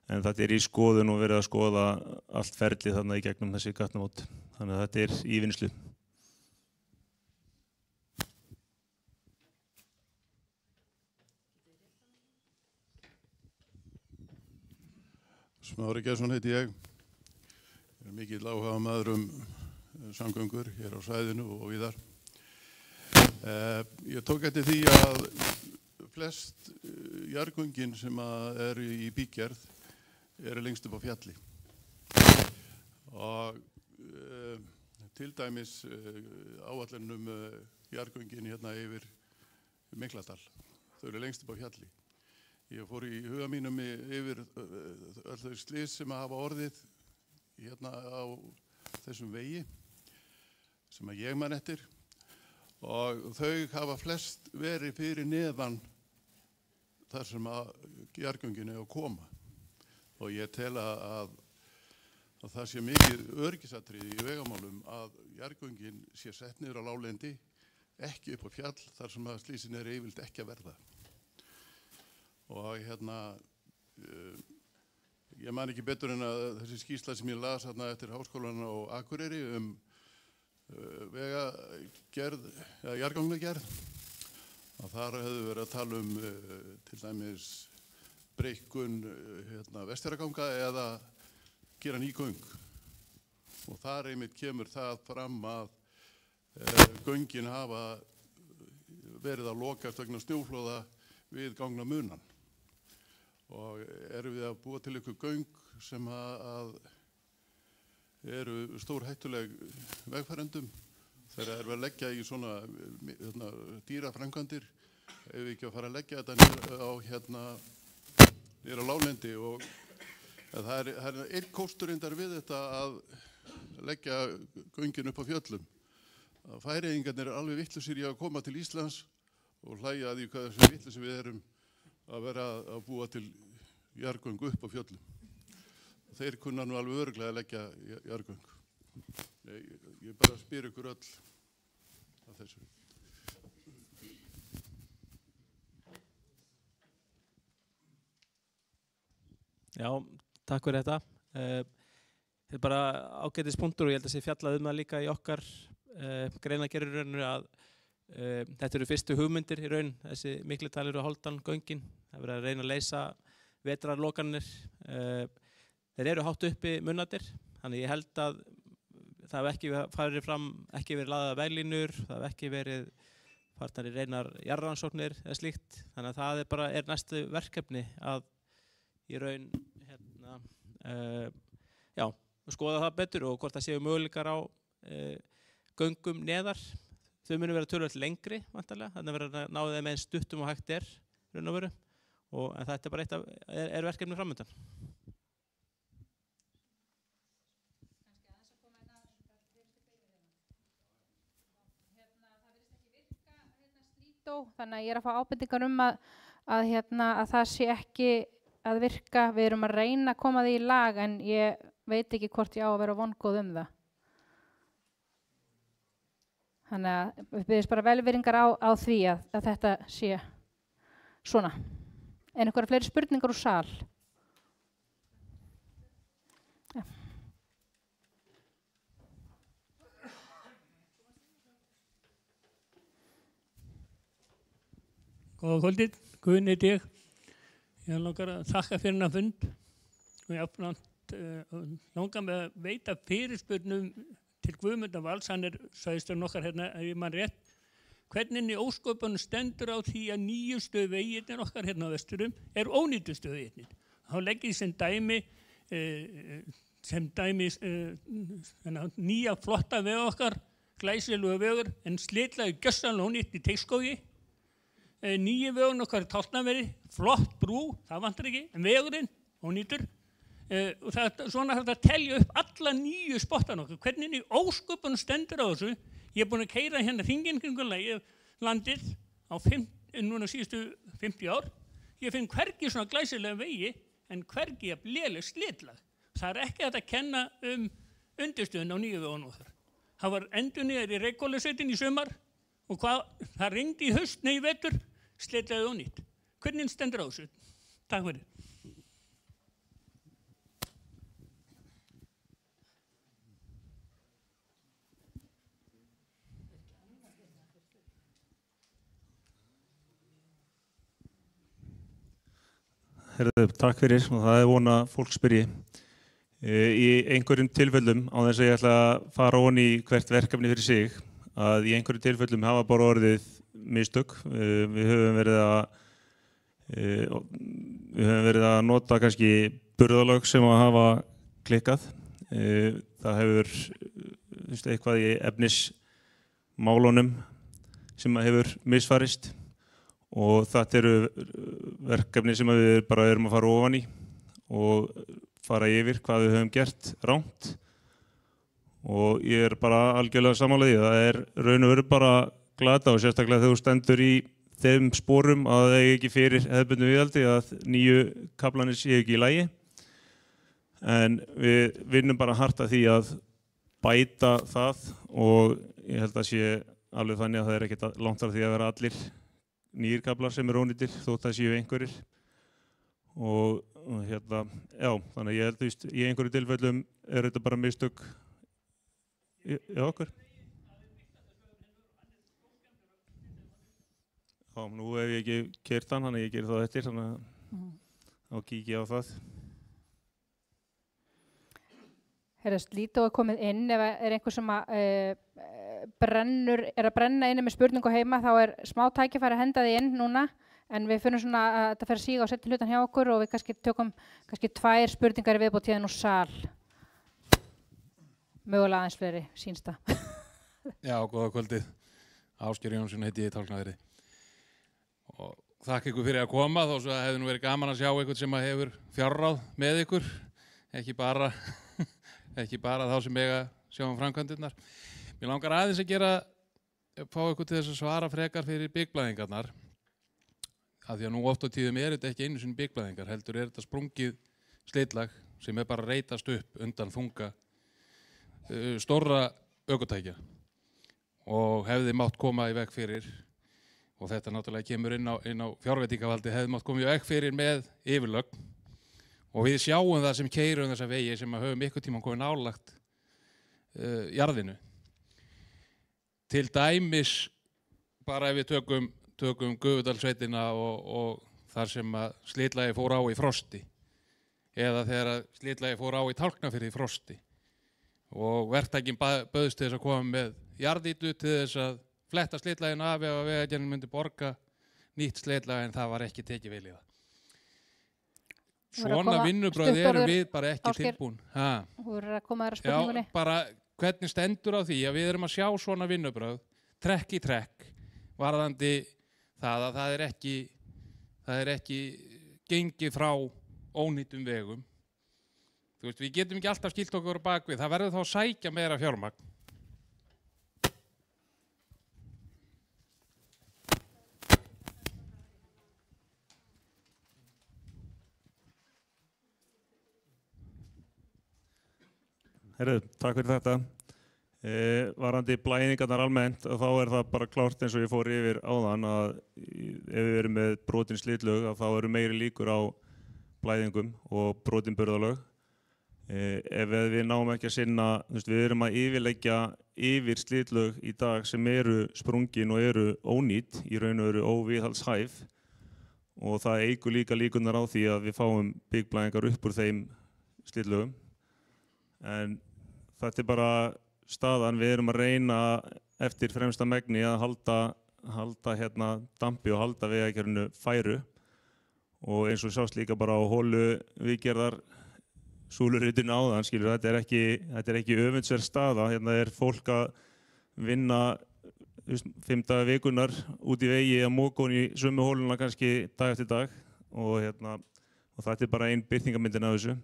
en þetta í skoðun og verið að skoða allt ferlið þarna í gegnum þessi gatnamót. Þannig að þetta í vinnslu. Smári Gesson heiti ég. Ég mikill áhugamaður samgöngur hér á svæðinu og víðar. Ég tók eftir því að flest jarðgöngin sem eru í bígerð eru lengst upp á fjalli. Og til dæmis áætlun jarðgöngin hérna yfir Mikladal. Þau eru lengst upp á fjalli. Ég fór í huga mínum yfir öll þau slys sem hafa orðið hérna á þessum vegi sem ég man eftir og þau hafa flest verið fyrir neðan þar sem jarðgöngin að koma og ég tel að það sé mikið öryggisatriði í vegamálum að jarðgöngin sé sett niður á láglendi, ekki upp á fjall þar sem slysin yfirleitt ekki að verða. Og ég man ekki betur en að þessi skýrsla sem ég las eftir Háskólann á Akureyri vegagerð, eða jarðgangagerð, að þar hefðu verið að tala til dæmis breikkun Vestfjarðaganga eða gera ný göng. Og þar einmitt kemur það fram að göngin hafa verið að lokast vegna snjóflóða við gangna munan. Og erum við að búa til ykkur göng sem eru stórhættuleg vegfarendum þegar við að leggja í svona dýraframkvæmdir ef við ekki að fara að leggja þetta niður á láglendi og það er einn kostur reyndar við þetta að leggja göngin upp á fjöllum. Færeyingarnir eru alveg vittlausir í að koma til Íslands og hlæja að því hvað þessi vittlausir við erum að vera að búa til jarðgöng upp á fjöllum. Þeir kunna nú alveg örugglega að leggja jarðgöng. Ég bara spyr ykkur öll af þessu. Já, takk fyrir þetta. Þetta er bara ágætis punktur og ég held að sé fjallað það líka í okkar greinargerðir að þetta eru fyrstu hugmyndir í raun, þessi Miklidalur og Hálfdan göngin. Það er verið að reyna að leysa vetrarlokanir. Þeir eru hátt uppi munnatir, þannig ég held að það hef ekki farið fram, ekki verið laðað veglínur, það hef ekki verið farnar í reynar jarðrannsóknir eða slíkt. Þannig að það bara er næstu verkefni að í raun skoða það betur og hvort það séu möguleikar á göngum neðar. Þau munu vera töluvert lengri vantarlega, þannig að vera að ná þeim eins stuttum og hægt er raun og veru. En þetta er bara eitt af verkefni framöndan. Þannig að ég er að fá ábendingar að það sé ekki að virka. Við erum að reyna að koma því í lag en ég veit ekki hvort ég á að vera vongóð það. Þannig að við byggjum bara velvirðingar á því að þetta sé svona. En einhverja fleiri spurningar úr sal? Ja. Góða kvöldið, Guðni heiti ég. Ég langar að þakka fyrir þennan fund og ég langar með að veita fyrirspurnum til Guðmundar Vals, hann er sæðisturinn okkar hérna, ef ég man rétt. Hvernig í ósköpunum stendur á því að nýjustu vegirnir okkar hérna á Vesturum er ónýtustu vegirnir. Þá legg ég sem dæmi nýja flotta veg okkar, glæsilega vegur, en slitlaði gjörsamlega ónýtt í Teigsskógi. Nýju vegun okkar í Tálknaveri, flott brú, það vantar ekki, en vegurinn ónýtur. Og svona þarf það að telja upp alla nýju spottan okkar. Hvernig í ósköpunum stendur á þessu? Ég er búin að keyra hérna hringinn kringum landið á núna síðustu 50 ár. Ég finn hvergi svona glæsilega vegi en hvergi að léleg slitlag. Það er ekki hægt að kenna undirstöðun á nýju vegunum okkar. Það var endurnýjaður í Reykhólasveitin í sumar og það rigndi í haust, nei í vetur, slitlaði ónýtt. Hvernig stendur á þessu? Takk fyrir. Herðu, takk fyrir og það er von að fólk spyrji. Í einhverjum tilfellum, á þess að ég ætla að fara onni í hvert verkefni fyrir sig, að í einhverjum tilfellum hafa bara orðið mistök. Við höfum verið að nota kannski burðarlög sem að hafa klikkað. Það hefur eitthvað í efnismálunum sem að hefur misfarist. Og þetta eru verkefni sem við bara erum að fara ofan í og fara yfir hvað við höfum gert rangt. Og ég er bara algjörlega sammála því. Það er raun og veru bara glata og sérstaklega þegar þú stendur í þeim sporum að það er ekki fyrir hefðbundnu viðhaldi að nýju kaflanir séu ekki í lagi. En við vinnum bara hart að því að bæta það og ég held að sé alveg þannig að það er ekkert langt frá því að vera allir nýjir kaflar sem er ónýtir þótt að séu einhverjir og hérna, já, þannig að ég held að í einhverju tilfellum er þetta bara mistök í okkur. Já, nú hef ég ekki keyrt hann, þannig að ég gerir það eftir, þannig að þá kíkja ég á það. Herrast, Lító er komið inn, ef er einhver sem að er að brenna inni með spurningu heima, þá er smá tækifæri að henda því inn núna, en við finnum svona að þetta fer að síga og setja hlutan hjá okkur og við kannski tökum tvær spurningar í viðbót tíðan úr sal. Mögulega aðeins fleiri, sýnst það. Já, góða kvöldið. Ásgeir Jónsson heiti ég í Tálknaveri. og þakka ykkur fyrir að koma, þó svo að hefði nú verið gaman að sjá eitthvað sem að hefur fjárráð með ykkur, ekki bara þá sem eiga sjá framkvæmdirnar. Mér langar aðeins að fá ykkur til þess að svara frekar fyrir byggblæðingarnar, af því að nú oft á tíðum þetta ekki einu sinni byggblæðingar, heldur þetta sprungið slitlag sem bara reytast upp undan þunga stórra ökutækja og hefði mátt koma í veg fyrir, og þetta náttúrulega kemur inn á fjárveitingavaldi, hefði mátt koma í veg fyrir með yfirlögn, og við sjáum það sem keyrum þessa vegi sem að höfum ykkur tíma komið nálagt jarðinu. Til dæmis bara ef við tökum Gufudalssveitina og þar sem að slitlagi fór á í frosti, eða þegar slitlagi fór á í Tálknafirði í frosti, og verktakinn bauðst til þess að koma með jarðýtu til þess að fletta slitlaginu af ef að Vegagerðin myndi borga nýtt slitlag, en það var ekki tekið vel í það. Svona vinnubrögð erum við bara ekki tilbúin. Þú verður að koma þér að spurningunni. Já, bara hvernig stendur á því að við erum að sjá svona vinnubrögð trekk í trekk varðandi það að það er ekki gengið frá ónýtum vegum. Þú veist, við getum ekki alltaf skilt okkur á bakvið, það verður þá að sækja meira fjármagn. Herru, takk fyrir þetta. Varandi blæðingarnar almennt, þá það bara klárt eins og ég fór yfir áðan að ef við erum með brotin slitlög þá eru meiri líkur á blæðingum og brotin burðarlög. Ef við náum ekki að sinna, við erum að yfirleggja yfir slitlög í dag sem eru sprungin og eru ónýt, í raun og veru óviðhaldshæf, og það eykur líka líkurnar á því að við fáum byggblæðingar upp úr þeim slitlögum. En þetta bara staðan, við erum að reyna eftir fremsta megni að halda dampi og halda vegakerfinu færu, og eins og sást líka bara á holu viðgerðar súluritinu áðan, skilur, þetta er ekki öfundsverð staða. Hérna er fólk að vinna 5 daga vikunar út í vegi að móka hún í sömu hóluna kannski dag eftir dag, og þetta er bara ein birtingarmyndin af þessu.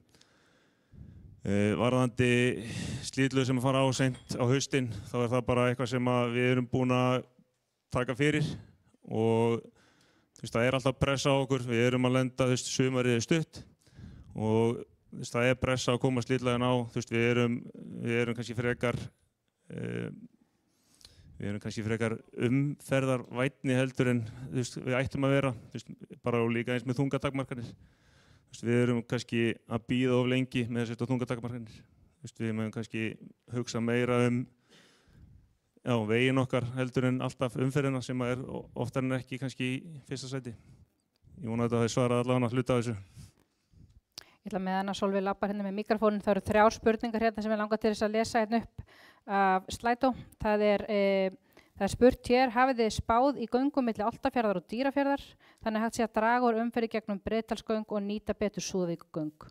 Varðandi slitlög sem fara á seint á haustinn, þá er það bara eitthvað sem við erum búin að taka fyrir, og það er alltaf pressa á okkur. Við erum að lenda sumarið stutt og það er pressa að koma slitlagin á. Við erum kannski frekar umferðarvænni heldur en við ættum að vera, bara og líka eins með þungatakmarkanir. Við erum kannski að bíða of lengi með þessu þungatakmarkanir. Við mögum kannski hugsa meira veginn okkar heldur en alltaf umferðina sem er oftar en ekki kannski í fyrsta sæti. Ég vona að það svarað allavega hluta af þessu. Ég ætla með að Sólveig labbar hérna með mikrofónin. Það eru 3 spurningar hérna sem ég langar til þess að lesa hérna upp af Slætó. Það er spurt hér, hafið þið spáð í göngum milli Álftafjarðar og Dýrafjarðar, þannig hægt sé að draga úr umferði gegnum Breiðdalsgöng og nýta betur Súðavíkurgöng.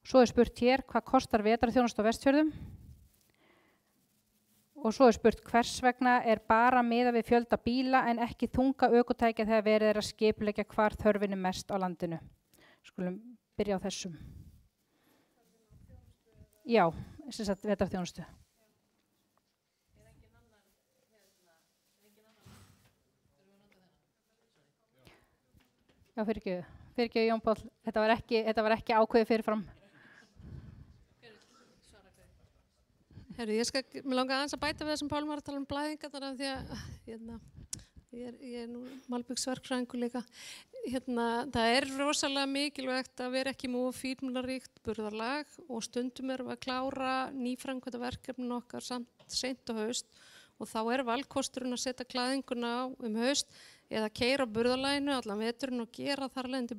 Svo er spurt hér, hvað kostar vetrarþjónusta á Vestfjörðum? Og svo er spurt, hvers vegna er bara miðað við fjölda bíla en ekki þunga ökutækja þegar verið að skipuleggja hvar þörfin er mest á landinu? Skulum byrja á þessum. Já, sem sagt vetrarþjónustu. Já, fyrirgefðu Jón Páll, þetta var ekki ákveðið fyrirfram. Herru, mér langar aðeins að bæta við þessum Pálmar var að tala blæðingarnar af því að ég er nú malbyggsverkfræðingur líka. Það er rosalega mikilvægt að vera ekki mjög fílmularíkt burðarlag, og stundum erum við að klára nýframkvæmda verkefnin okkar seint á haust, og þá er valkosturinn að setja klæðinguna á haust eða keyra burðarlaginu allan veturinn og gera þar leiðandi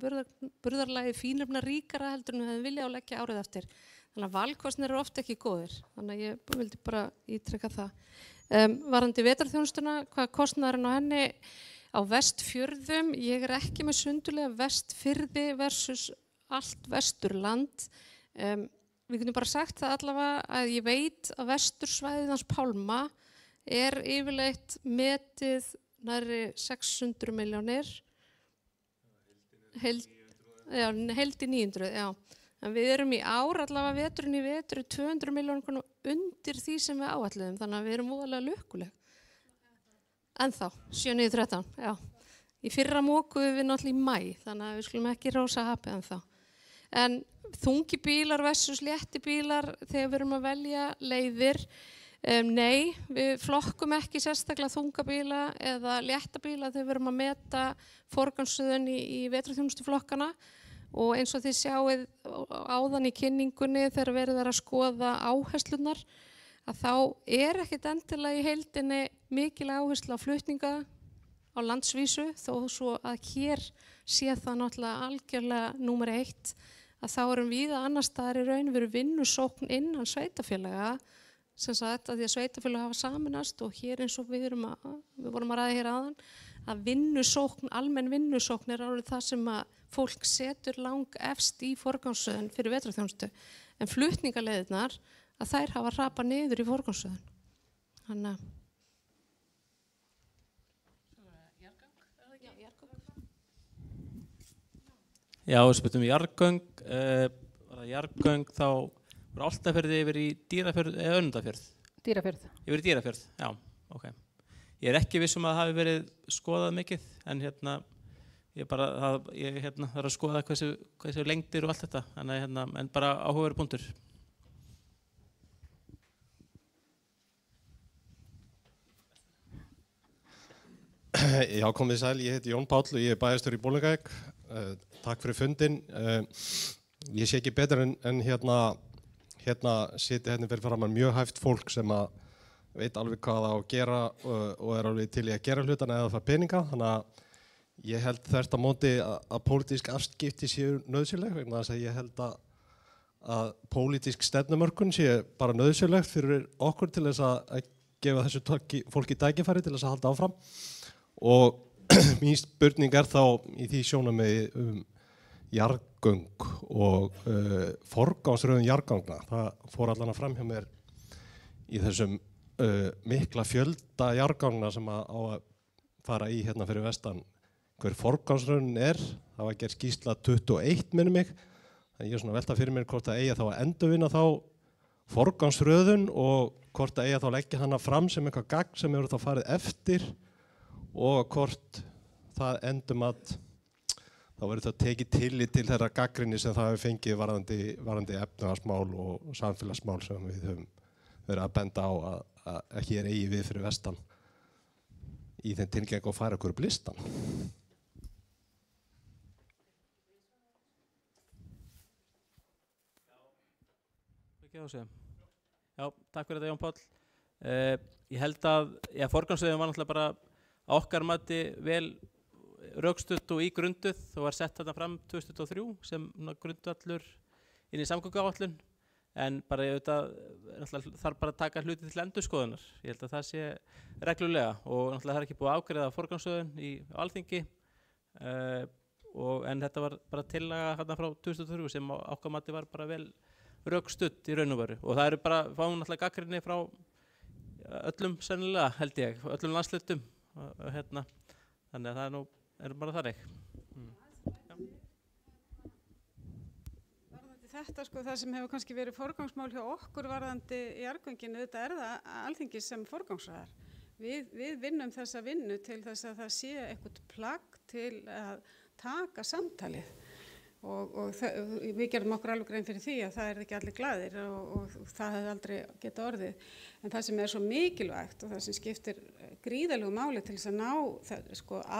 burðarlagið fínefna ríkara heldur en við hefum viljað að leggja árið eftir. Þannig að valkostin eru ofta ekki góðir. Þannig að ég vildi bara ítreka það. Varðandi vetrarþjónustuna, hvað kostnaðurinn á henni á Vestfjörðum? Ég er ekki með sundulega Vestfirði versus allt Vesturland. Við getum bara sagt það allavega að ég veit að vestursvæðið hans Pálma er yfirleitt metið nærri 600 milljónir, held í 900, já. En við erum í ár, allavega veturinn í vetur, 200 milljónir undir því sem við áætluðum, þannig að við erum voðalega lukkuleg. Ennþá, 7.13, já. Í fyrra mókuðum við náttúrulega í maí, þannig að við skulum ekki rósa happið ennþá. En þungi bílar versus létti bílar þegar við erum að velja leiðir, nei, við flokkum ekki sérstaklega þunga bíla eða létta bíla þegar við erum að meta forgangsröðun í vetrarþjónustuflokkana og eins og þið sjáið áðan í kynningunni þegar verið að skoða áherslunar að þá ekkert endilega í heildinni mikil áherslu á flutninga á landsvísu þó svo að hér sé það náttúrulega algjörlega númer 1 að þá erum við að annar staðar í raun veru vinnusókn innan sveitafélaga sem sagt að því að sveitafélag hafa saminast og hér eins og við vorum að ræða hér áðan að vinnusókn, almenn vinnusókn alveg það sem að fólk setur lang efst í forgangsröðun fyrir vetrarþjónustu en flutningaleiðirnar að þær hafa hrapað niður í forgangsröðun. Þannig að Já, við spurtum jarðgöng, var það jarðgöng þá voru Álftafirði yfir í Dýrafjörð eða Önundarfjörð? Dýrafjörð. Yfir í Dýrafjörð, já, ok. Ég ekki viss að það hafi verið skoðað mikið, en ég bara, það er að skoða hversu lengdir og allt þetta, en bara áhugaverður punktur. Já, komið sæl, ég heiti Jón Páll og ég bæjarstjóri í Bolungarvík. Takk fyrir fundinn. Ég sé ekki betur en hérna sitja hérna fyrir framan mjög hæft fólk sem að veit alveg hvað það á að gera og alveg til í að gera hlutana eða það peninga. Þannig að ég held þvert á móti að pólitísk afskipti séu nauðsynleg vegna þess að ég held að pólitísk stefnumörkun sé bara nauðsynlegt fyrir okkur til þess að gefa þessu fólki tækifæri til þess að halda áfram. Og mín spurning þá í því sjónarmiði jarðgöng og forgangsröðun jarðgangna. Það fór allan að fram hjá mér í þessum mikla fjölda jarðgangna sem á að fara í hérna fyrir vestan. Hver forgangsröðun það var gerð skýrsla 21 minnum mig. Þannig ég er svona að velta fyrir mér hvort það eigi þá að endurvinna þá forgangsröðun og hvort það eigi þá að leggja hana fram sem eitthvað gagn sem hefur þá farið eftir og hvort það endumat þá verður það tekið tillit til þeirra gagnrýni sem það hefur fengið varðandi efnahagsmál og samfélagsmál sem við höfum verið að benda á að hér eigi við fyrir vestan í þeim tilgang og færa okkur upp listan. Já, takk fyrir þetta Jón Páll. Ég held að forgangsröðun var náttúrulega bara á okkar mati vel rökstutt og ígrunduð og var sett þarna fram 2023 sem grundvallur inn í samgönguáætlun en bara þarf bara að taka hluti til endurskoðunar. Ég held að það sé reglulega og náttúrulega það er ekki búið að afgreiða forgangsröðun á Alþingi en þetta var bara tillaga þarna frá 2023 sem á okkar mati var bara vel rökstutt í raun og veru og það eru bara fáum náttúrulega gagnrýni frá öllum sennilega held ég, öllum landslutum þannig að það er bara þannig. Varðandi þetta það sem hefur kannski verið forgangsmál hjá okkur varðandi jarðgöngin, það Alþingis sem forgangsraðar. Við vinnum þessa vinnu til þess að það sé eitthvað plagg til að taka samtalið og við gerum okkur alveg grein fyrir því að það ekki allir glaðir og það hefði aldrei geta orðið. En það sem svo mikilvægt og það sem skiptir gríðalegu máli til þess að ná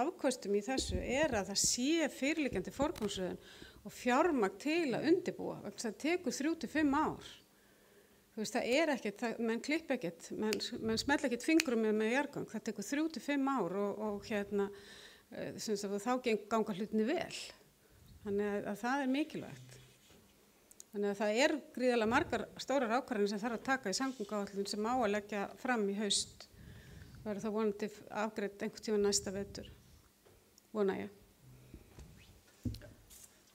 afköstum í þessu að það sé fyrirliggjandi forgangsröðun og fjármagn til að undirbúa. Það tekur 3 til 5 ár. Það ekkert, menn klipp ekkert, menn smella ekkert fingrum með jarðgöng. Það tekur 3 til 5 ár og þá ganga hlutinni vel. Þannig að það mikilvægt. Þannig að það gríðarlega margar stórar ákvarðanir sem þarf að taka í samgönguáætlun sem á að leggja fram í haust. Verður það vonandi afgreitt einhvern tíma næsta vetur. Vona ég.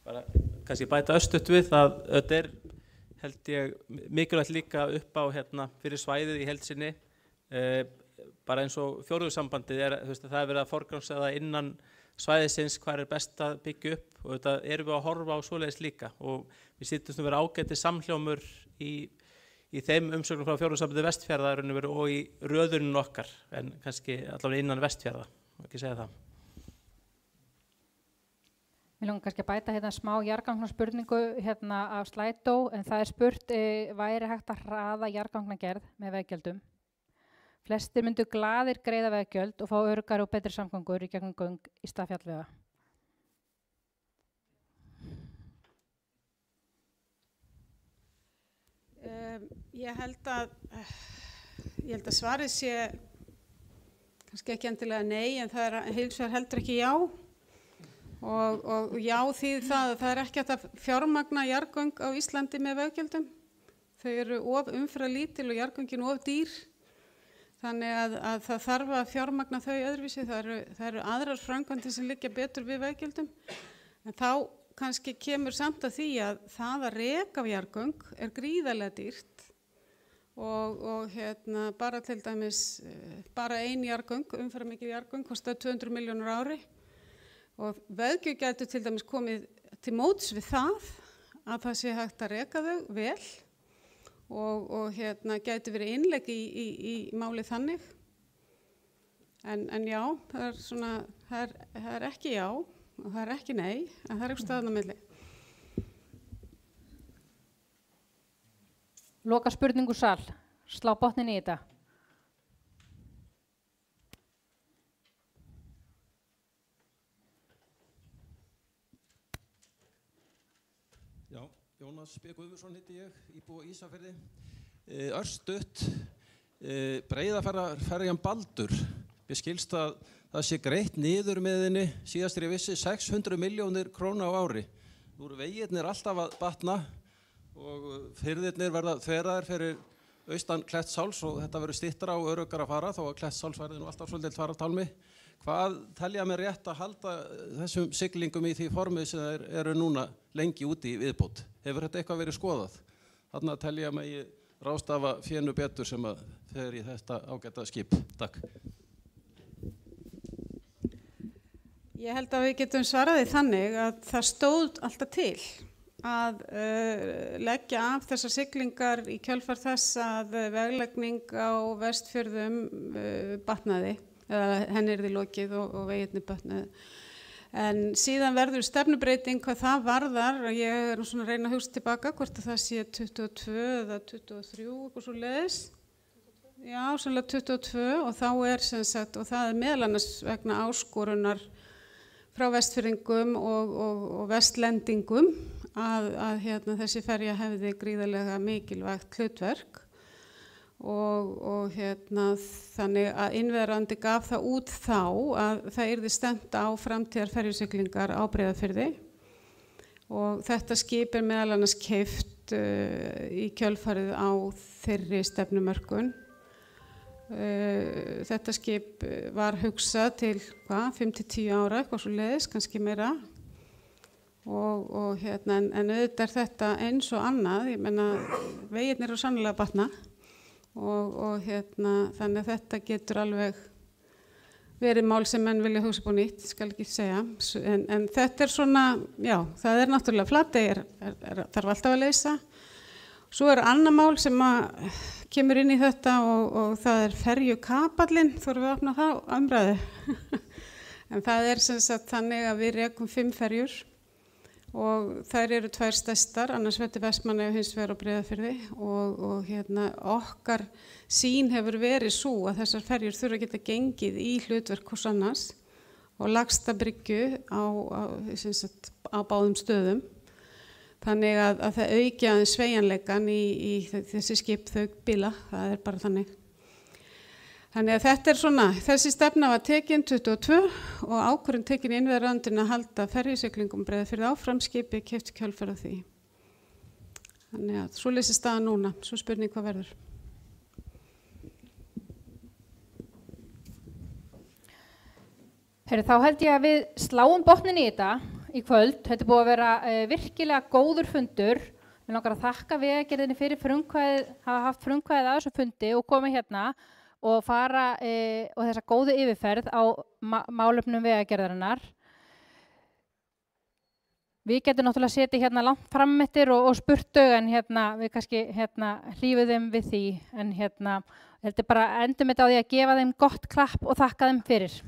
Bara kannski bæta östutt við að þetta held ég mikilvægt líka upp á fyrir svæðið í heild sinni. bara eins og fjórðungssambandið það verið að forgangsraða innan svæðisins hvað best að byggja upp og þetta erum við að horfa á svoleiðis líka og við sittum vera ágæti samhljómur í þeim umsögnum frá fjórðungssambandið Vestfjarða og í röðunum okkar en kannski allavega innan Vestfjarða, ekki segja það. Við langar kannski að bæta hérna smá jarðgangaspurningu hérna af Slædó en það spurt væri hægt að hraða jarðgangagerð með veggjöldum. Flestir myndu glaðir greiða veggjöld og fá öruggari og betri samgangur í gegnum göng í stað fjallvega. Ég held að svarið sé kannski ekki endilega nei en það hins vegar heldur ekki já. Og já þýðir það að það ekki hægt að fjármagna jarðgöng á Íslandi með veggjöldum. Þau eru of umferðarlítil og jarðgöngin of dýr. Þannig að það þarf að fjármagna þau öðruvísi. Það eru aðrar framkvæmdir sem liggja betur við veggjöldum. En þá kannski kemur samt að því að það að reka jarðgöng gríðarlega dýrt. Og bara til dæmis, bara ein jarðgöng, umferðarmikil jarðgöng, kostar 200 milljónir á ári. Og veggjöld gætu til dæmis komið til móts við það að það sé hægt að reka þau vel og gæti verið innlegg í máli þannig. En já, það ekki já og það ekki nei, en það eitthvað staðan á milli. Loka spurningu sal, slá botnin í þetta. Já, Jónas B. Guðmundsson heiti ég, íbúi á Ísafirði. Örstutt, Breiðafjarðarferjan Baldur. Mér skilst að það sé greitt niður með henni síðast ég vissi 600 milljónir króna á ári. Nú eru vegirnir alltaf að batna og firðirnir verða þveraðir fyrir austan Klettsháls og þetta verður styttra og öruggara að fara þó að Klettsháls verði nú alltaf svolítið farartálmi. Hvað telja mér rétt að halda þessum siglingum í því formi sem eru núna lengi úti í viðbót? Hefur þetta eitthvað verið skoðað? Þarna telja mig ráðstafa fénu betur sem að fer í þetta ágæta skip. Takk. Ég held að við getum svaraði þannig að það stóð alltaf til að leggja af þessar siglingar í kjölfar þess að veglegning á Vestfjörðum batnaði, eða henni yrði lokið og vegirnir batnaði. En síðan verður stefnubreiting hvað það varðar, og ég er svona að reyna að hugsa tilbaka hvort það sé 22 eða 23 og svo leiðis. Já, sannlega 22 og þá sem sagt, og það meðal annars vegna áskorunar frá Vestfirðingum og vestlendingum að þessi ferja hefði gríðarlega mikilvægt hlutverk og þannig að innviðarráðuneytið gaf það út þá að það yrði stefnt á framtíðar ferjusiglingar á Breiðafirði og þetta skip meðal annars keypt í kjölfarið á þeirri stefnumörkun. Þetta skip var hugsað til 5-10 ára, eitthvað svo leiðis, kannski meira en auðvitað þetta eins og annað, ég meina vegirnir eru sannlega að batna og þannig að þetta getur alveg verið mál sem menn vilja hugsa på nýtt, skal ekki segja, en þetta svona, já, það náttúrulega Flatey þarf alltaf að leysa. Svo annað mál sem kemur inn í þetta og það ferjukapallinn, þurfum við að opna það umræðu. En það sem sagt þannig að við rekum 5 ferjur og þær eru 2 stærstar, annars vegar Vestmannaeyjar og hins vegar á Breiðafirði og okkar sýn hefur verið svo að þessar ferjur þurfa að geta gengið í hlutverk hvors annars og lagsta bryggju á báðum stöðum. Þannig að það auki aðeins sveigjanleikann í þessi skip þau bila, það bara þannig. Þannig að þetta svona, þessi stefna var tekin 22 og ákvörðun tekin í innviðarráðuneytinu að halda ferjusiglingum Breiðafirði áfram, skipið keypt í kjölfar af því. Þannig að svo leysist staðan núna, svo spurning hvað verður. Þá held ég að við sláum botnin í þetta í kvöld. Þetta búið að vera virkilega góður fundur. Við langar að þakka Vegagerðinni fyrir frumkvæðið, hafa haft frumkvæðið að þessu fundi og koma hérna og fara og þessa góðu yfirferð á málefnum Vegagerðarinnar. Við getum náttúrulega setið hérna langt fram eftir og spurt þau, en við kannski hlífum þeim við því. En þetta er bara endum þetta á því að gefa þeim gott klapp og þakka þeim fyrir.